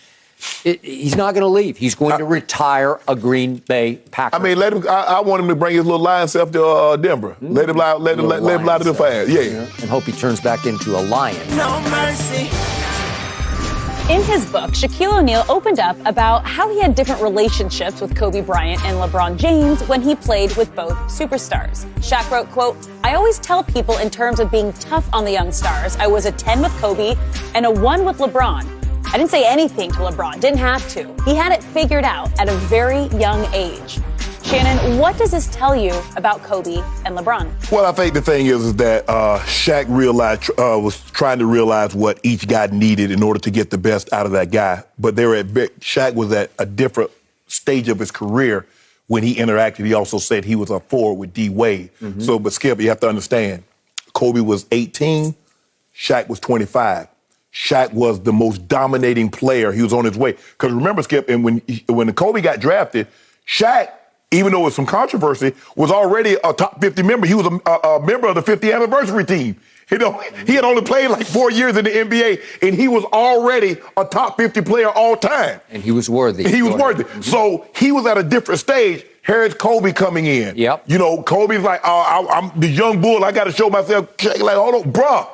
He's not going to leave. He's going to retire a Green Bay Packer. I mean, let him. I want him to bring his little lion self to Denver. Let him out. Let him out to the fans. Yeah. And hope he turns back into a lion. No mercy. In his book, Shaquille O'Neal opened up about how he had different relationships with Kobe Bryant and LeBron James when he played with both superstars. Shaq wrote, quote, "I always tell people in terms of being tough on the young stars, I was a 10 with Kobe and a 1 with LeBron. I didn't say anything to LeBron, didn't have to. He had it figured out at a very young age." Shannon, what does this tell you about Kobe and LeBron? Well, I think the thing is that Shaq was trying to realize what each guy needed in order to get the best out of that guy. But Shaq was at a different stage of his career when he interacted. He also said he was a forward with D. Wade. Mm-hmm. So, but Skip, you have to understand, Kobe was 18, Shaq was 25. Shaq was the most dominating player. He was on his way. Because remember, Skip, and when Kobe got drafted, Shaq, even though it was some controversy, was already a top 50 member. He was a member of the 50th anniversary team. He had only played like 4 years in the NBA, and he was already a top 50 player all time. And he was worthy. Mm-hmm. So he was at a different stage. Here's Kobe coming in. Yep. You know, Kobe's like, I'm the young bull. I got to show myself. Like, hold on, bruh.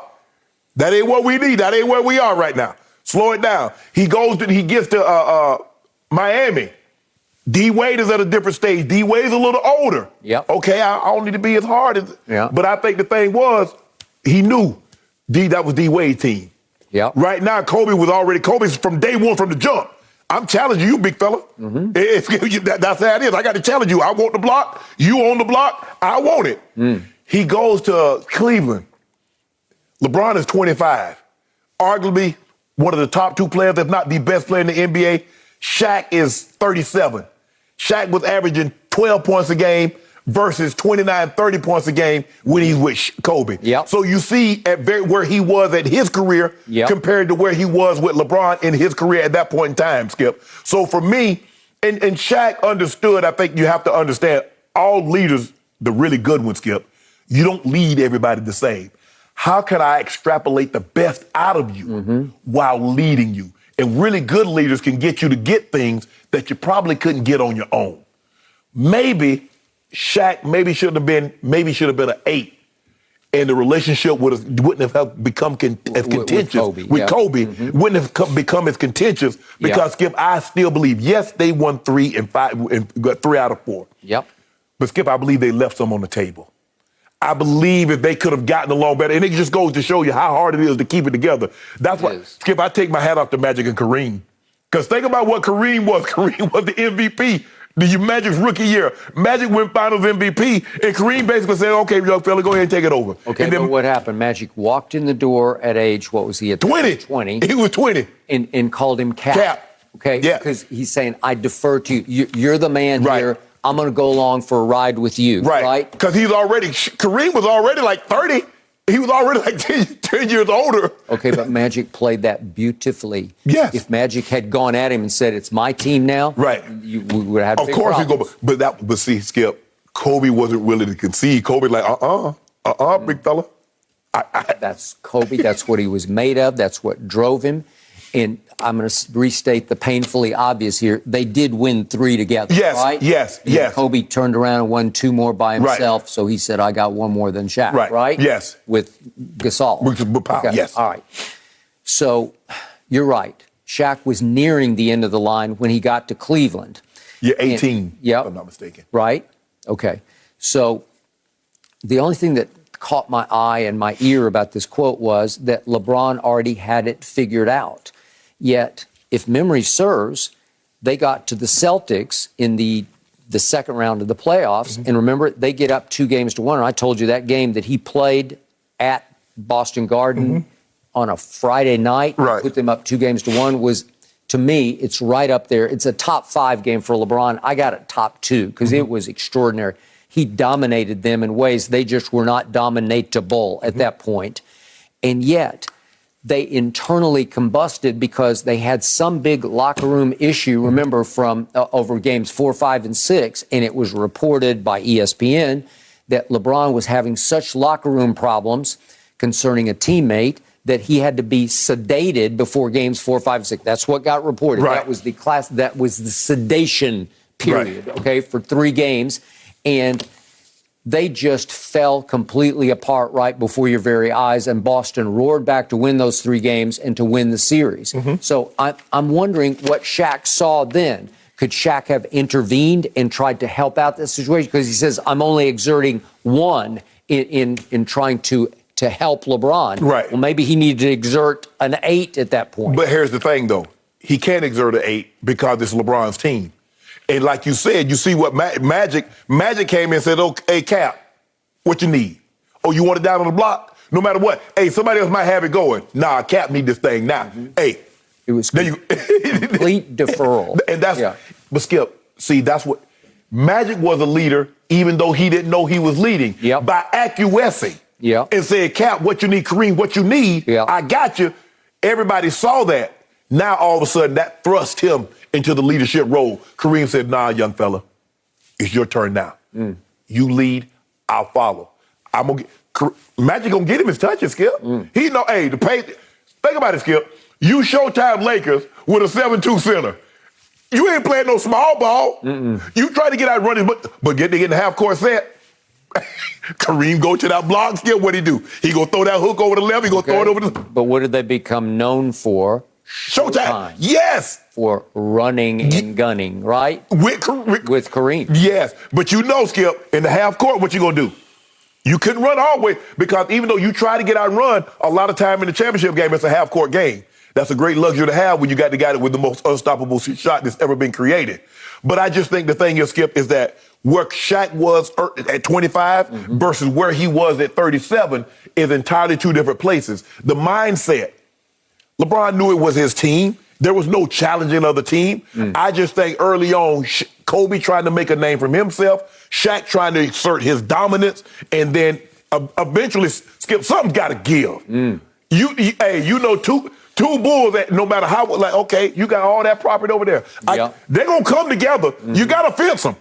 That ain't what we need. That ain't where we are right now. Slow it down. He gets to Miami. D. Wade is at a different stage. D. Wade's a little older. Yep. Okay, I don't need to be as hard as. Yeah. But I think the thing was, he knew that was D. Wade's team. Yep. Right now, Kobe's from day one, from the jump. I'm challenging you, big fella. Mm-hmm. That's how it is. I got to challenge you. I want the block. You on the block. I want it. Mm. He goes to Cleveland. LeBron is 25. Arguably one of the top 2 players, if not the best player in the NBA. Shaq is 37. Shaq was averaging 12 points a game versus 29, 30 points a game when he's with Kobe. Yep. So you see where he was at his career compared to where he was with LeBron in his career at that point in time, Skip. So for me, and Shaq understood, I think you have to understand, all leaders, the really good ones, Skip, you don't lead everybody the same. How can I extrapolate the best out of you while leading you? And really good leaders can get you to get things that you probably couldn't get on your own. Maybe Shaq should have been an 8, and the relationship wouldn't have become as contentious with Kobe. Wouldn't have become as contentious because Skip, I still believe, yes, they won 3 and 5 and got 3 out of 4. Yep. But Skip, I believe they left some on the table. I believe if they could have gotten along better, and it just goes to show you how hard it is to keep it together. That's why, Skip, I take my hat off to Magic and Kareem. Because think about what Kareem was. Kareem was the MVP. Magic's rookie year. Magic went finals MVP, and Kareem basically said, okay, young fella, go ahead and take it over. Okay, but what happened? Magic walked in the door at age, what was he at? 20. 20. He was 20. And called him Cap. Okay? Yeah. Because he's saying, I defer to you. You're the man here. I'm going to go along for a ride with you. Right? Because Kareem was already like 30. He was already like 10 years older. Okay, but Magic played that beautifully. Yes. If Magic had gone at him and said, it's my team now, we would have had big problems. But see, Skip, Kobe wasn't willing to concede. Kobe like, big fella. That's Kobe. That's what he was made of. That's what drove him. And I'm going to restate the painfully obvious here. They did win 3 together, right? Yes. Kobe turned around and won 2 more by himself, so he said, I got 1 more than Shaq, right? Yes. With Gasol. Okay. Yes. All right. So you're right. Shaq was nearing the end of the line when he got to Cleveland. Yeah, 18, if I'm not mistaken. Right? Okay. So the only thing that caught my eye and my ear about this quote was that LeBron already had it figured out. Yet, if memory serves, they got to the Celtics in the the second round of the playoffs. And remember, they get up 2-1. And I told you that game that he played at Boston Garden on a Friday night, put them up 2-1 was, to me, it's right up there. It's a top 5 game for LeBron. I got it top 2 because it was extraordinary. He dominated them in ways they just were not dominatable at that point. And yet, they internally combusted because they had some big locker room issue, remember, from over games 4, 5, and 6, and it was reported by ESPN that LeBron was having such locker room problems concerning a teammate that he had to be sedated before games 4, 5, and 6. That's what got reported. That was the sedation period, okay, for 3 games. And they just fell completely apart right before your very eyes, and Boston roared back to win those 3 games and to win the series. So I'm wondering what Shaq saw then. Could Shaq have intervened and tried to help out this situation? Because he says, I'm only exerting 1 in trying to help LeBron. Well, maybe he needed to exert an 8 at that point. But here's the thing, though. He can't exert an 8 because it's LeBron's team. And like you said, you see what Magic came in and said, okay, Cap, what you need? Oh, you want it down on the block? No matter what. Hey, somebody else might have it going. Nah, Cap need this thing now. Hey. It was complete deferral. And that's, but Skip, see, that's what, Magic was a leader even though he didn't know he was leading. By acquiescing and saying, Cap, what you need, Kareem, what you need, I got you. Everybody saw that. Now, all of a sudden, that thrust him into the leadership role. Kareem said, nah, young fella, it's your turn now. You lead, I'll follow. Magic gonna get him his touches, Skip. He know, hey, think about it, Skip. You Showtime Lakers with a 7-2 center. You ain't playing no small ball. You try to get out running, but get in the half-court set. Kareem go to that block, Skip, what'd he do? He gonna throw that hook over the left, he gonna throw it over the... But what did they become known for? Showtime. Yes. For running and gunning, right? With Kareem. Yes. But you know, Skip, in the half court, what you going to do? You couldn't run all the way because even though you try to get out and run, a lot of time in the championship game, it's a half court game. That's a great luxury to have when you got the guy with the most unstoppable shot that's ever been created. But I just think the thing is, Skip, is that where Shaq was at 25 versus where he was at 37 is entirely 2 different places. The mindset. LeBron knew it was his team. There was no challenging of the team. I just think early on, Kobe trying to make a name for himself, Shaq trying to exert his dominance, and then eventually, Skip, something's got to give. You know, two Bulls that no matter how, like, okay, you got all that property over there. They're going to come together. You got to fence them.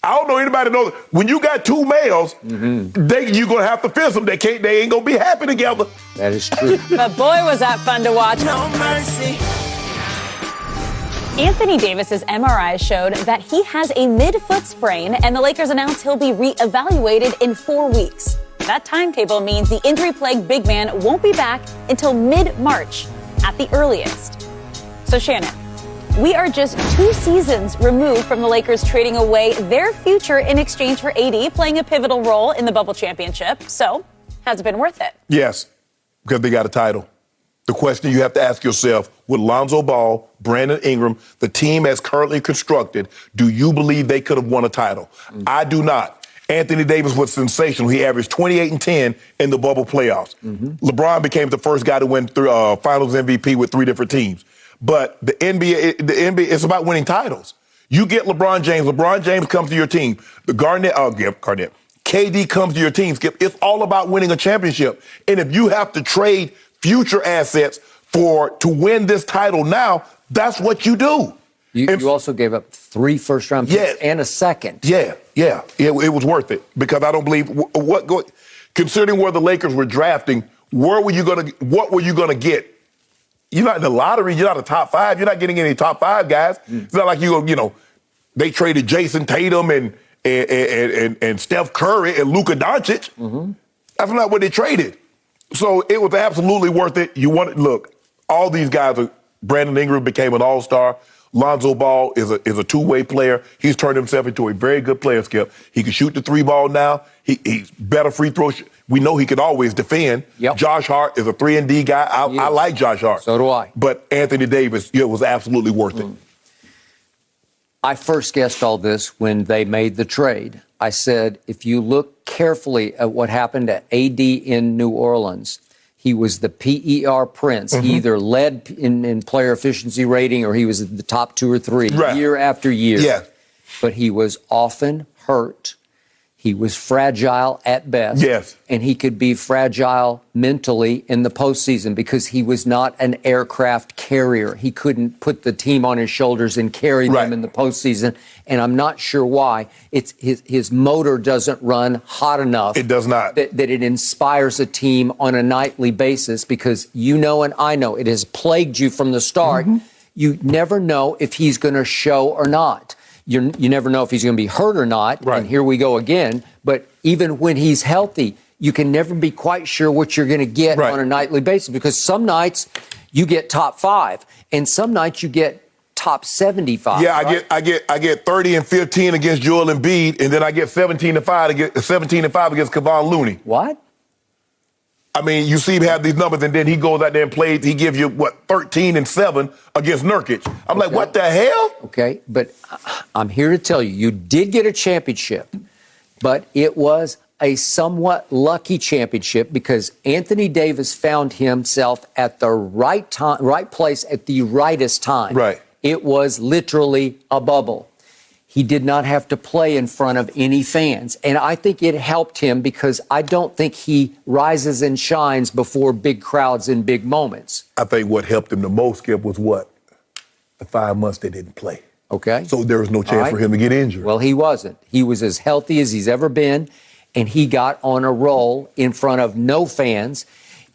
I don't know anybody knows. When you got 2 males, you're going to have to fence them. They ain't going to be happy together. That is true. But boy, was that fun to watch. No mercy. Anthony Davis's MRI showed that he has a mid-foot sprain, and the Lakers announced he'll be reevaluated in 4 weeks. That timetable means the injury-plagued big man won't be back until mid-March at the earliest. So, Shannon, we are just 2 seasons removed from the Lakers trading away their future in exchange for AD playing a pivotal role in the bubble championship. So, has it been worth it? Yes, because they got a title. The question you have to ask yourself, with Lonzo Ball, Brandon Ingram, the team as currently constructed, do you believe they could have won a title? I do not. Anthony Davis was sensational. He averaged 28 and 10 in the bubble playoffs. LeBron became the first guy to win Finals MVP with 3 different teams. But the NBA, it's about winning titles. You get LeBron James. LeBron James comes to your team. KD comes to your team, Skip. It's all about winning a championship. And if you have to trade future assets to win this title now, that's what you do. You also gave up 3 first-round picks and a second. It was worth it because I don't believe considering where the Lakers were drafting, what were you gonna get? You're not in the lottery. You're not a top 5. You're not getting any top 5 guys. It's not like they traded Jason Tatum and Steph Curry and Luka Doncic. That's not what they traded. So it was absolutely worth it. Look, all these guys Brandon Ingram became an all-star. Lonzo Ball is a two-way player. He's turned himself into a very good player, Skip. He can shoot the 3 ball now. He's better free throw. We know he can always defend. Josh Hart is a 3-and-D guy. I like Josh Hart. So do I. But Anthony Davis, it was absolutely worth it. I first guessed all this when they made the trade. I said, if you look carefully at what happened to AD in New Orleans, he was the PER prince. He either led in player efficiency rating or he was at the top 2 or 3 year after year. Yeah. But he was often hurt. He was fragile at best. Yes. And he could be fragile mentally in the postseason because he was not an aircraft carrier. He couldn't put the team on his shoulders and carry them in the postseason. And I'm not sure why. It's his motor doesn't run hot enough. It does not. That it inspires a team on a nightly basis because you know and I know it has plagued you from the start. You never know if he's going to show or not. You never know if he's going to be hurt or not, and here we go again. But even when he's healthy, you can never be quite sure what you're going to get on a nightly basis because some nights you get top 5, and some nights you get top 75. Yeah, I get 30 and 15 against Joel Embiid, and then I get 17 and 5 against Kevon Looney. What? I mean, you see him have these numbers, and then he goes out there and plays. He gives you, 13 and 7 against Nurkic. I'm like, what the hell? Okay, but I'm here to tell you, you did get a championship, but it was a somewhat lucky championship because Anthony Davis found himself at the right time, right place at the rightest time. Right. It was literally a bubble. He did not have to play in front of any fans. And I think it helped him because I don't think he rises and shines before big crowds in big moments. I think what helped him the most, Skip, was what? The 5 months they didn't play. Okay. So there was no chance for him to get injured. Well, he wasn't. He was as healthy as he's ever been, and he got on a roll in front of no fans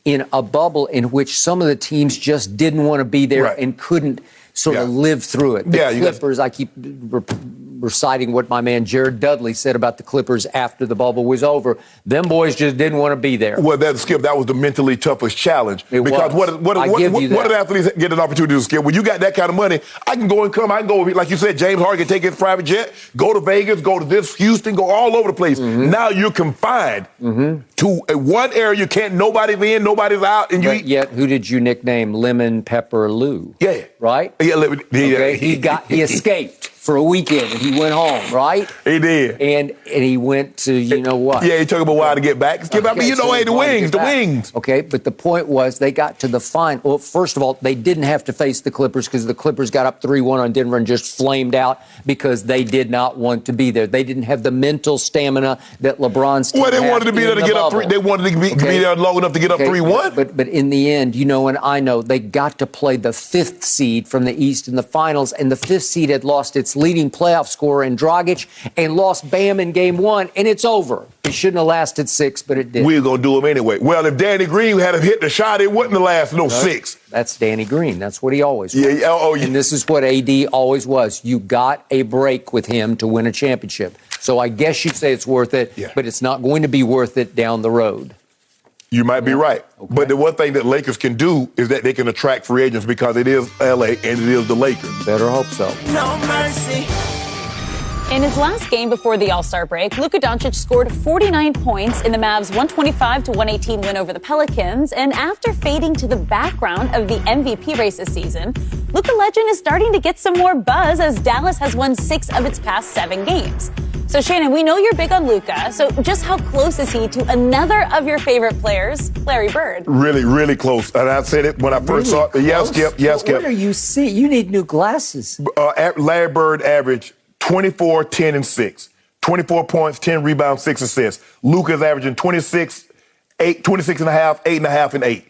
in a bubble in which some of the teams just didn't want to be there and couldn't sort of live through it. The Clippers, I keep reciting what my man Jared Dudley said about the Clippers after the bubble was over. Them boys just didn't want to be there. Well, Skip, that was the mentally toughest challenge. Because what did athletes get an opportunity to, Skip? When you got that kind of money, I can go, like you said, James Harden can take his private jet, go to Vegas, go to this, Houston, go all over the place. Now you're confined to one area. You can't, nobody's in, nobody's out. And yet, who did you nickname Lemon Pepper Lou? Yeah. Right? Yeah, he escaped for a weekend and he went home, right? He did. And he went to, you know what? Yeah, it took him a while to get back. Skip, the wings. Okay, but the point was they got to the final. Well, first of all, they didn't have to face the Clippers because the Clippers got up 3-1 on Denver and just flamed out because they did not want to be there. They didn't have the mental stamina that LeBron's team had. Well, they wanted to be there to get up 3. They wanted to be there long enough to get up 3-1. But in the end, you know and I know, they got to play the 5th seed from the East in the finals, and the 5th seed had lost its leading playoff scorer in Dragic and lost Bam in game 1, and it's over. It shouldn't have lasted 6, but it did. We're going to do them anyway. Well, if Danny Green had hit the shot, it wouldn't have lasted 6. That's Danny Green. That's what he always was. Yeah. And this is what AD always was. You got a break with him to win a championship. So I guess you'd say it's worth it, but it's not going to be worth it down the road. You might be right. Okay. But the one thing that Lakers can do is that they can attract free agents because it is L.A. and it is the Lakers. Better hope so. No mercy. In his last game before the All-Star break, Luka Doncic scored 49 points in the Mavs' 125-118 win over the Pelicans. And after fading to the background of the MVP race this season, Luka legend is starting to get some more buzz as Dallas has won 6 of its past 7 games. So, Shannon, we know you're big on Luka. So just how close is he to another of your favorite players, Larry Bird? Really, really close. And I said it when I first saw it. Yes, Skip. What are you seeing? You need new glasses. Larry Bird averaged 24, 10, and 6. 24 points, 10 rebounds, 6 assists. Luka's averaging 26 and a half, 8.5, and 8.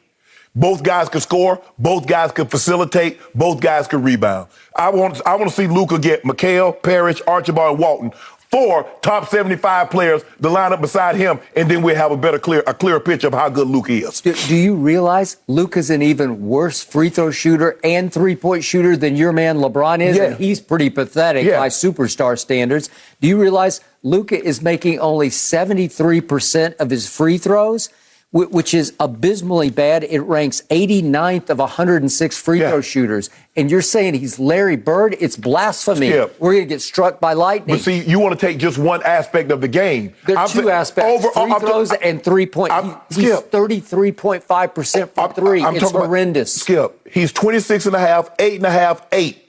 Both guys could score. Both guys could facilitate. Both guys could rebound. I want to see Luka get McHale, Parrish, Archibald, and Walton. 4 top 75 players to line up beside him, and then we'll have a clearer picture of how good Luka is. Do you realize Luka's an even worse free throw shooter and three-point shooter than your man LeBron is? Yeah. And he's pretty pathetic by superstar standards. Do you realize Luka is making only 73% of his free throws, which is abysmally bad? It ranks 89th of 106 free throw shooters. And you're saying he's Larry Bird? It's blasphemy. Skip. We're going to get struck by lightning. But see, you want to take just one aspect of the game. There are 2 aspects, free throws and 3-point. He's 33.5% from 3. It's horrendous. Skip, he's 26 and a half, 8.5, 8.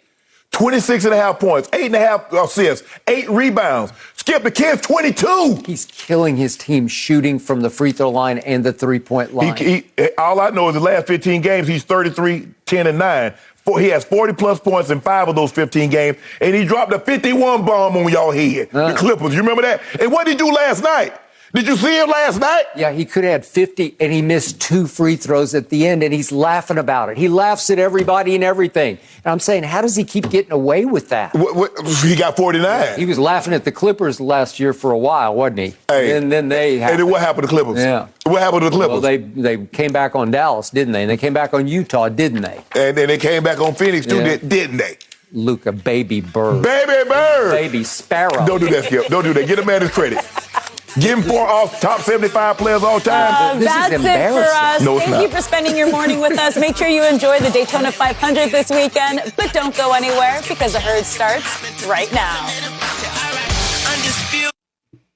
26.5 points, 8.5 assists, 8 rebounds. Skip, the kid's 22. He's killing his team shooting from the free throw line and the three-point line. All I know is the last 15 games, he's 33, 10, and 9. He has 40-plus points in 5 of those 15 games, and he dropped a 51 bomb on y'all head. The Clippers, you remember that? And what did he do last night? Did you see him last night? Yeah, he could have had 50, and he missed 2 free throws at the end, and he's laughing about it. He laughs at everybody and everything. And I'm saying, how does he keep getting away with that? He got 49. He was laughing at the Clippers last year for a while, wasn't he? Hey, and then they... And then what happened to the Clippers? Yeah. What happened to the Clippers? Well, they came back on Dallas, didn't they? And they came back on Utah, didn't they? And then they came back on Phoenix, too, didn't they? Luka, baby bird. Baby bird. Baby sparrow. Don't do that, Skip. Don't do that. Get a man his credit. Give him 4 off top 75 players all time. That's it for us. No, it's Thank you for spending your morning with us. Make sure you enjoy the Daytona 500 this weekend, but don't go anywhere because the herd starts right now.